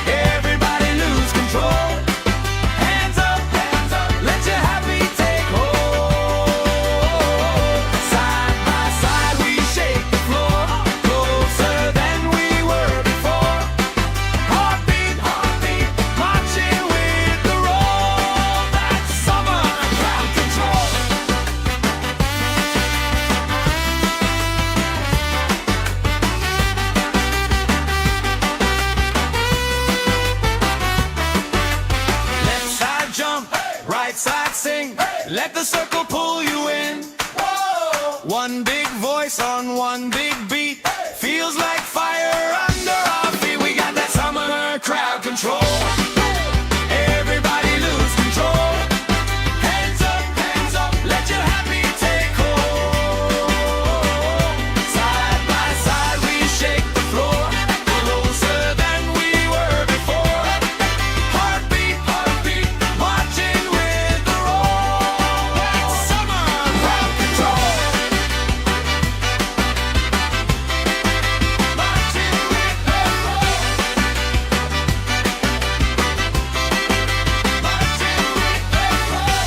Everybody lose control. Hands up, let your happy take hold. Side by side we shake the floor, closer than we were before. Heartbeat, marching with the roll. That's summer crowd control. Left side jump, right side sing. Let the circle pull you in. One big voice on one big beat. Feels like fire under our feet. We got that summer crowd control. Everybody lose control. Hands up, let your happy take hold. Side by side we shake the floor, closer than we were before. Heartbeat, marching with the roll. That's summer crowd control. Marching with the roll. Marching with the roll.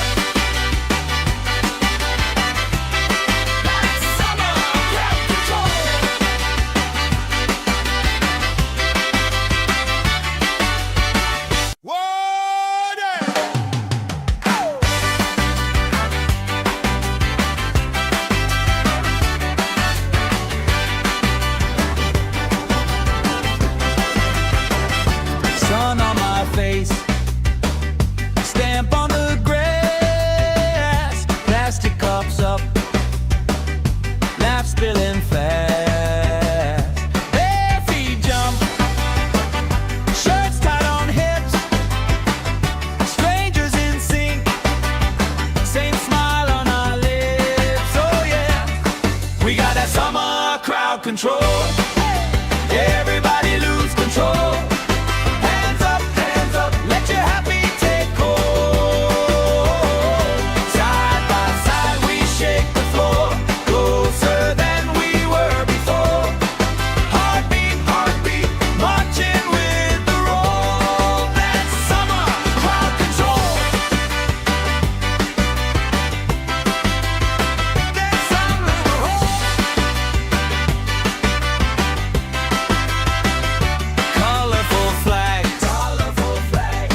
That's summer crowd control. Sun on my face, stamp on the grass, plastic cups up, laugh spilling fast. Bare feet jump, shirts tied on hips, strangers in sync, same smile on our lips. Oh yeah, we got that summer crowd control. Everybody lose control. Hands up, let your happy take hold. Side by side we shake the floor, closer than we were before. Heartbeat, marching with the roll. That's summer crowd control. That's summer control. Colorful flags,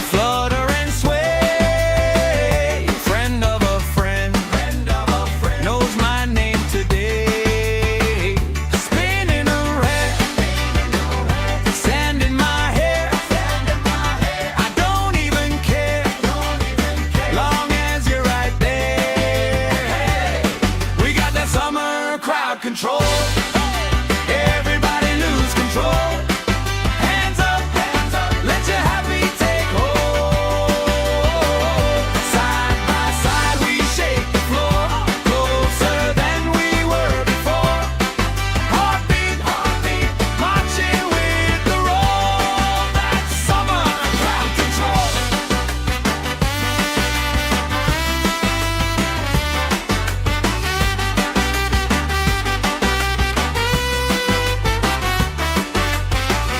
flutter and sway. Friend of a friend, knows my name today. Spinning around, sand in my hair. I don't even care, long as you're right there. We got that summer crowd control. Everybody lose control. Hands up, let your happy take hold. Side by side we shake the floor, closer than we were before. Heartbeat, marching with the roll. That's summer crowd control.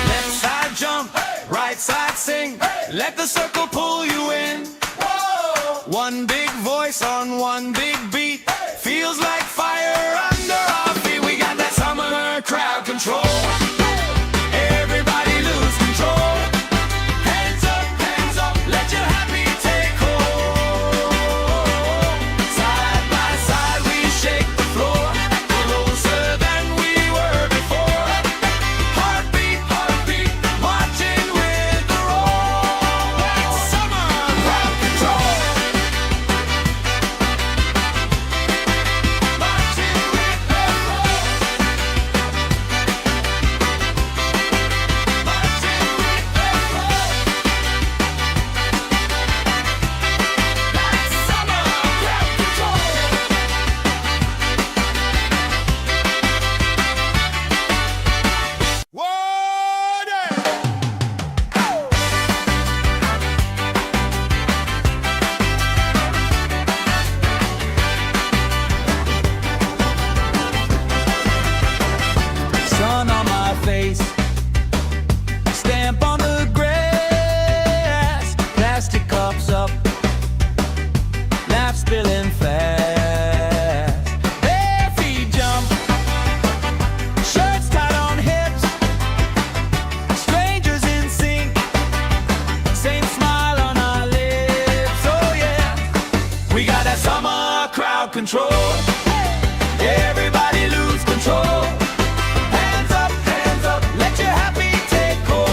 Left side jump, right side sing. Let the circle pull you in. One big voice on one big beat. Feels like fire under our feet. We got that summer crowd control. Everybody lose control. Hands up, let your happy take hold. Side by side we shake the floor, closer than we were before. Heartbeat, marching with the roll. That's control. Everybody lose control. Hands up, let your happy take hold.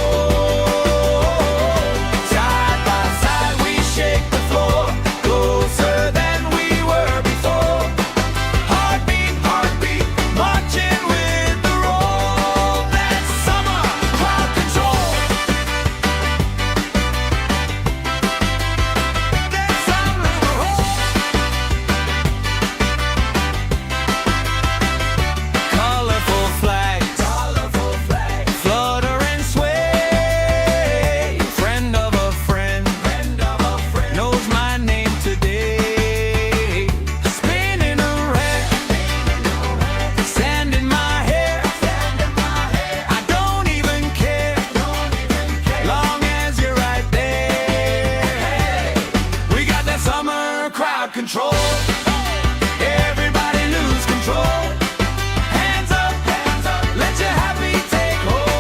Side by side we shake the floor, closer than we were before. Heartbeat, heartbeat, marching with the roll. That's summer crowd control. That's summer. Colorful flags, flutter and sway. Friend of a friend, knows my name today. Spinning around, sand in my hair. I don't even care, long as you're right there. We got that summer crowd control. Everybody lose control. Hands up, let your happy take hold.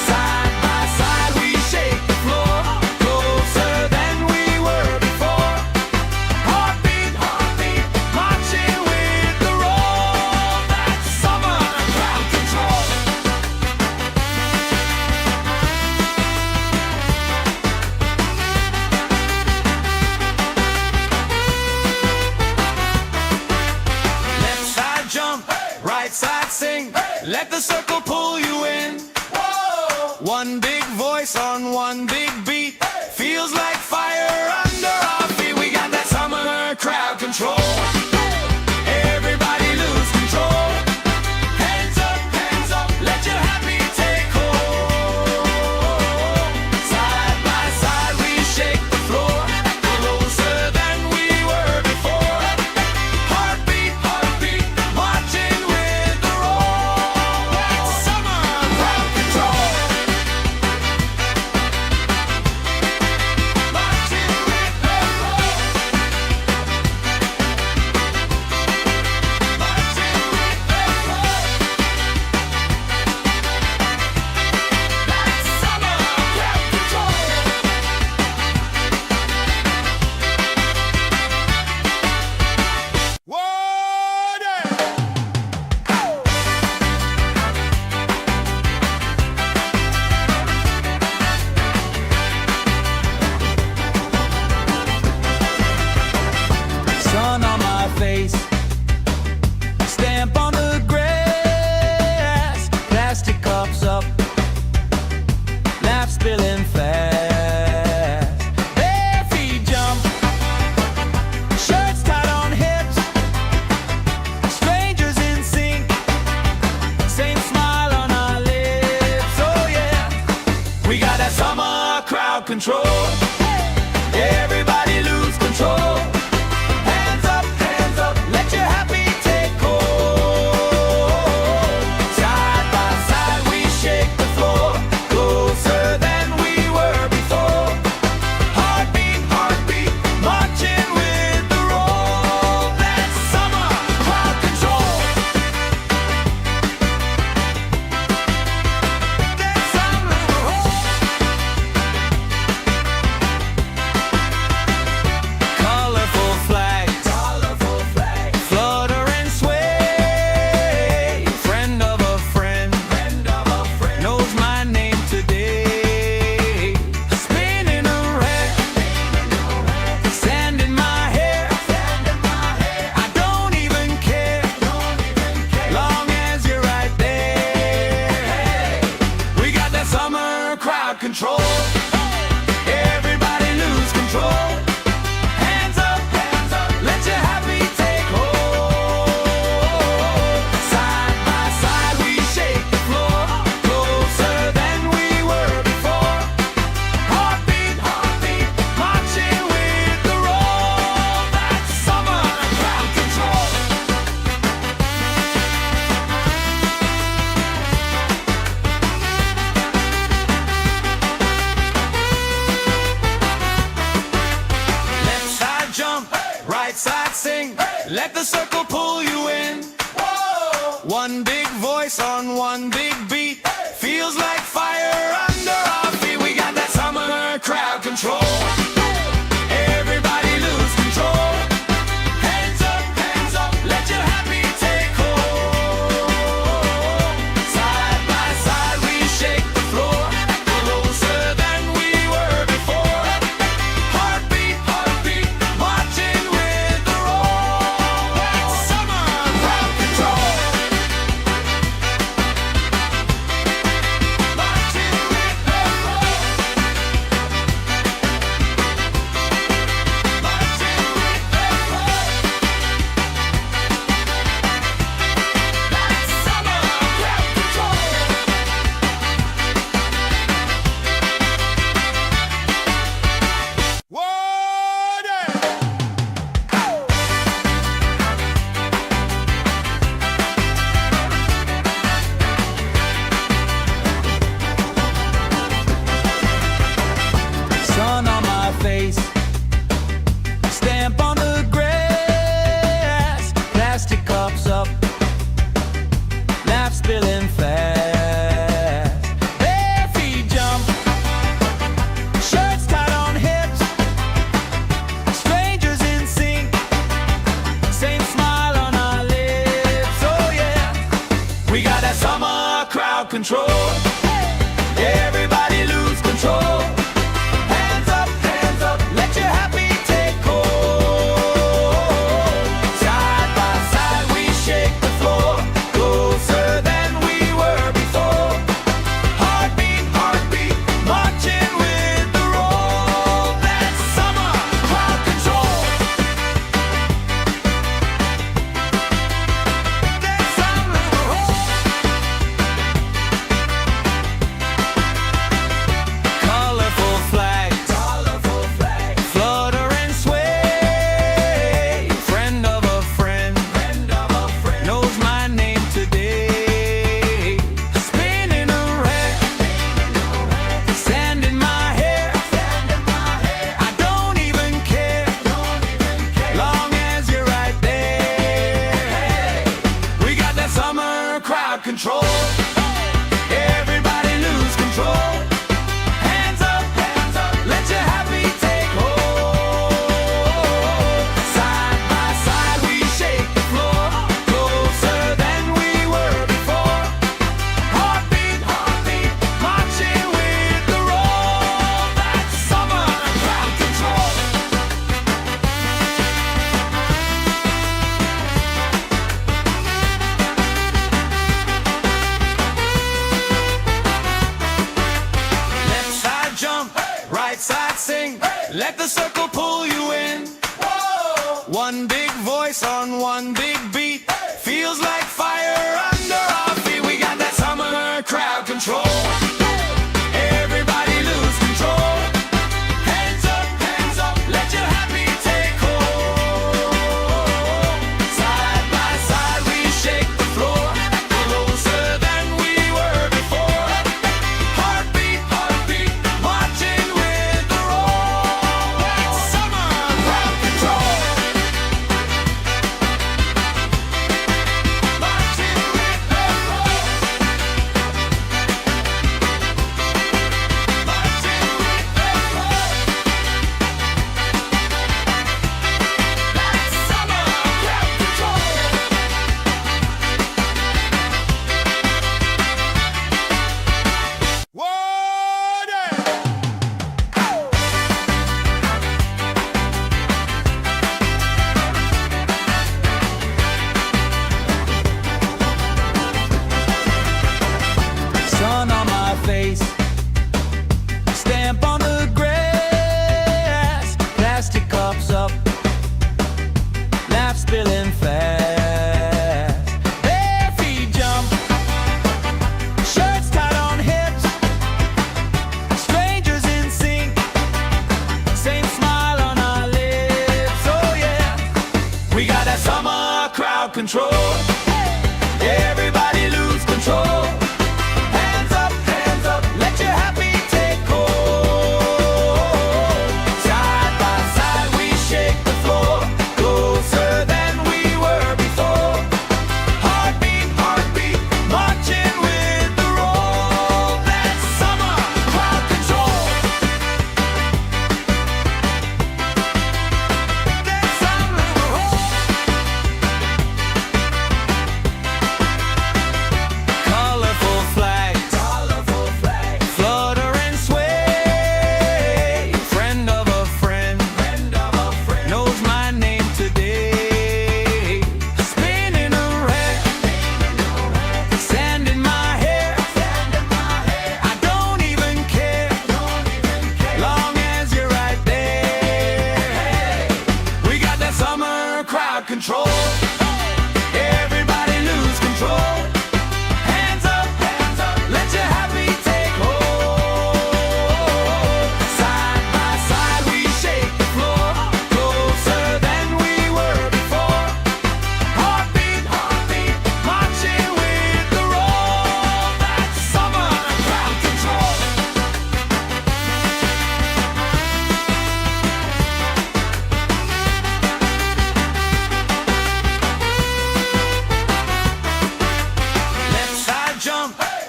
Side by side we shake the floor, closer than we were before. Heartbeat, heartbeat, marching with the roll. That's summer crowd control. Left side jump, right side sing. Let the circle pull you in. One big voice on one big beat. Feels like fire under our feet. We got that summer crowd control. Everybody lose control. Hands up, let your happy take hold. Side by side we shake the floor, closer than we were before. Heartbeat, heartbeat, marching with the roll. That's summer crowd control. Marching with the roll. Marching with the roll. That's summer crowd control. Sun on my face, stamp on the grass, plastic cups up, laugh spilling fast. Bare feet jump, shirts tied on hips, strangers in sync, same smile on our lips. Oh yeah, we got that summer crowd control. Everybody lose control. Hands up, let your happy take hold. Side by side we shake the floor, closer than we were before. Heartbeat, heartbeat, marching with the roll. That's summer crowd control. That's summer. Colorful flags, flutter and sway. Friend of a friend, knows my name today. Spinning around, sand in my hair. I don't even care, long as you're right there. We got that summer crowd control. Everybody lose control. Hands up, let your happy take hold. Side by side we shake the floor, closer than we were before. Heartbeat, heartbeat, marching with the roll. That's summer crowd control. Left side jump, right side sing. Let the circle pull you in. One big voice on one big beat. Feels like fire under our feet. We got that summer crowd control. Everybody lose control. feeling fast. Bare feet jump, shirts tied on hips, strangers in sync, same smile on our lips. Oh yeah, we got that summer crowd control. Everybody lose control. Hands up, let your happy take hold. Side by side we shake the floor, closer than we were before. Heartbeat, marching with the roll. That's summer crowd control. That's summer colorful flags, flutter and sway. Friend of a friend, knows my name today. Spinning around, sand in my hair. I don't even care, long as you're right there. We got that summer crowd control. Everybody lose control. Hands up, let your happy take hold. Side by side we shake the floor, closer than we were before. Heartbeat, marching with the roll. That's summer crowd control. Left side jump, right side sing. Let the circle pull you in. One big voice on one big beat. Feels like fire under our feet. We got that summer crowd control. Everybody lose control. Hands up, let your happy take hold. Side by side we shake the floor, closer than we were before. Heartbeat, marching with the roll.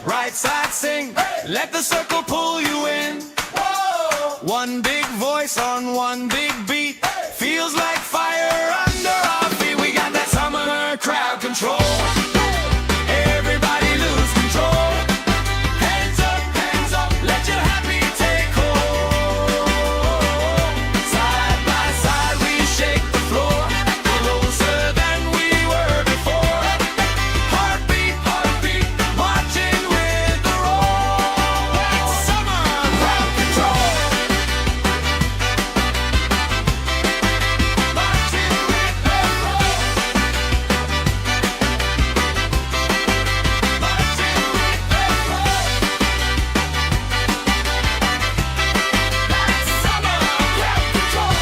right side sing. Let the circle pull you in. One big voice on one big beat. Feels like fire under our feet. We got that summer crowd control. Everybody lose control. Hands up, let your happy take hold. Side by side we shake the floor, closer than we were before. Heartbeat, marching with the roll. That's summer crowd control. Marching with the roll. Marching with the roll. That's summer crowd control.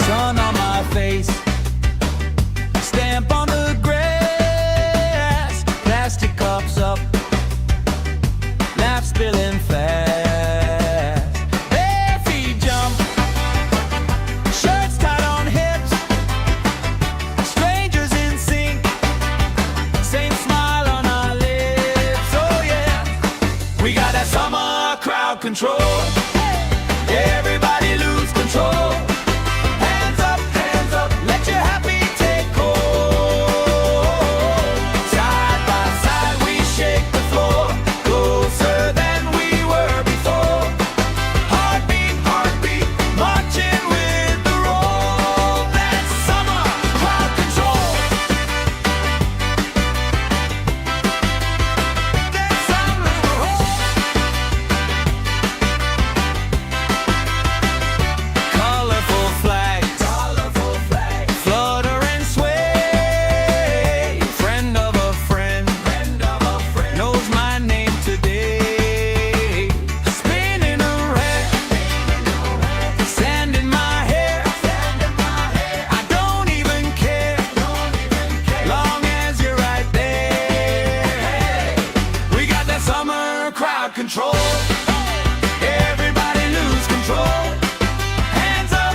Sun on my face, stamp on the grass, plastic cups up, laugh spilling fast. Bare feet jump, shirts tied on hips, strangers in sync, same smile on our lips. Oh yeah, we got that summer crowd control. Everybody lose control. Hands up, let your happy take hold. Side by side we shake the floor, closer than we were before. Heartbeat, marching with the roll. That's summer crowd control. That's summer crowd. Colorful flags, flutter and sway. Friend of a friend, knows my name today. Spinning around, sand in my hair. I don't even care, long as you're right there. We got that summer crowd control. Everybody lose control. Hands up,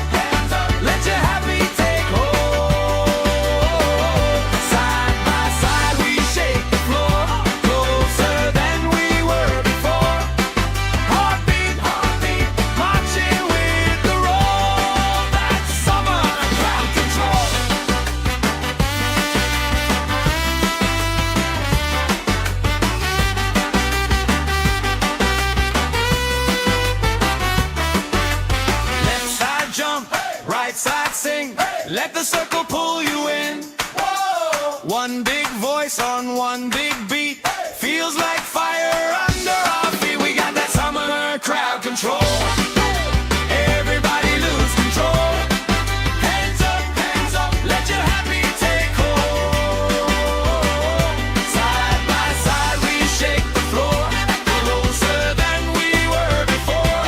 let your happy take hold. Side by side we shake the floor, closer than we were before. Heartbeat, marching with the roll. That's summer crowd control. Left side jump, right side sing. Let the circle pull you in. One big voice on one big beat. Feels like fire under our feet. We got that summer crowd control. Everybody lose control. Hands up, let your happy take hold. Side by side we shake the floor, closer than we were before.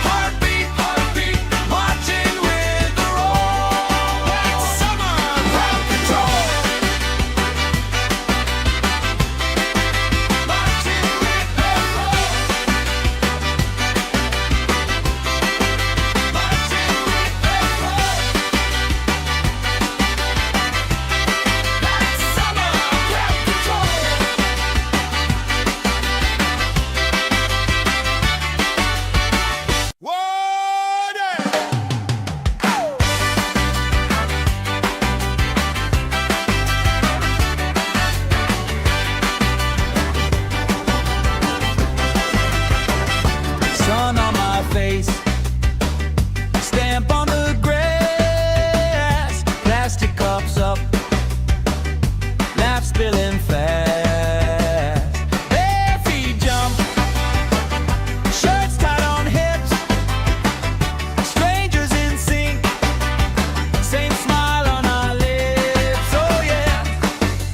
Heartbeat, marching with the roll. That's summer crowd control. Marching with the roll. Marching with the roll. That's summer crowd control. Sun on my face, stamp on the grass, plastic cups up, laugh spilling fast. Bare feet jump, shirts tied on hips, strangers in sync, same smile on our lips. Oh yeah,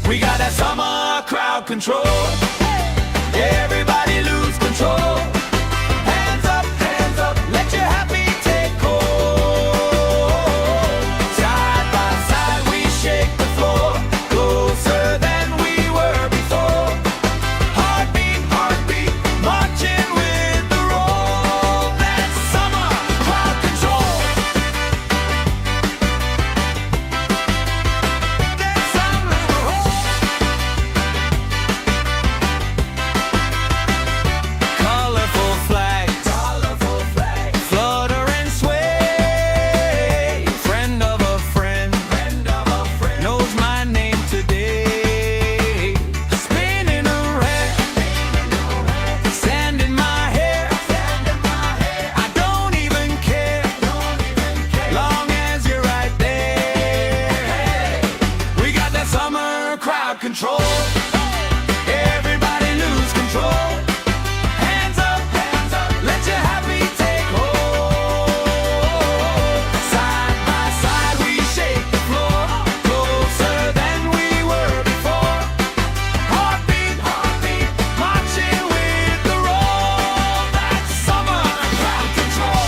we got that summer crowd control. Everybody lose control. Hands up, let your happy take hold. Side by side we shake the floor, control. Everybody lose control. Hands up, let your happy take hold. Side by side we shake the floor, closer than we were before. Heartbeat, marching with the roll. That's summer crowd control.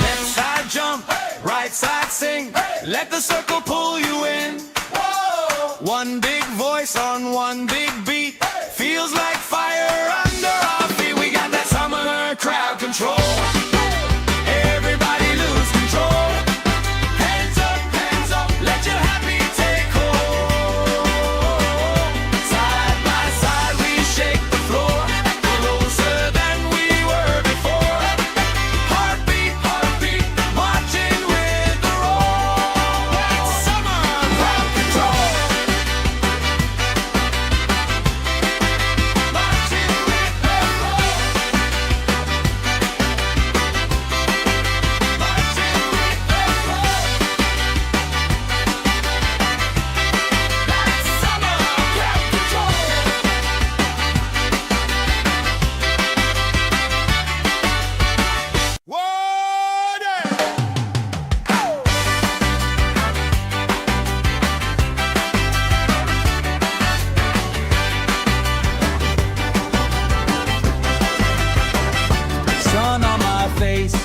Left side jump, right side sing. Let the circle pull you in. One big voice on one big beat. Feels like fire under our feet. We got that summer crowd control. Everybody lose control. Hands up, let your happy take hold. Side by side we shake the floor, closer than we were before. Heartbeat, marching with the roll. That's summer crowd control. Marching with the roll. Marching with the roll. That's summer crowd control. Sun on my face,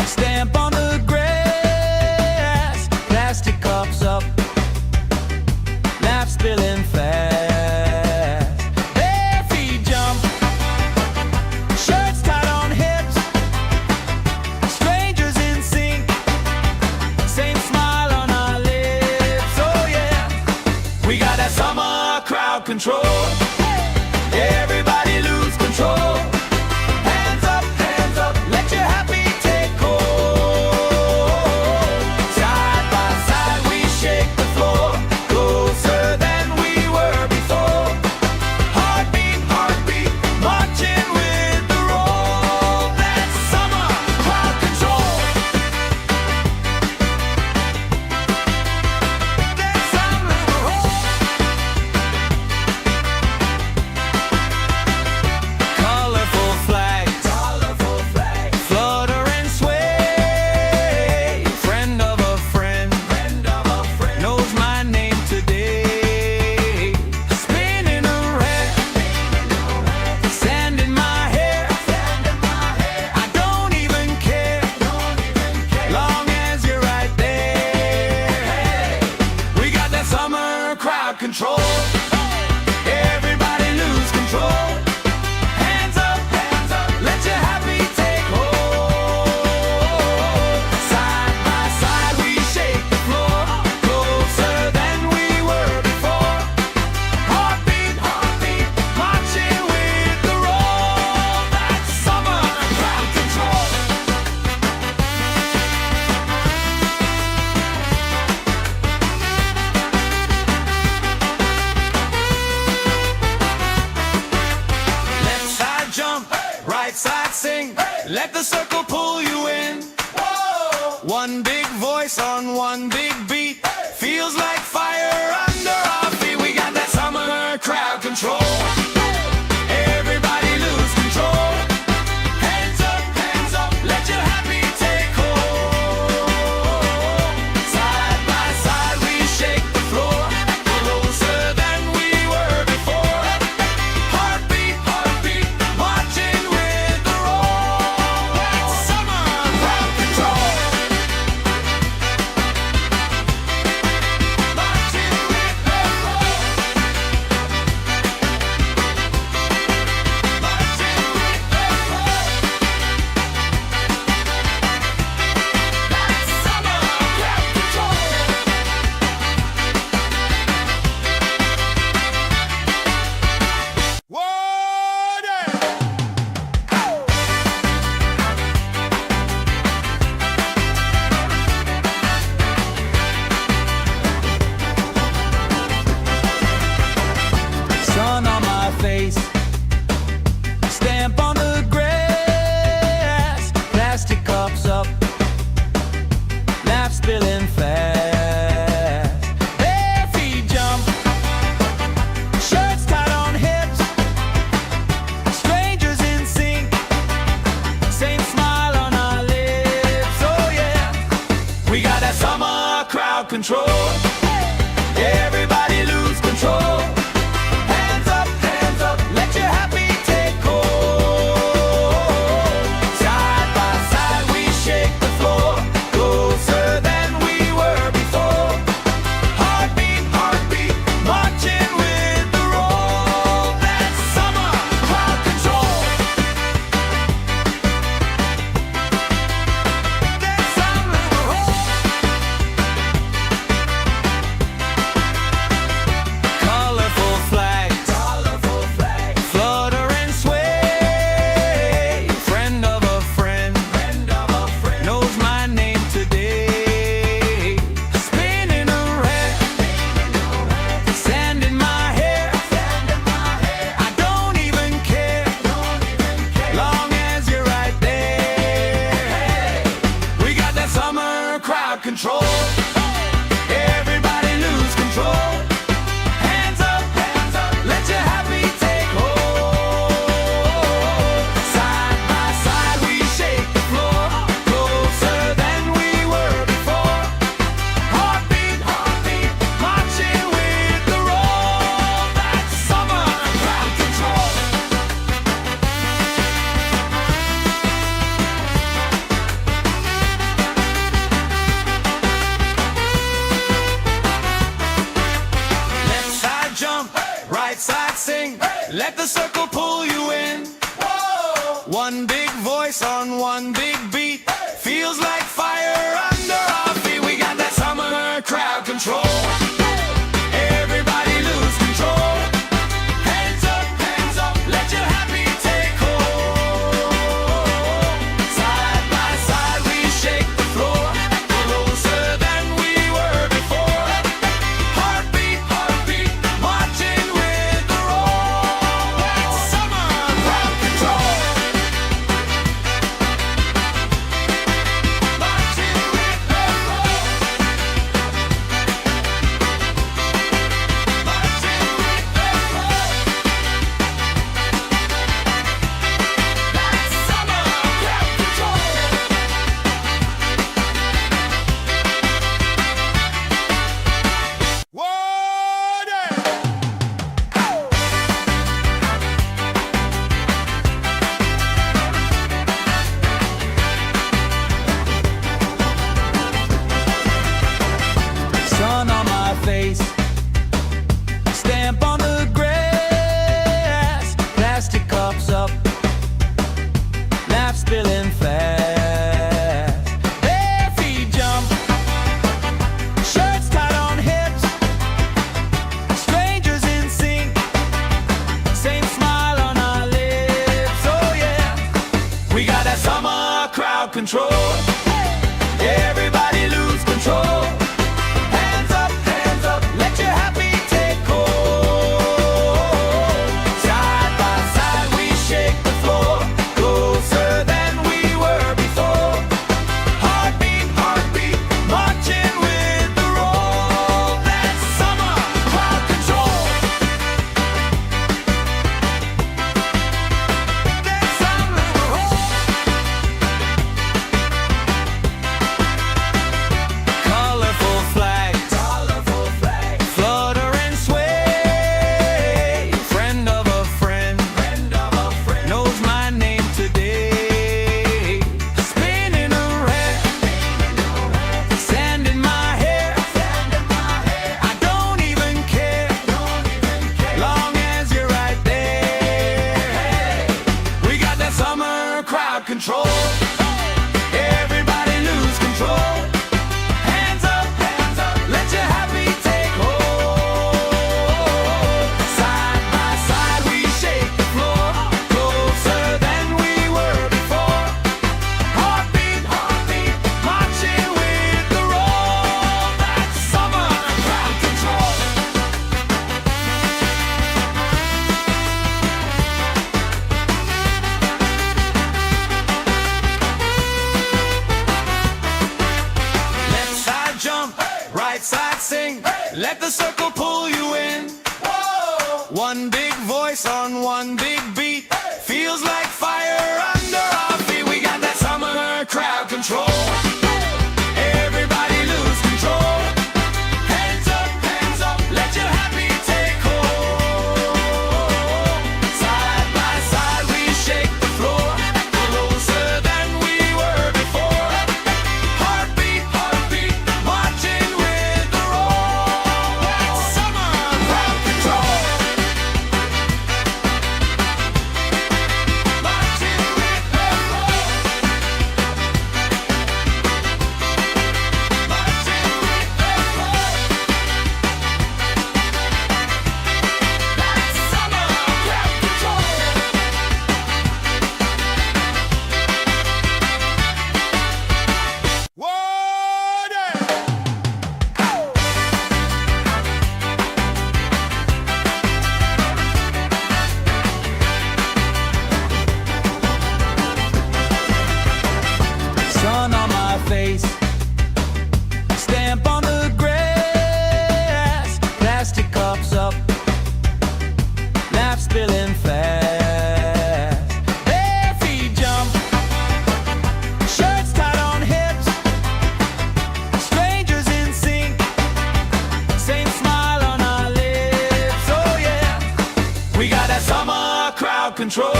stamp on the grass, plastic cups up, laugh spilling fast. Bare feet jump, shirts tied on hips, strangers in sync, same smile on our lips. Oh yeah, we got that summer crowd control. Everybody lose control. Hands up, let your happy take hold. Side by side we shake the floor, closer than we were before. Heartbeat, marching with the roll. That's summer crowd control. That's summer crowd. Colorful flags, flutter and sway. Friend of a friend, knows my name today. Spinning around, sand in my hair. I don't even care, long as you're right there. We got that summer crowd control. Everybody lose control. Hands up, let your happy take hold. Side by side we shake the floor, closer than we were before. Heartbeat, marching with the roll. That's summer crowd control. Left side jump, right side sing. Let the circle pull you in. One big voice on one big beat. Feels like fire under our feet. We got that summer crowd control. Everybody lose control. Hands up, let your happy take hold. Side by side we shake the floor, closer than we were before. Heartbeat, marching with the roll. That's summer crowd control. Marching with the roll. sing. Let the circle pull you in. One big voice on one big beat. Feels like fire under our feet. We got that summer crowd control. Everybody lose control. Hands up, let your happy take hold. Side by side we shake the floor, closer than we were before. Heartbeat, marching with the roll. That's summer crowd control. Marching with the roll. Marching with the roll. That's summer crowd control. Sun on my face, stamp on the grass, plastic cups up, laugh spilling fast. Bare feet jump, shirts tied on hips, strangers in sync, same smile on our lips. Oh yeah, we got that summer crowd control. Everybody lose control. Hands up, let your happy take hold. Side by side we shake the floor, closer than we were before. Heartbeat, marching with the roll. That's summer crowd control. That's summer colorful flags, flutter and sway. Friend of a friend, knows my name today. Spinning around, sand in my hair. I don't even care, long as you're right there. We got that summer crowd control. Everybody lose control. Hands up, let your happy take hold. Side by side we shake the floor, closer than we were before. Heartbeat, marching with the roll. That's summer crowd control. Left side jump, right side sing. Let the circle pull you in. One big voice on one big beat. Feels like fire under our feet. We got that summer crowd control. Everybody lose control. Hands up, let your happy take hold. Side by side we shake the floor, closer than we were before. Heartbeat, marching with the roll. That's summer crowd control. Marching with the roll. Marching with the roll. That's summer crowd control. Sun on my face, stamp on the grass, plastic cups up, laugh spilling fast. Bare feet jump, shirts tied on hips, strangers in sync, same smile on our lips. Oh yeah, we got that summer crowd control.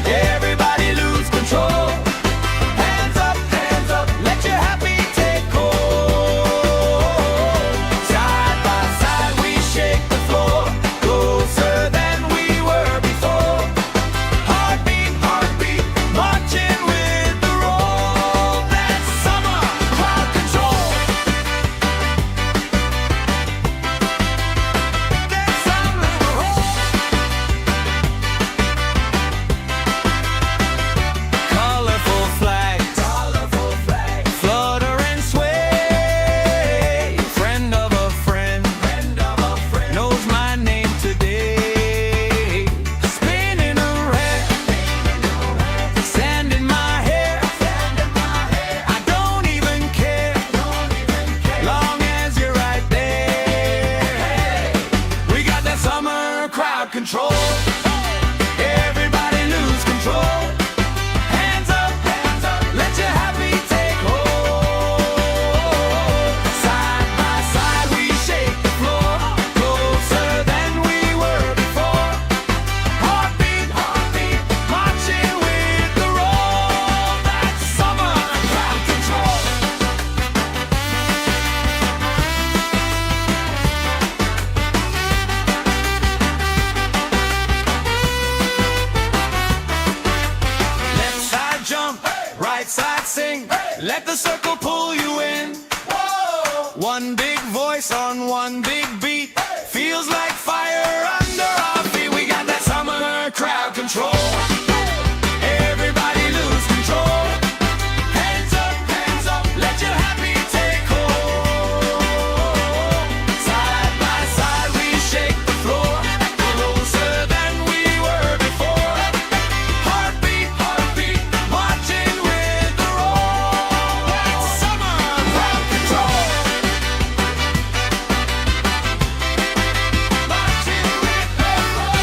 Everybody lose control. Hands up, let your happy take hold. Side by side we shake the floor, closer than crowd control. Everybody lose control. Hands up, let your happy take hold. Side by side we shake the floor, closer than we were before. Heartbeat, marching with the roll. That's summer crowd control. Left side jump, right side sing. Let the circle pull you in. One big voice on one big beat. Feels like fire under our feet. We got that summer crowd control. Everybody lose control. Hands up, let your happy take hold. Side by side we shake the floor, closer than we were before. Heartbeat, marching with the roll. That's summer crowd control. Marching with the roll.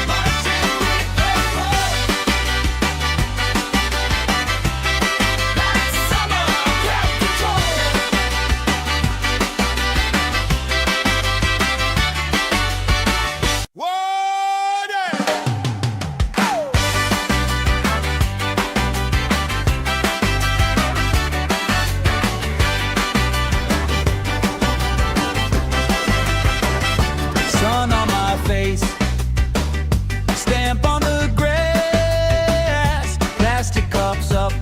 Marching with the roll. That's summer crowd control. Sun on my face, stamp on the grass, plastic cups up,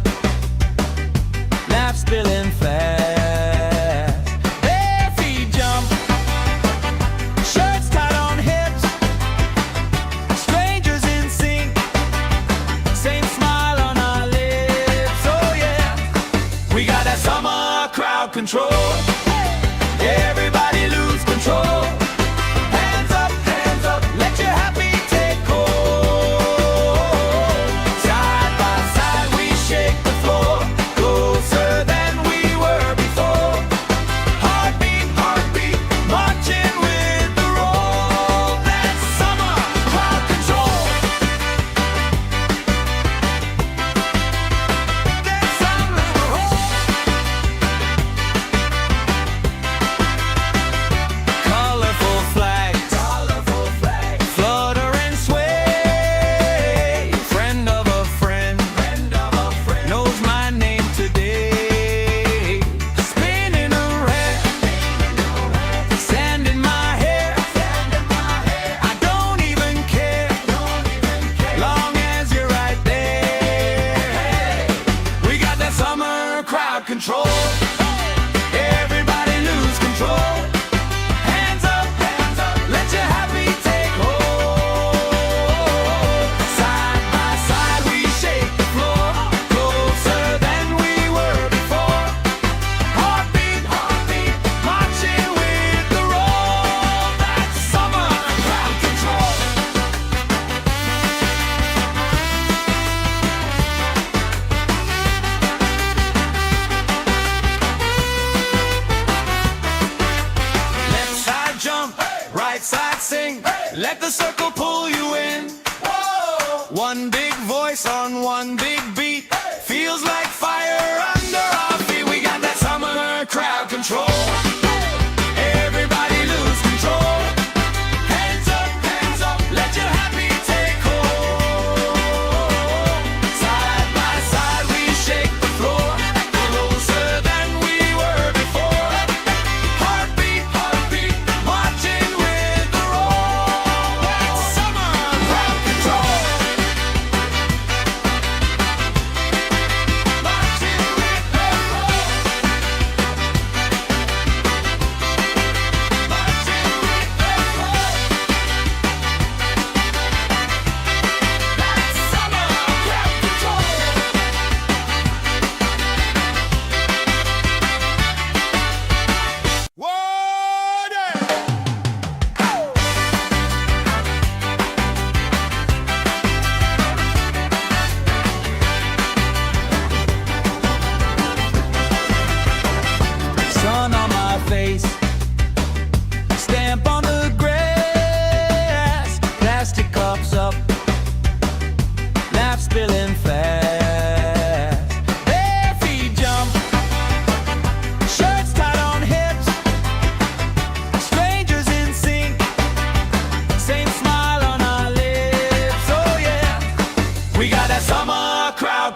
laugh spilling fast. Bare feet jump, shirts tied on hips, strangers in sync, same smile on our lips. Oh yeah, we got that summer crowd control. Everybody lose control. Hands up, let your happy take hold. Side by side we shake the floor, closer than we were before. Heartbeat, marching with the roll. That's summer crowd control. That's summer control. Colorful flags, flutter and sway. Friend of a friend, knows my name today. Spinning around, sand in my hair. I don't even care, long as you're right there. We got that summer crowd control. Everybody lose control. Hands up, let your happy take hold. Side by side we shake the floor, closer than we were before. Heartbeat, marching with the roll. That's summer crowd control. Left side jump, right side sing. Let the circle pull you in. One big voice on one big beat. Feels like fire under our feet. We got that summer crowd control. Everybody lose control. Hands up, let your happy take hold. Side by side we shake the floor, closer than we were before. Heartbeat, marching with the roll. That's summer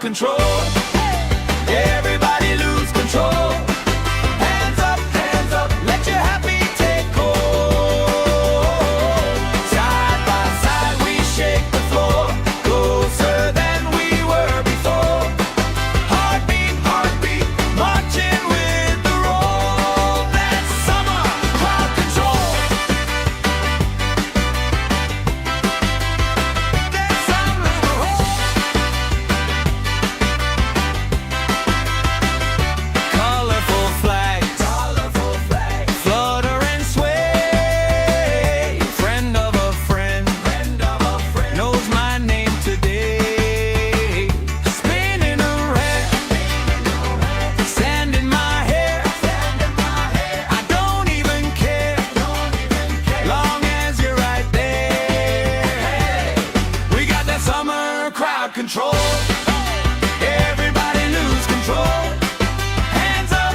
control. Everybody lose control. Hands up, let your happy take hold. Side by side we shake the floor, closer than we were before. Heartbeat, heartbeat, marching with the roll. That's summer crowd control. That's summer colorful flags, flutter and sway. Friend of a friend, knows my name today. Spinning around, sand in my hair. I don't even care, long as you're right there. We got that summer crowd control. Everybody lose control. Hands up,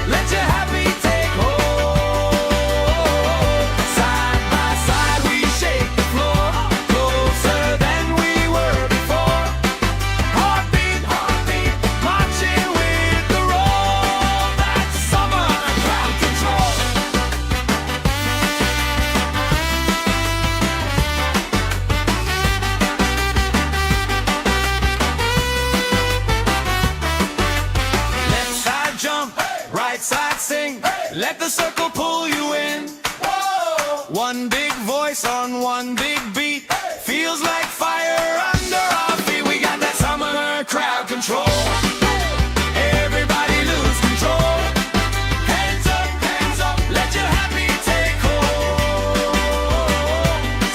let your happy take hold. Side by side we shake the floor, closer than we were before. Heartbeat, heartbeat, marching with the roll. That's summer crowd control. Left side jump, right side sing. Let the circle pull you in. One big voice on one big beat. Feels like fire under our feet. We got that summer crowd control. Everybody lose control. Hands up, let your happy take hold.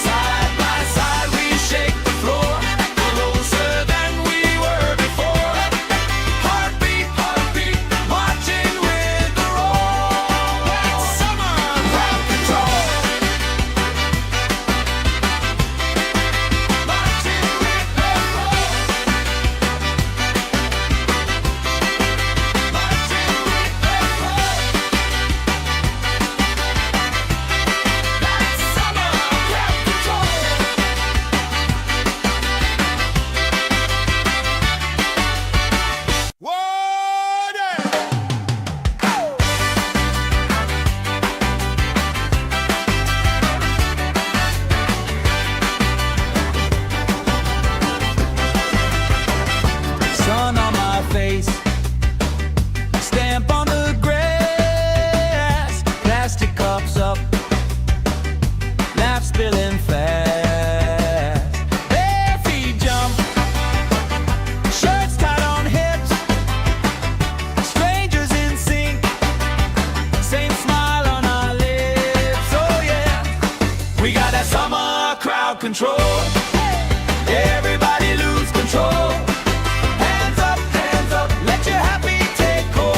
Side by side we shake the floor, closer than we were before. Heartbeat, heartbeat, marching with the roll. That's summer crowd control. Marching with the roll. Marching with the roll. That's summer crowd control. Sun on my face, stamp on the grass, plastic cups up, laugh spilling fast. Bare feet jump, shirts tied on hips, strangers in sync, same smile on our lips. Oh yeah, we got that summer crowd control. Everybody lose control. Hands up, let your happy take hold.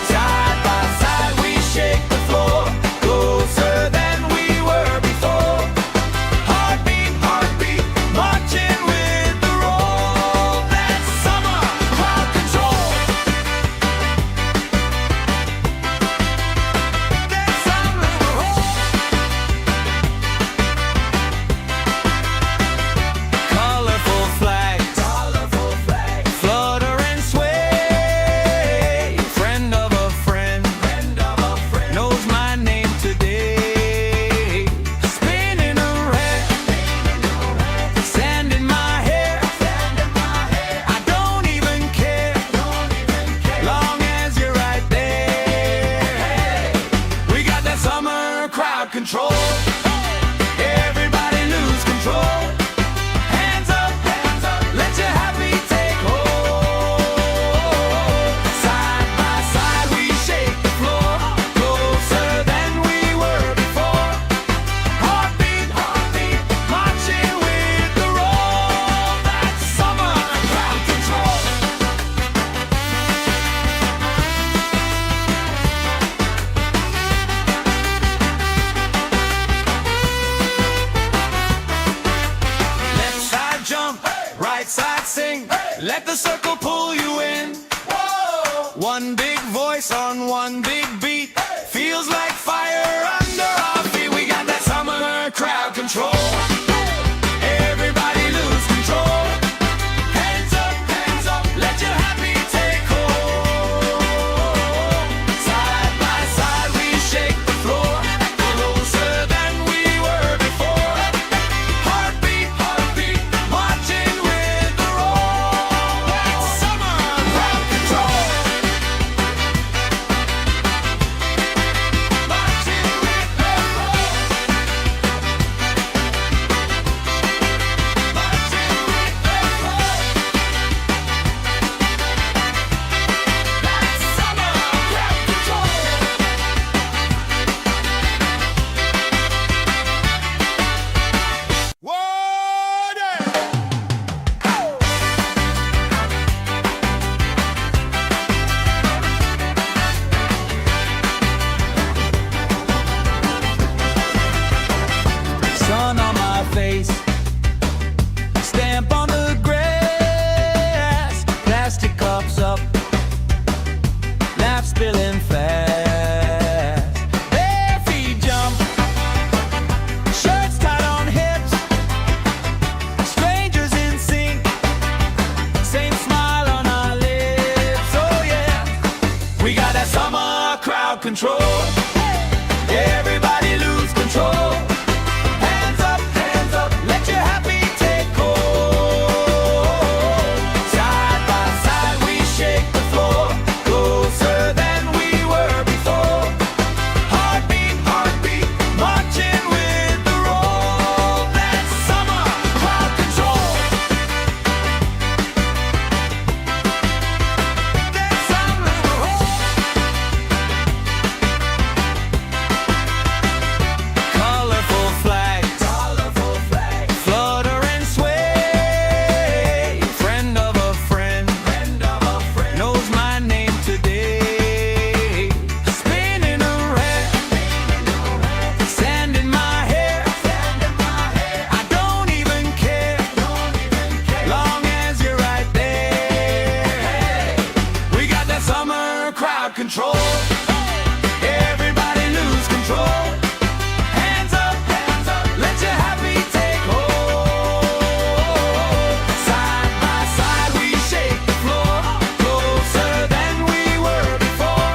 Side by side we shake the floor, closer than we were before. Heartbeat, heartbeat, marching with the roll. That's summer crowd control. That's summer colorful flags, flutter and sway. Friend of a friend, knows my name today. Spinning around, sand in my hair. I don't even care, long as you're right there. We got that summer crowd control. Everybody lose control. Hands up, let your happy take hold. Side by side we shake the floor, closer than we were before. Heartbeat, heartbeat, marching with the roll. That's summer crowd control. Everybody lose control. Hands up, let your happy take hold. Side by side we shake the floor, closer than we were before. Heartbeat, heartbeat, marching with the roll. That's summer crowd control. That's summer colorful flags, flutter and sway. Friend of a friend, knows my name today. Spinning around, sand in my hair. I don't even care, long as you're right there. We got that summer crowd control. Everybody lose control. Hands up, let your happy take hold. Side by side we shake the floor, closer than we were before.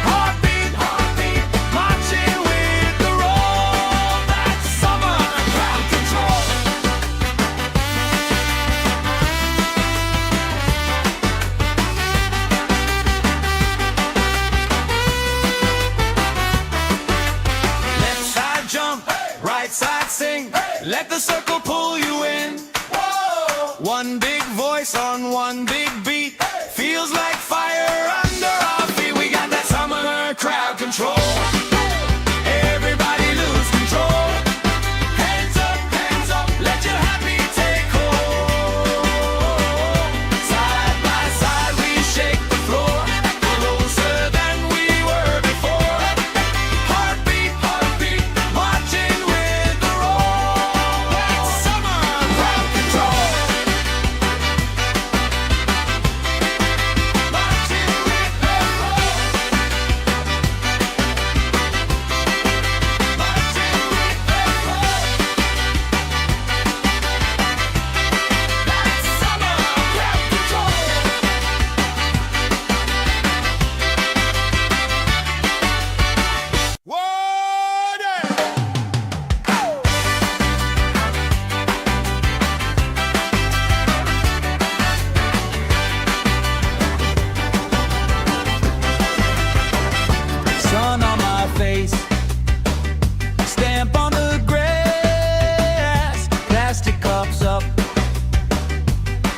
Heartbeat, heartbeat, marching with the roll. That's summer crowd control. Left side jump, right side sing. Let the circle pull you in. One big voice on one big beat. Feels like fire under our feet. We got that summer crowd control. Everybody lose control. Hands up, let your happy take hold. Side by side we shake the floor, closer than we were before. Heartbeat, heartbeat, marching with the roll. That's summer crowd control. Marching with the roll. Marching with the roll. That's summer crowd control. Sun on my face, stamp on the grass, plastic cups up,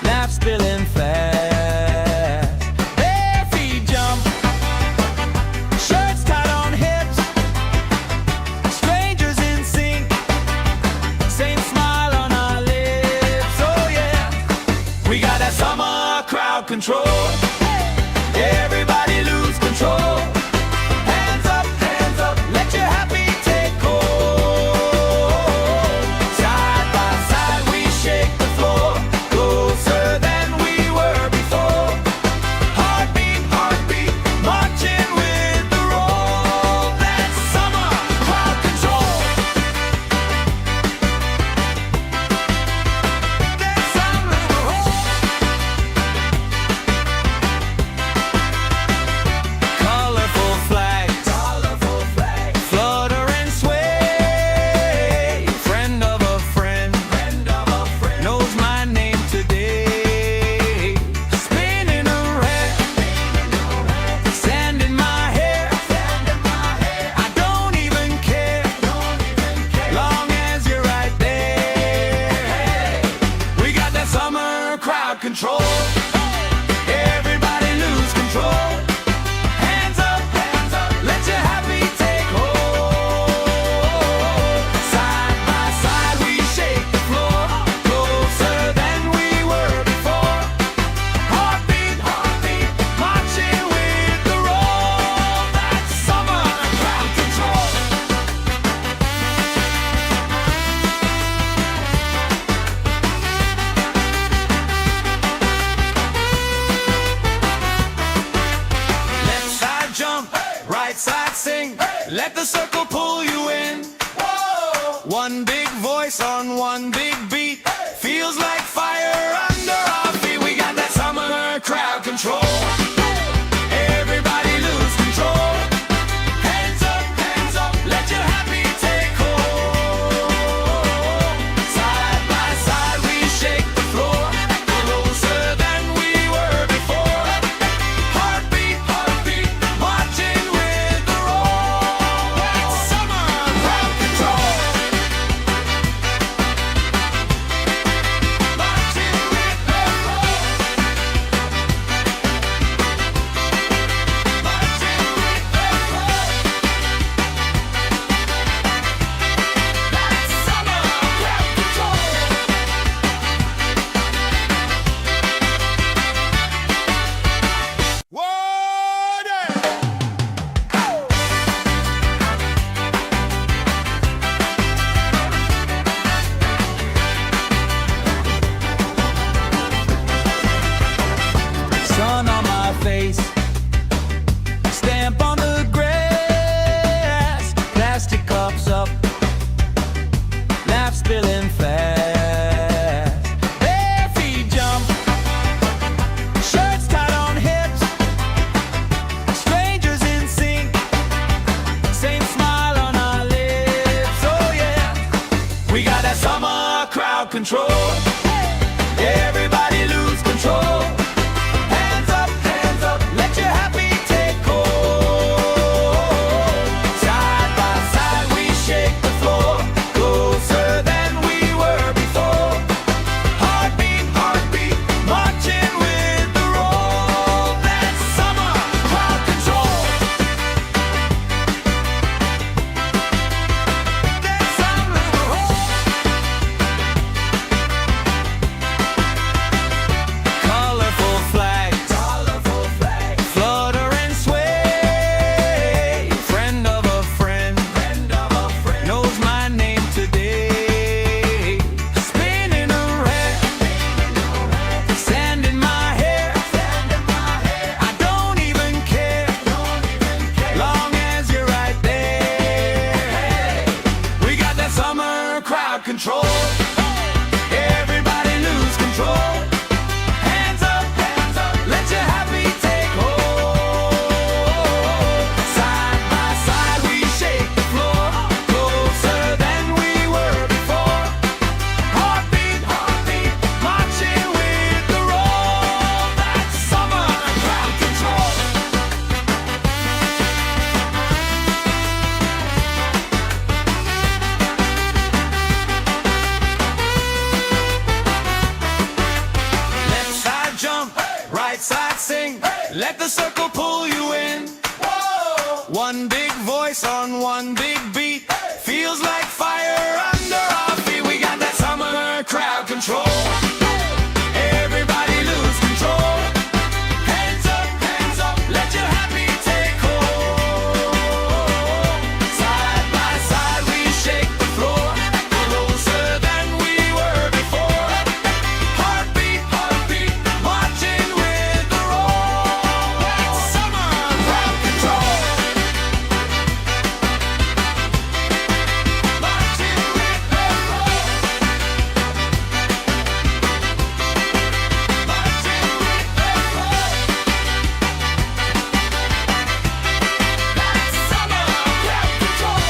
laugh spilling fast. Bare feet jump, shirts tied on hips, strangers in sync, same smile on our lips. Oh yeah, we got that summer crowd control. Everybody lose control. Hands up, let your happy take hold. Side by side we shake the floor, closer than we were before. Heartbeat, heartbeat, marching with the roll. That's summer crowd control. That's summer colorful flags, flutter and sway. Friend of a friend, knows my name today. Spinning around, sand in my hair. I don't even care, long as you're right there. We got that summer crowd control. Everybody lose control. Hands up, let your happy take hold. Side by side we shake the floor, closer than we were before. Heartbeat, heartbeat, marching with the roll. That's summer crowd control. Let the circle pull you in. One big voice on one big beat. Feels like fire under our feet. We got that summer crowd control. Everybody lose control. Hands up, control. Everybody lose control. Hands up, let your happy take hold. Side by side we shake the floor, closer than we were before. Heartbeat, heartbeat, marching with the roll. That's summer crowd control. That's summer control. Colorful flags, flutter and sway. Friend of a friend, knows my name today. Spinning around, sand in my hair. I don't even care, long as you're right there. We got that summer crowd control. Everybody lose control. Hands up, let your happy take hold. Side by side we shake the floor, closer than we were before. Heartbeat, heartbeat, marching with the roll. That's summer crowd control. Left side jump, right side sing. Let the circle pull you in. One big voice on one big beat. Feels like fire under our feet. We got that summer crowd control. Everybody lose control. Hands up, let your happy take hold. Side by side we shake the floor, closer than we were before. Heartbeat, heartbeat, marching with the roll. That's summer crowd control. Marching with the roll. Marching with the roll. That's summer crowd control.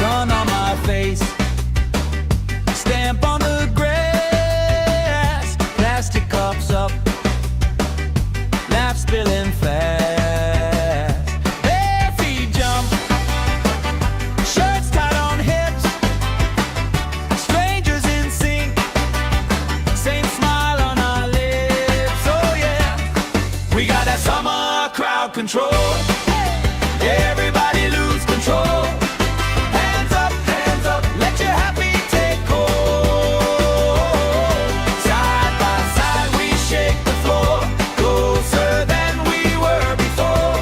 Sun on my face, stamp on the grass. Plastic cups up, laugh spilling fast. Bare feet jump, shirts tied on hips. Strangers in sync, same smile on our lips. Oh yeah, we got that summer crowd control. Everybody lose control. Hands up, let your happy take hold. Side by side we shake the floor, closer than we were before.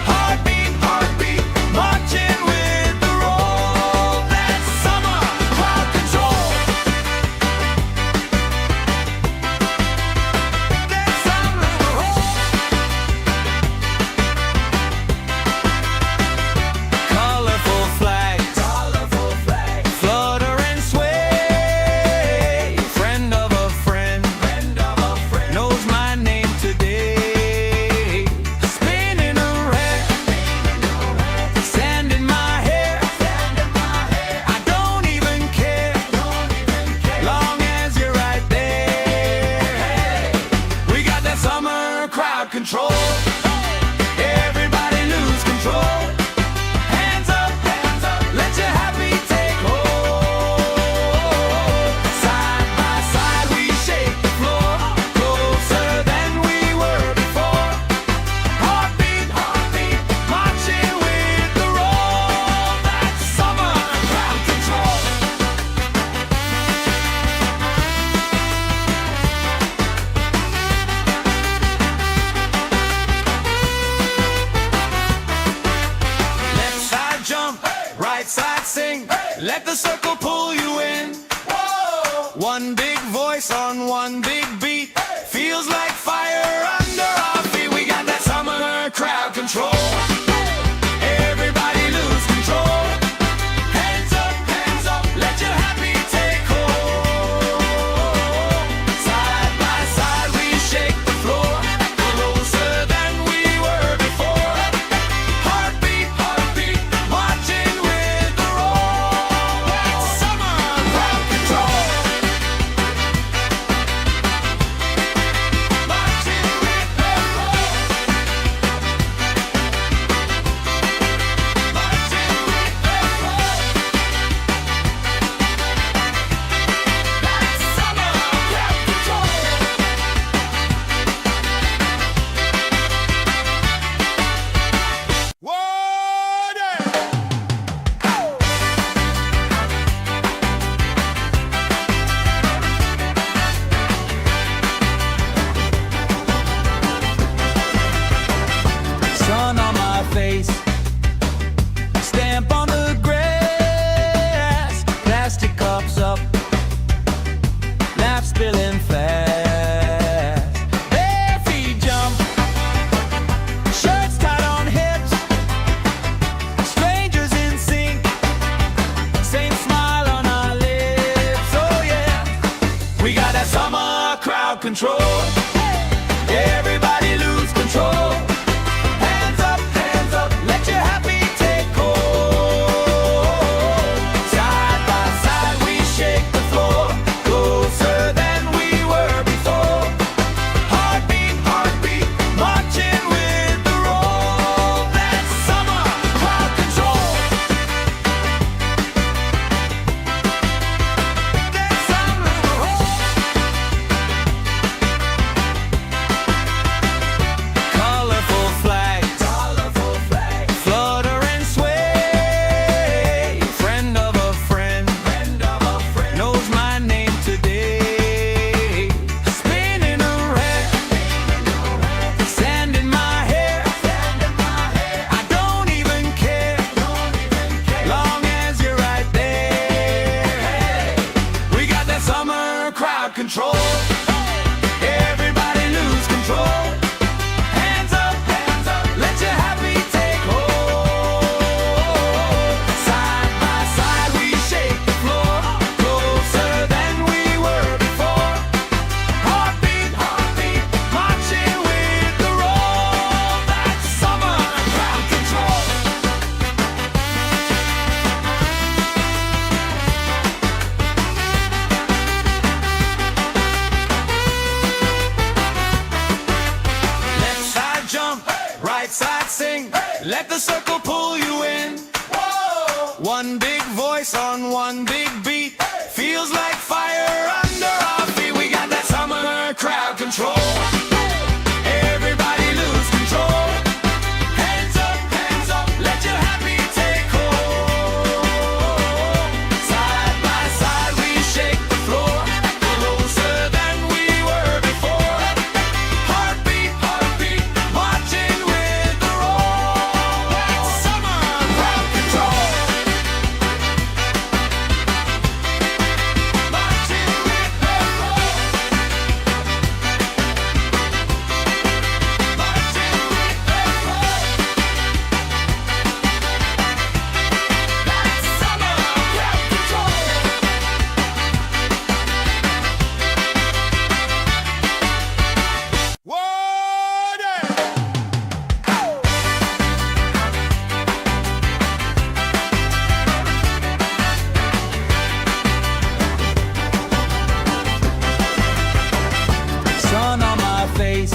Heartbeat, heartbeat, marching with the roll. That's summer crowd control. That's summer control. Colorful flags, flutter and sway. Friend of a friend, knows my name today. Spinning around, sand in my hair. I don't even care, long as you're right there. We got that summer crowd control. Everybody lose control. Hands up, let your happy take hold. Side by side we shake the floor, closer than we were before. Heartbeat, heartbeat, marching with the roll. That's summer crowd control. Left side jump, right side sing. Let the circle pull you in. One big voice on one big beat. Feels like fire under our feet. We got that summer crowd control. Everybody lose control. Let the circle pull you in. Whoa. One big voice on one big beat. Feels like fire under our feet. We got that summer crowd control. Everybody lose control. Hands up, let your happy take hold. Side by side we shake the floor, closer than we were before. Heartbeat, marching with the roll. That's summer crowd control. Marching with the roll. Marching with the roll. That's summer crowd control. Water! Sun on my face,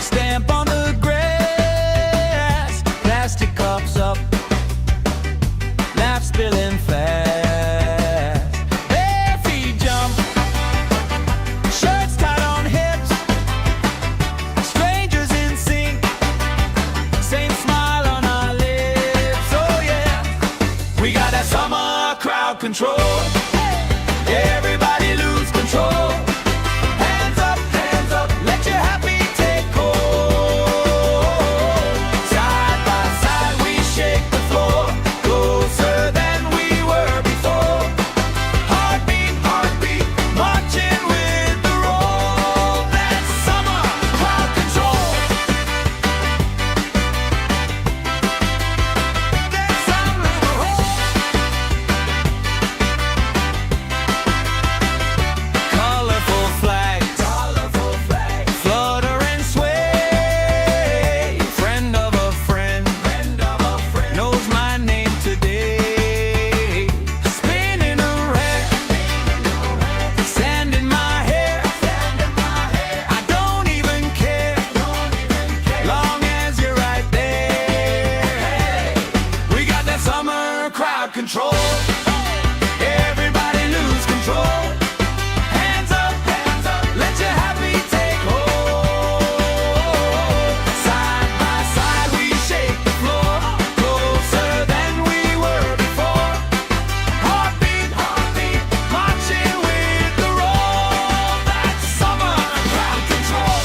stamp on the grass, plastic cups up, laugh spilling fast. Bare feet jump, shirts tied on hips, strangers in sync, same smile on our lips. Oh yeah, we got that summer crowd control. Everybody lose control. Hands up, let your happy take hold. Side by side we shake the floor, closer than we were before. Heartbeat, marching with the roll. That's summer crowd control. That's summer colorful flags, flutter and sway. Friend of a friend, knows my name today. Spinning around, sand in my hair. I don't even care, long as you're right there. We got that summer crowd control. Everybody lose control. Hands up, let your happy take hold. Side by side we shake the floor, closer than we were before. Heartbeat, marching with the roll. That's summer crowd control.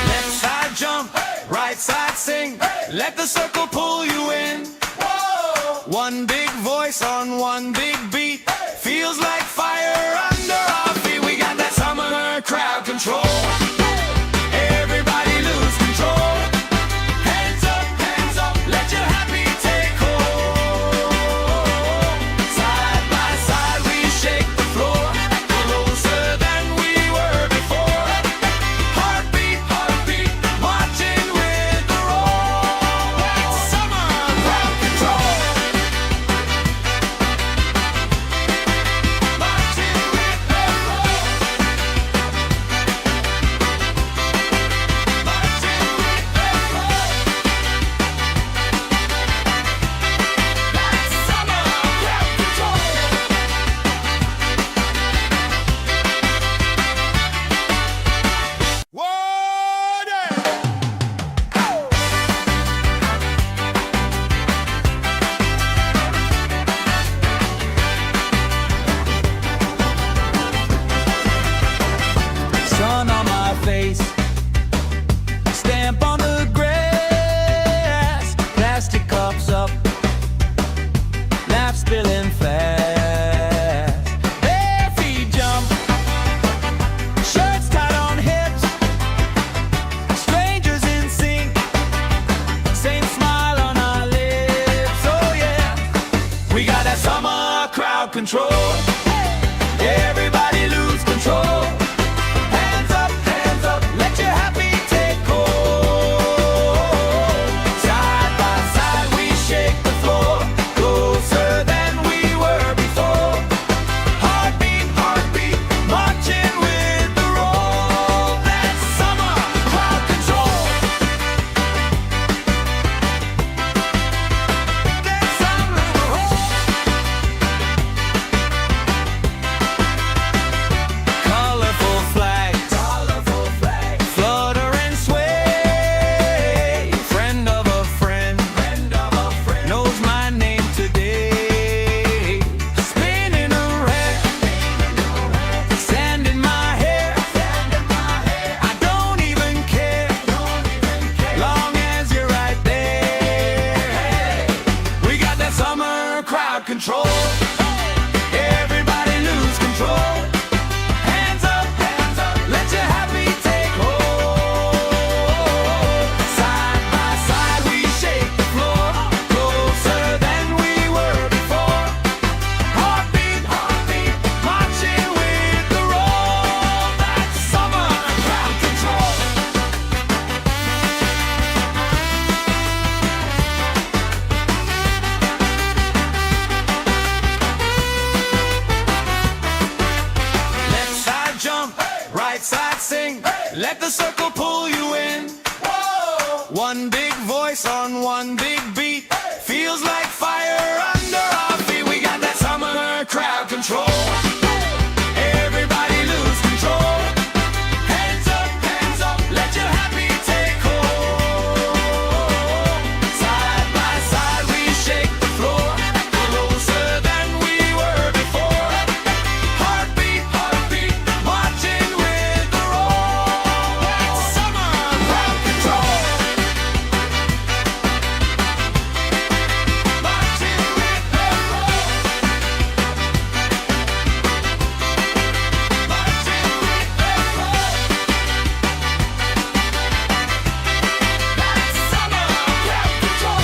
Left side jump, right side sing. Let the circle pull you in. Whoa. One big voice on one big beat. Feels like fire under our feet. We got that summer crowd control. Everybody lose control. Hands up, let your happy take hold. Side by side we shake the floor, closer than we were before. Heartbeat, marching with the roll. That's summer crowd control. Marching with the roll. Marching with the roll. That's summer crowd control. Water! Sun on my face, stamp on the grass, plastic cups up, laugh spilling fast. Bare feet jump, shirts tied on hips, strangers in sync, same smile on our lips. Oh yeah, we got that summer crowd control. Everybody lose control. Hands up, let your happy take hold. Side by side we shake the floor, closer than we control. Everybody lose control. Hands up, let your happy take hold. Side by side we shake the floor, closer than we were before. Heartbeat, marching with the roll. That's summer crowd control. Left side jump, right side sing. Let the circle pull you in. One big voice on one big beat. Feels like fire under our feet. We got that summer crowd control. Everybody lose control. Hands up, let your happy take hold. Side by side we shake the floor, closer than we were before. Heartbeat, marching with the roll. That's summer crowd control. Marching with the roll. Marching with the roll. That's summer crowd control.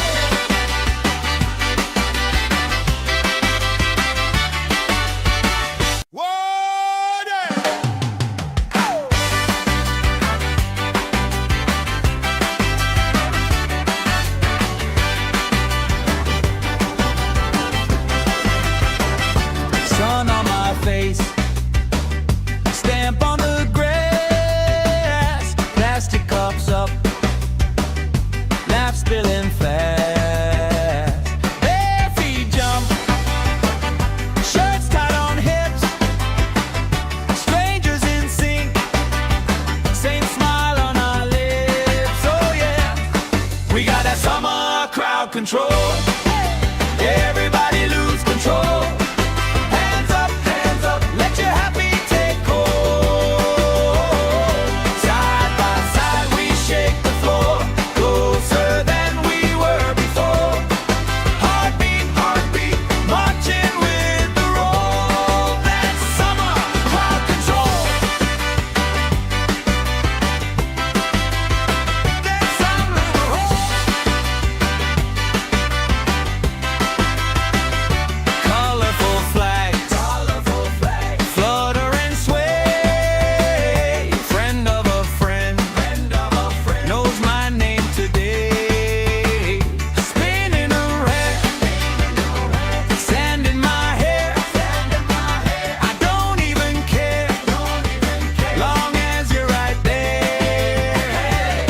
Sun on my face, stamp on the grass, plastic cups up, laugh spilling fast. Bare feet jump, shirts tied on hips, strangers in sync, same smile on our lips. Oh yeah, we got that summer crowd control. Everybody lose control. Hands up, let your happy take hold. Side by side we shake the floor, closer than we were before. Heartbeat, marching with the roll. That's summer crowd control. That's summer crowd. Colorful flags, flutter and sway. Friend of a friend, knows my name today. Spinning around, sand in my hair. I don't even care, long as you're right there.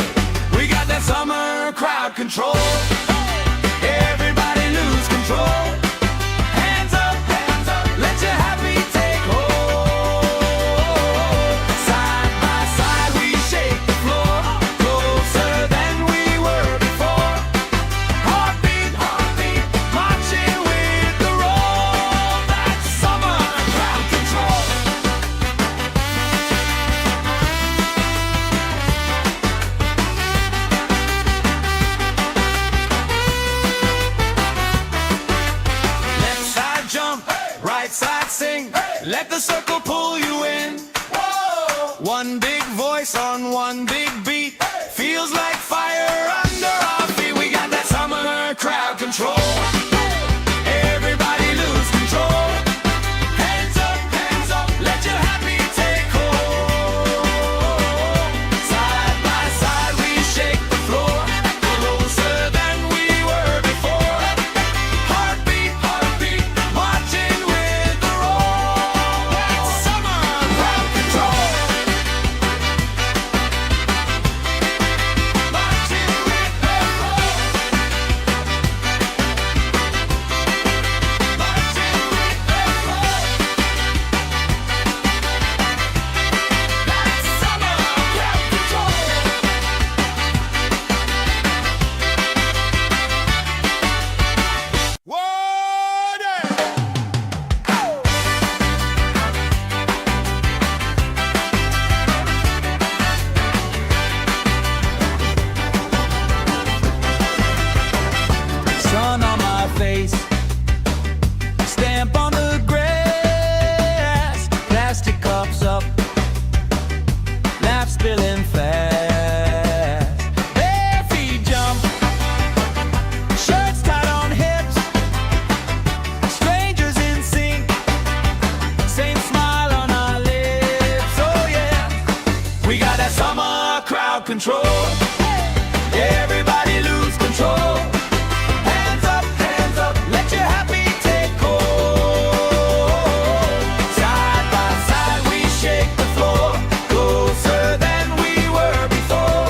We got that summer crowd control. Everybody lose control. Hands up, let your happy take hold. Side by side we shake the floor, closer than we were before. Heartbeat, marching with the roll. That's summer crowd control. Left side jump, right side sing. Let the circle pull you in. One big voice on one big beat. Feels like fire under our feet. We got that summer crowd control. Everybody lose control. Hands up, let your happy take hold. Side by side we shake the floor, closer than we were before. Heartbeat, marching with the roll. That's summer control. Everybody lose control. Hands up, let your happy take hold. Side by side we shake the floor, closer than we were before.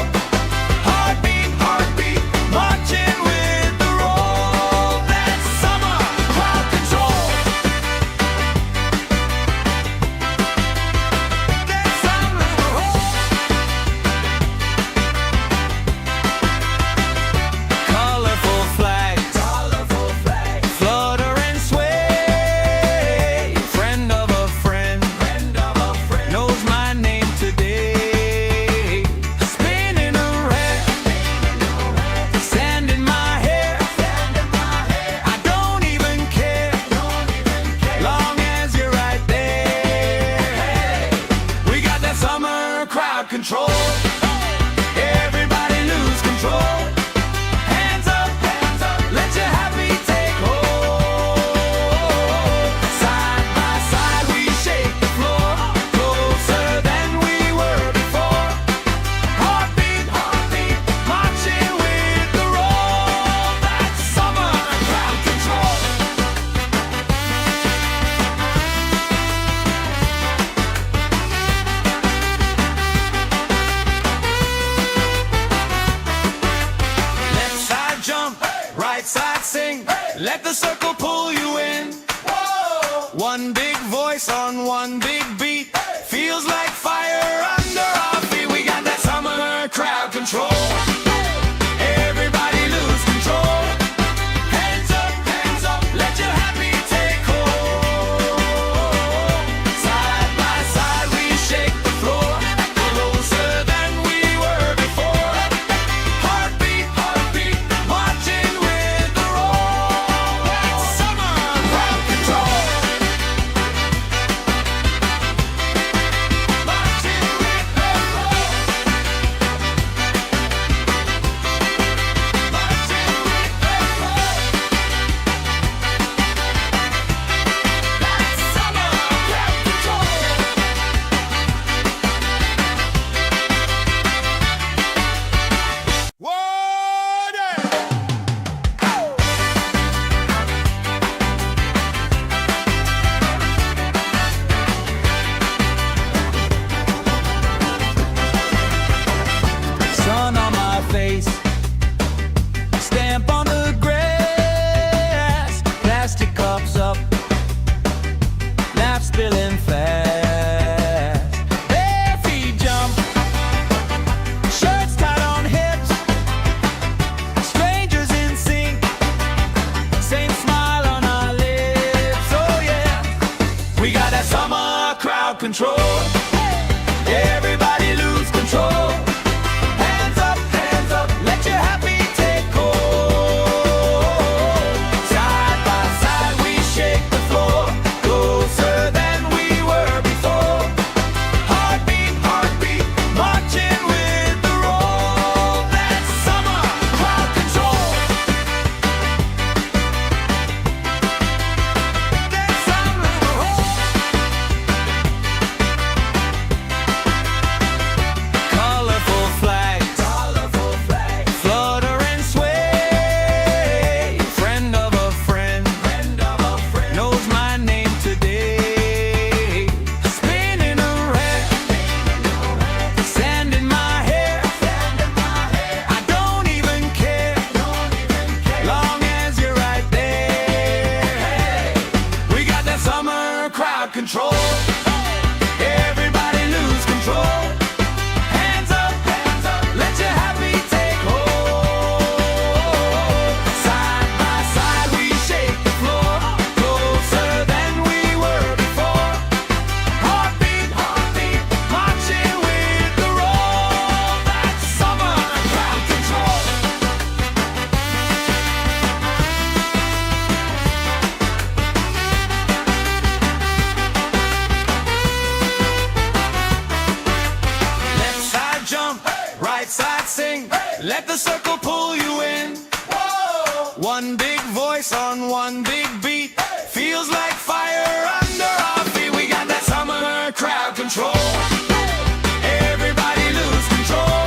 Heartbeat, heartbeat, marching with the roll. That's summer crowd control. That's summer colorful flags, flutter and sway. Friend of a friend, knows my name today. Spinning around, sand in my hair. I don't even care, long as you're right there. We got that summer crowd control. Everybody lose control. Hands up, let your happy take hold. Side by side we shake the floor, closer than we were before. Heartbeat, heartbeat, marching with the roll. That's summer crowd control. Left side jump, right side sing. Let the circle pull you in. One big voice on one big beat. Feels like fire under our feet. We got that summer crowd control. Everybody lose control. Hands up, let your happy take hold. Side by side we shake the floor, closer than we were before. Heartbeat, heartbeat, marching with the roll. That's summer crowd control. Marching with the roll. Marching with the roll. That's summer crowd control. Sun on my face, stamp on the grass, plastic cups up, laugh spilling fast. Bare feet jump, shirts tied on hips, strangers in sync, same smile on our lips. Oh yeah, we got that summer crowd control. Everybody lose control. Hands up, let your happy take hold. Side by side we shake the floor, closer than we were before. Heartbeat, heartbeat, marching with the roll. That's summer crowd control. That's summer colorful flags, flutter and sway. Friend of a friend, knows my name today. Spinning around, sand in my hair. I don't even care, long as you're right there. We got that summer crowd control. Everybody lose control. Hands up, let your happy take hold. Side by side we shake the floor, closer than we were before. Heartbeat, heartbeat, marching with the roll. That's summer crowd control. Left side jump, right side sing. Let the circle pull you in. One big voice on one big beat. Feels like fire under our feet. We got that summer crowd control. Everybody lose control.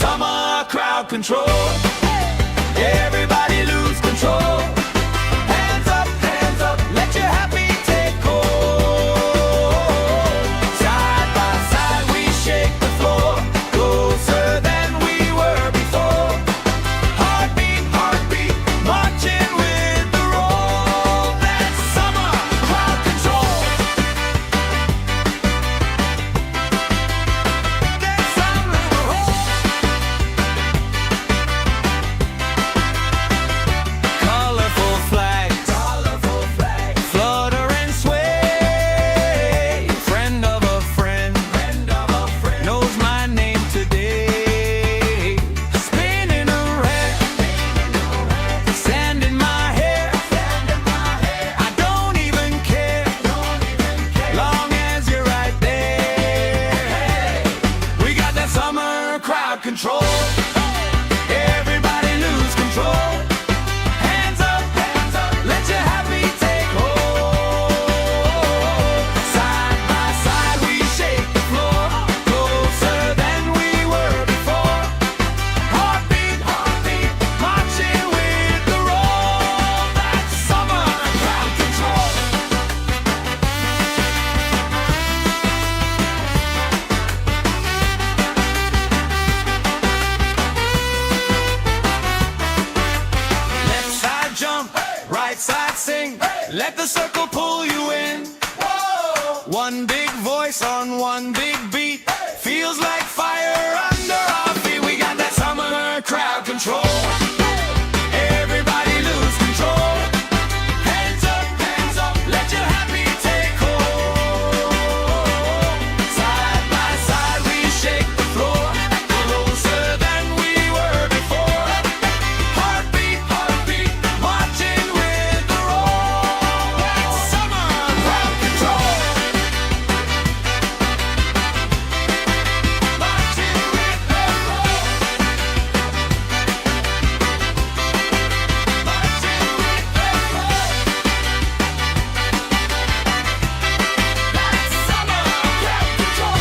summer crowd control. Everybody lose control. Hands up, let your happy take hold. Side by side we shake the floor, closer than we were before. Heartbeat, heartbeat, marching with the roll. That's summer crowd control. That's summer control. Colorful flags, flutter and sway. Friend of a friend, knows my name today. Spinning around, sand in my hair. I don't even care, long as you're right there. We got that summer crowd control. Everybody lose control. Hands up, let your happy take hold. Side by side we shake the floor, closer than we were before. Heartbeat, heartbeat, marching with the roll. That's summer crowd control. Left side jump, right side sing. Let the circle pull you in. One big voice on one big beat. Feels like fire under our feet. We got that summer crowd control. Everybody lose control. Hands up, let your happy take hold. Side by side we shake the floor, closer than we were before. Heartbeat, heartbeat, marching with the roll. That's summer crowd control. Marching with the roll. Marching with the roll. That's summer crowd control.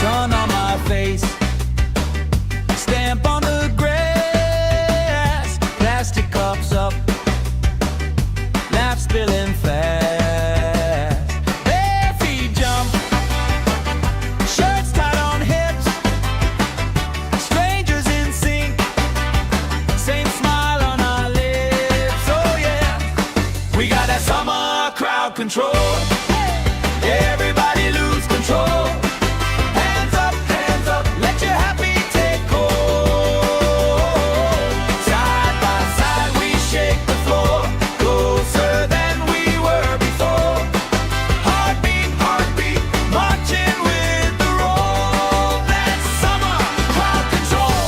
Sun on my face, stamp on the grass. Plastic cups up, laugh spilling fast. Bare feet jump, shirts tied on hips. Strangers in sync, same smile on our lips. Oh yeah, we got that summer crowd control. Everybody lose control. Hands up, let your happy take hold. Side by side we shake the floor, closer than we were before. Heartbeat, heartbeat, marching with the roll. That's summer crowd control.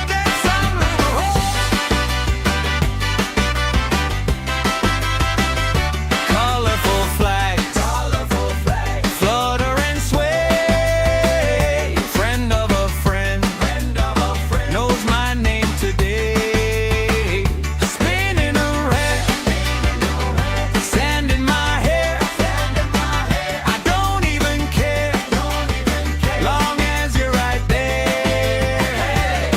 That's summer control. Colorful flags, flutter and sway. Friend of a friend, knows my name today. Spinning around, sand in my hair. I don't even care, long as you're right there.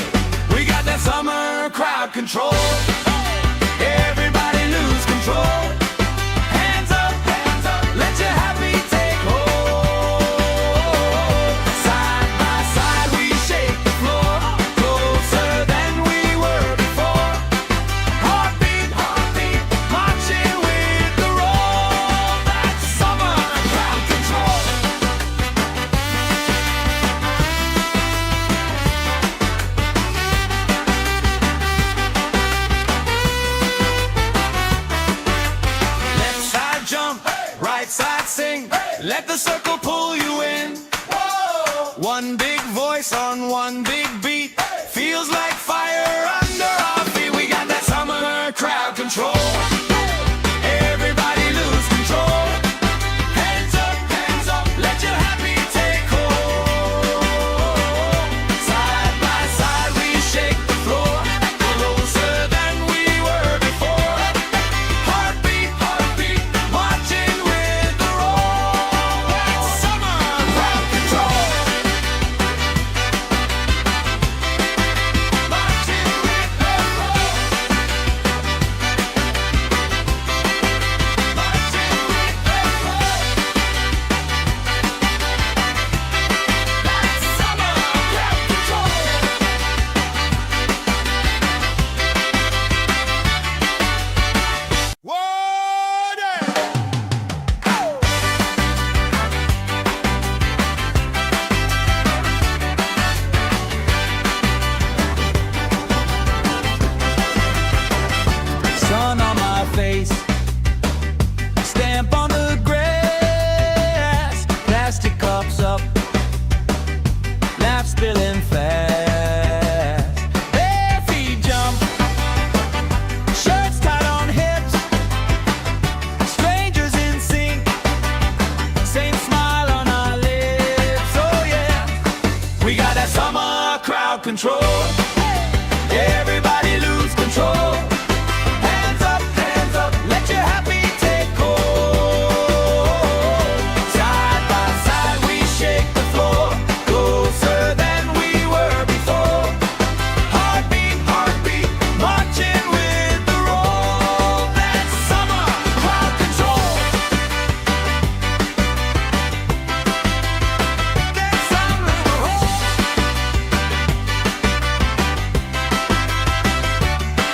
We got that summer crowd control. Everybody lose control. Hands up, let your happy take hold. Side by side we shake the floor, closer than we were before. Heartbeat, heartbeat, marching with the roll. That's summer crowd control. Left side jump, right side sing. Let the circle pull you in. One big voice on one big beat. Feels like fire under our feet. We got that summer crowd control. Everybody lose control. Everybody lose control. Hands up, let your happy take hold. Side by side we shake the floor, closer than we were before. Heartbeat, heartbeat, marching with the roll. That's summer crowd control. That's summer.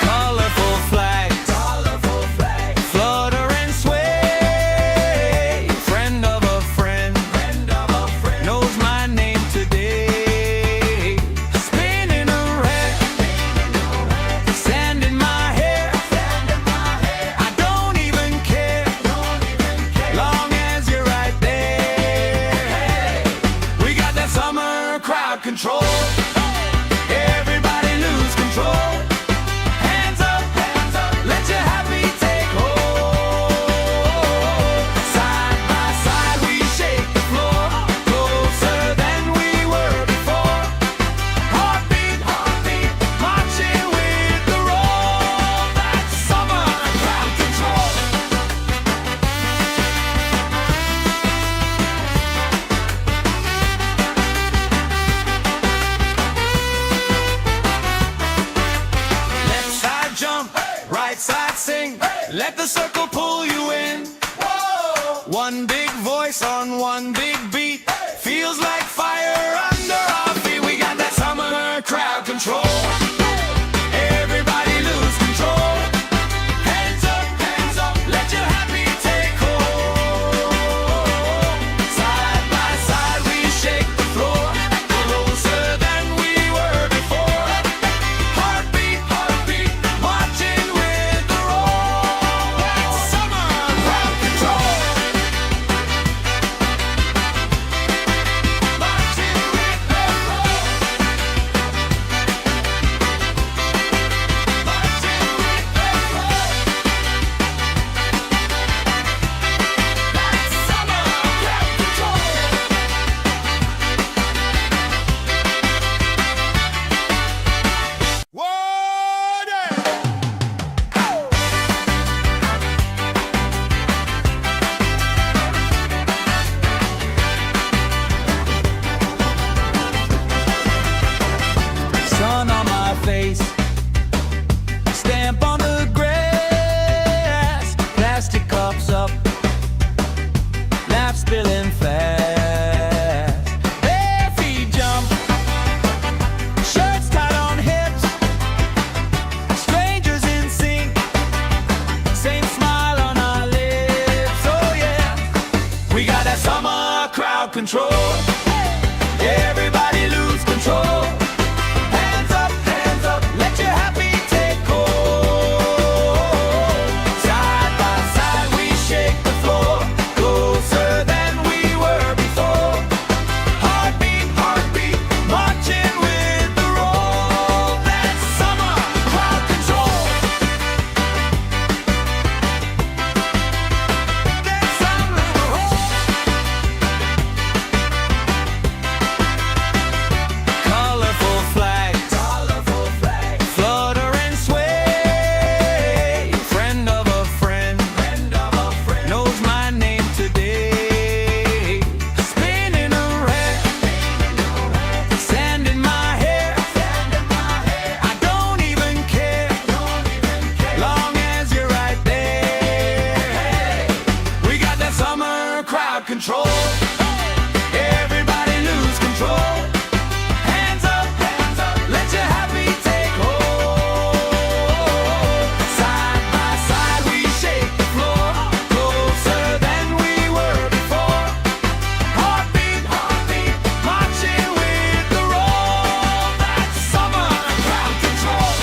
Colorful flags, flutter and sway. Friend of a friend, knows my name today. Spinning around, sand in my hair. I don't even care, long as you're right there. We got that summer crowd control. Everybody lose control. Hands up, let your happy take hold. Side by side we shake the floor, closer than we were before. Heartbeat, heartbeat, marching with the roll. That's summer crowd control. Left side jump, right side sing. Let the circle pull you in. One big voice on one big beat. Feels like fire under our feet. We got that summer crowd control. Everybody lose control. Hands up, let your happy take hold. Side by side we shake the floor, closer than we were before. Heartbeat, heartbeat, marching with the roll. That's summer crowd control. Marching with the roll. Marching with the roll. That's summer crowd control. Sun on my face, stamp on the grass, plastic cups up, laugh spilling fast. Bare feet jump, shirts tied on hips, strangers in sync, same smile on our lips. Oh yeah, we got that summer crowd control. Everybody lose control. Hands up, let your happy take hold. Side by side we shake the floor, closer than we were before. Heartbeat, heartbeat, marching with the roll. That's summer crowd control. That's summer. Colorful flags, flutter and sway. Friend of a friend, knows my name today. Spinning around, sand in my hair. I don't even care, long as you're right there. We got that summer crowd control. Everybody lose control. Hands up, let your happy take hold. Side by side we shake the floor, closer than we were before. Heartbeat, heartbeat, marching with the roll. That's summer crowd control.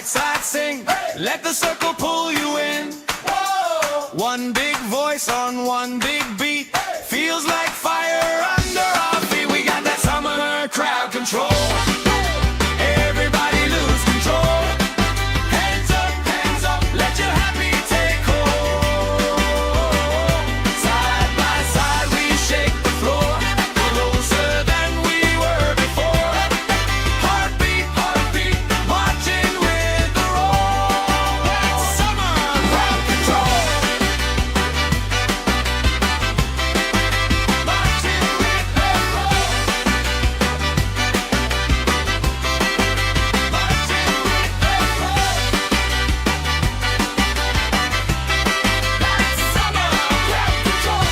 right side sing. Let the circle pull you in. One big voice on one big beat. Feels like fire under our feet. We got that summer crowd control. Everybody lose control. Hands up, let your happy take hold. Side by side we shake the floor, closer than we were before. Heartbeat, marching with the roll. That's summer crowd control. Marching with the roll. Marching with the roll. That's summer crowd control.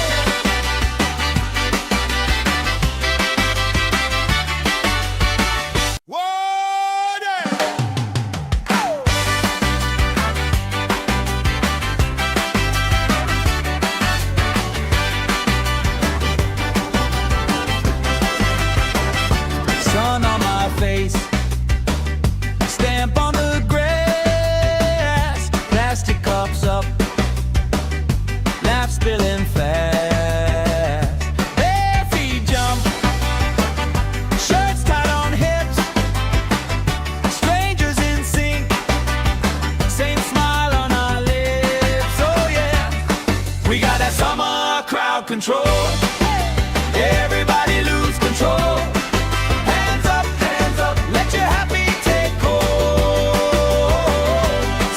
Sun on my face, stamp on the grass, plastic cups up, laugh spilling fast. Bare feet jump, shirts tied on hips, strangers in sync, same smile on our lips. Oh yeah, we got that summer crowd control. Everybody lose control. Hands up, let your happy take hold.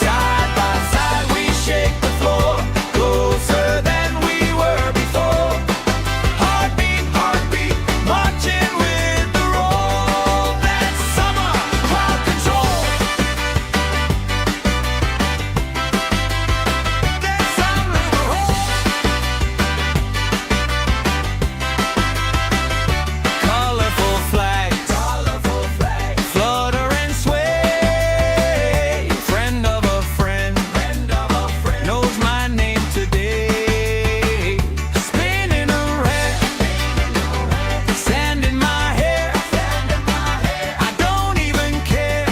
Side by side we shake the floor, closer than we were before. Heartbeat, marching with the roll. That's summer crowd control. That's summer crowd. Colorful flags, flutter and sway. Friend of a friend, knows my name today. Spinning around, sand in my hair. I don't even care,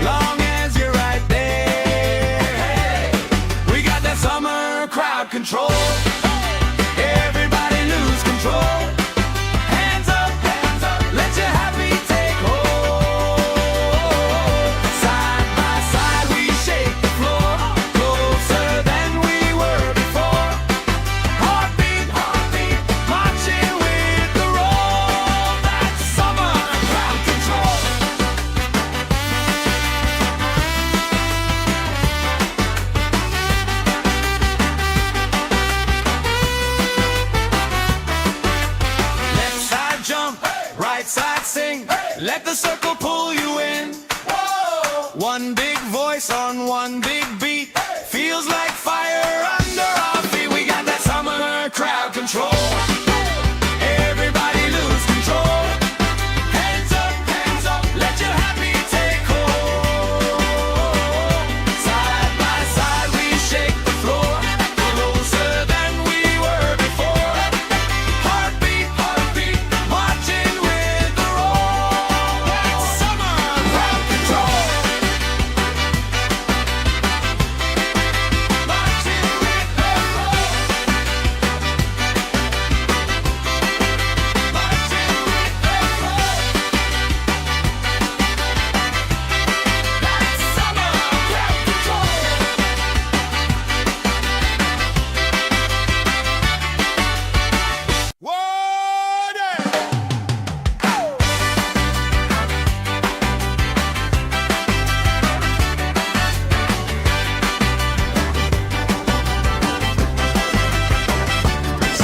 long as you're right there. We got that summer crowd control. Everybody lose control. Hands up, let your happy take hold. Side by side we shake the floor, closer than we were before. Heartbeat, marching with the roll. That's summer crowd control. Left side jump, right side sing. Let the circle pull you in. One big voice on one big beat. Feels like fire under our feet. We got that summer crowd control. Everybody lose control. Hands up, let your happy take hold. Side by side we shake the floor, closer than we were before. Heartbeat, marching with the roll. That's summer crowd control. Marching with the roll. Marching with the roll. That's summer crowd control.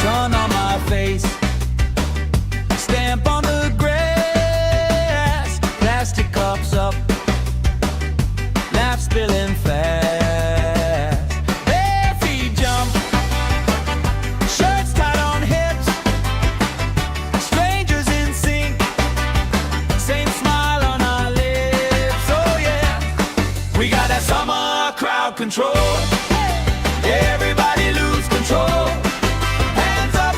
Sun on my face, stamp on the grass, plastic cups up, laugh spilling fast. Bare feet jump, shirts tied on hips, strangers in sync, same smile on our lips. Oh yeah, we got that summer crowd control. Everybody lose control. Hands up,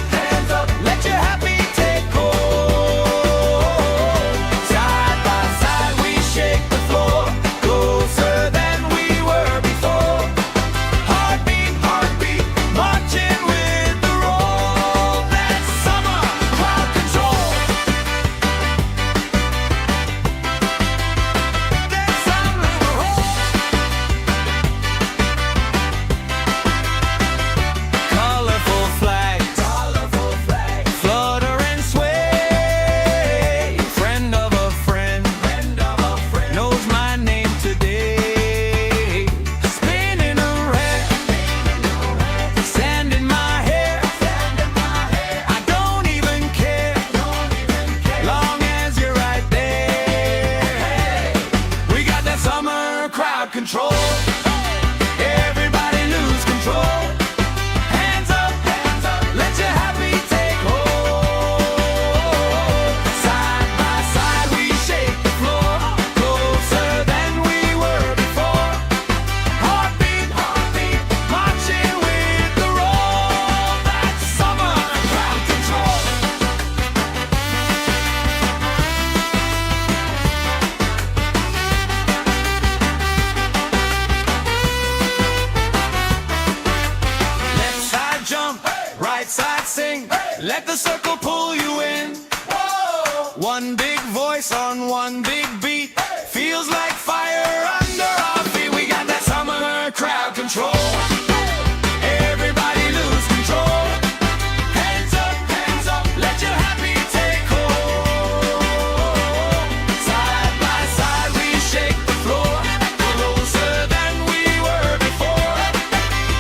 let your happy take hold. Side by side we shake the floor, control. Everybody lose control. Hands up, let your happy take hold. Side by side we shake the floor, closer than we were before. Heartbeat, marching with the roll. That's summer crowd control. Left side jump, right side sing. Let the circle pull you in. One big voice on one big beat. Feels like fire under our feet. We got that summer crowd control. Everybody lose control. Hands up, let your happy take hold. Side by side we shake the floor, closer than we were before.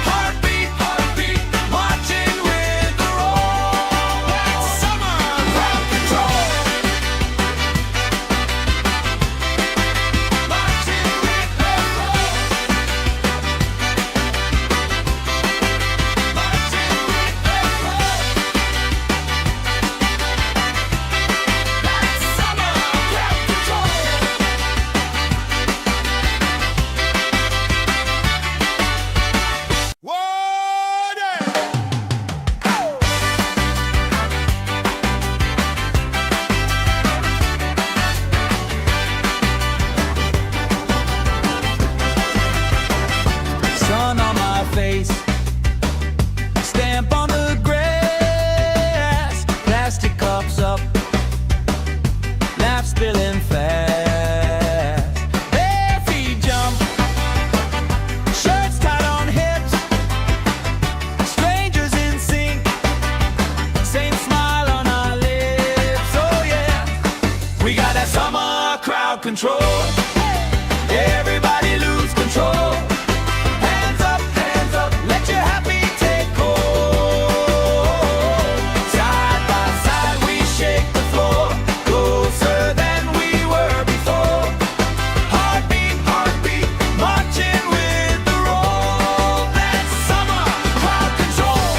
Heartbeat, marching with the roll. That's summer crowd control. Marching with the roll. Marching with the roll. That's summer crowd control. Sun on my face, stamp on the grass, plastic cups up, laugh spilling fast. Bare feet jump, shirts tied on hips, strangers in sync, same smile on our lips. Oh yeah, we got that summer crowd control. Everybody lose control. Hands up, let your happy take hold. Side by side we shake the floor, closer than we were before. Heartbeat, marching with the roll. That's summer crowd control.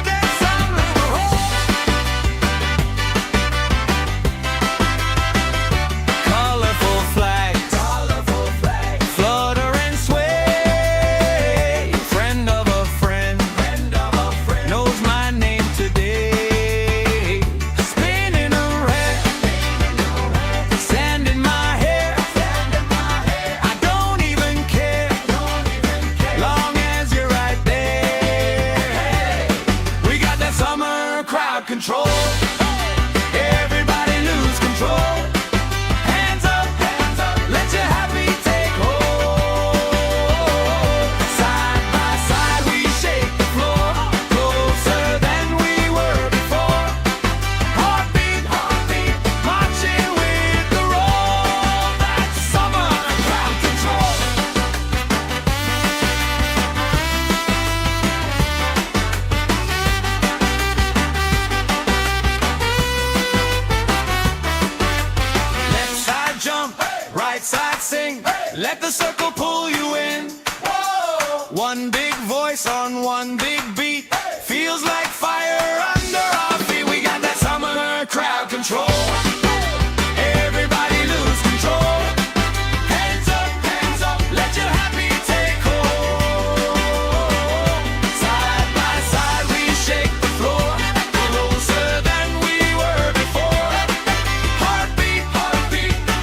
That's summer crowd. Colorful flags, flutter and sway. Friend of a friend, knows my name today. Spinning around, sand in my hair. I don't even care, long as you're right there. We got that summer crowd control. Everybody lose control. Hands up, let your happy take hold. Side by side we shake the floor, closer than we were before. Heartbeat, marching with the roll. That's summer crowd control. Left side jump, right side sing. Let the circle pull you in. One big voice on one big beat. Feels like fire under our feet. We got that summer crowd control. Everybody lose control. Hands up, let your happy take hold. Side by side we shake the floor, closer than we were before. Heartbeat,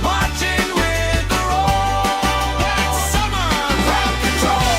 marching with the roll. That's summer crowd control.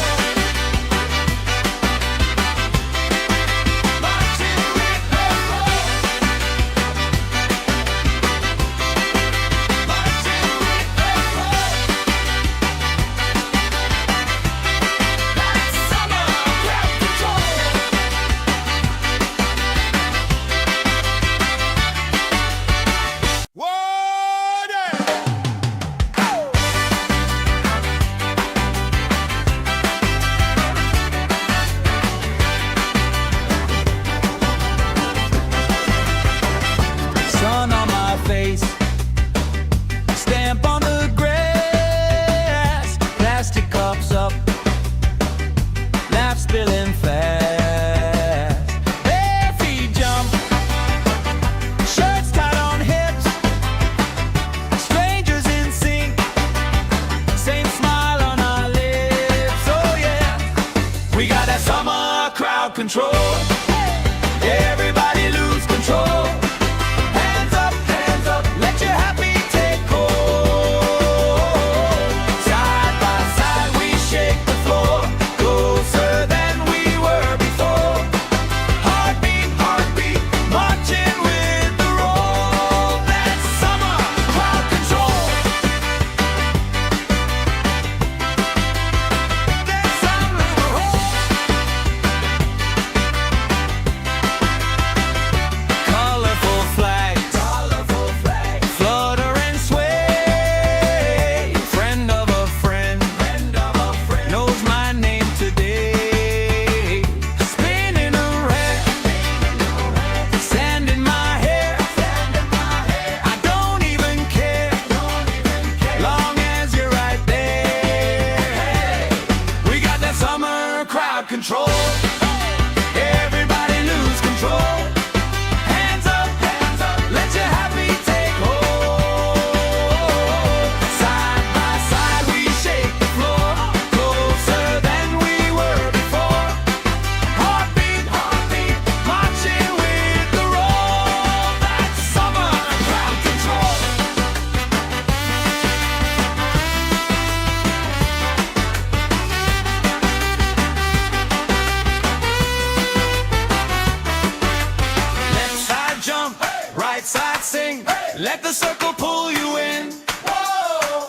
right side sing. Let the circle pull you in.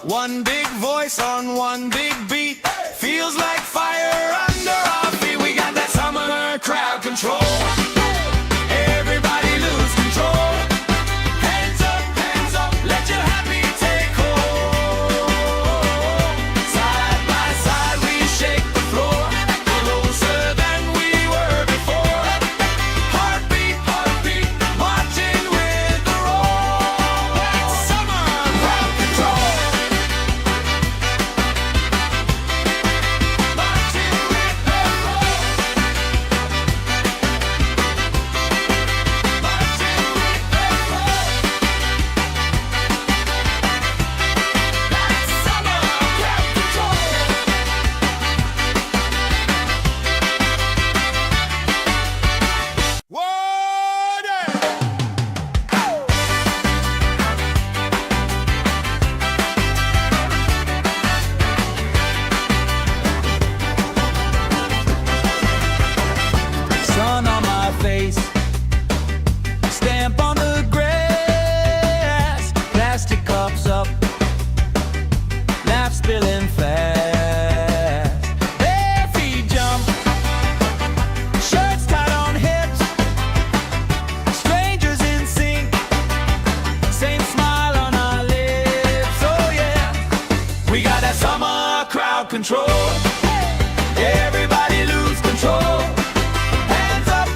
One big voice on one big beat. Feels like fire under our feet. We got that summer crowd control. Everybody lose control. Hands up, let your happy take hold. Side by side we shake the floor, closer than we were before. Heartbeat, marching with the roll. That's summer crowd control. Marching with the roll. Marching with the roll. That's summer crowd control. Sun on my face, stamp on the grass, plastic cups up, laugh spilling fast. Bare feet jump, shirts tied on hips, strangers in sync, same smile on our lips. Oh yeah, we got that summer crowd control. Everybody lose control. Hands up,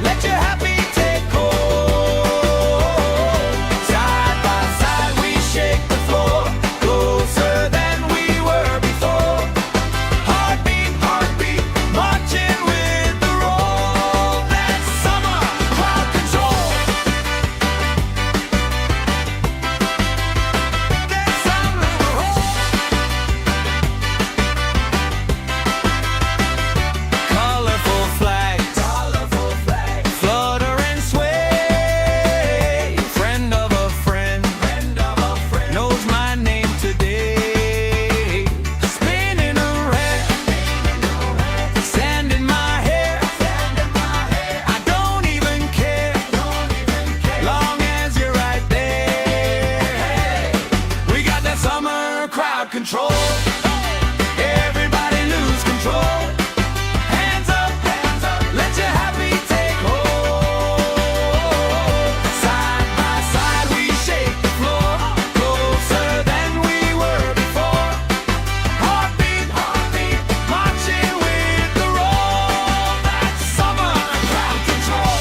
let your happy take hold. Side by side we shake the floor, closer than we were before. Heartbeat, marching with the roll. That's summer crowd control. That's summer colorful flags, flutter and sway. Friend of a friend, knows my name today. Spinning around, sand in my hair. I don't even care, long as you're right there. We got that summer crowd control. Everybody lose control. Hands up, let your happy take hold. Side by side we shake the floor, closer than we were before. Heartbeat, marching with the roll. That's summer crowd control.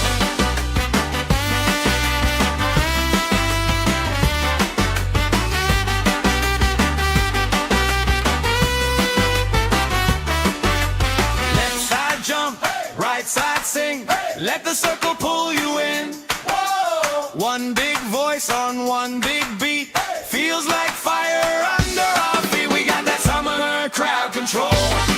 Left side jump, right side sing. Let the circle pull you in. One big voice on one big beat. Feels like fire under our feet. We got that summer crowd control.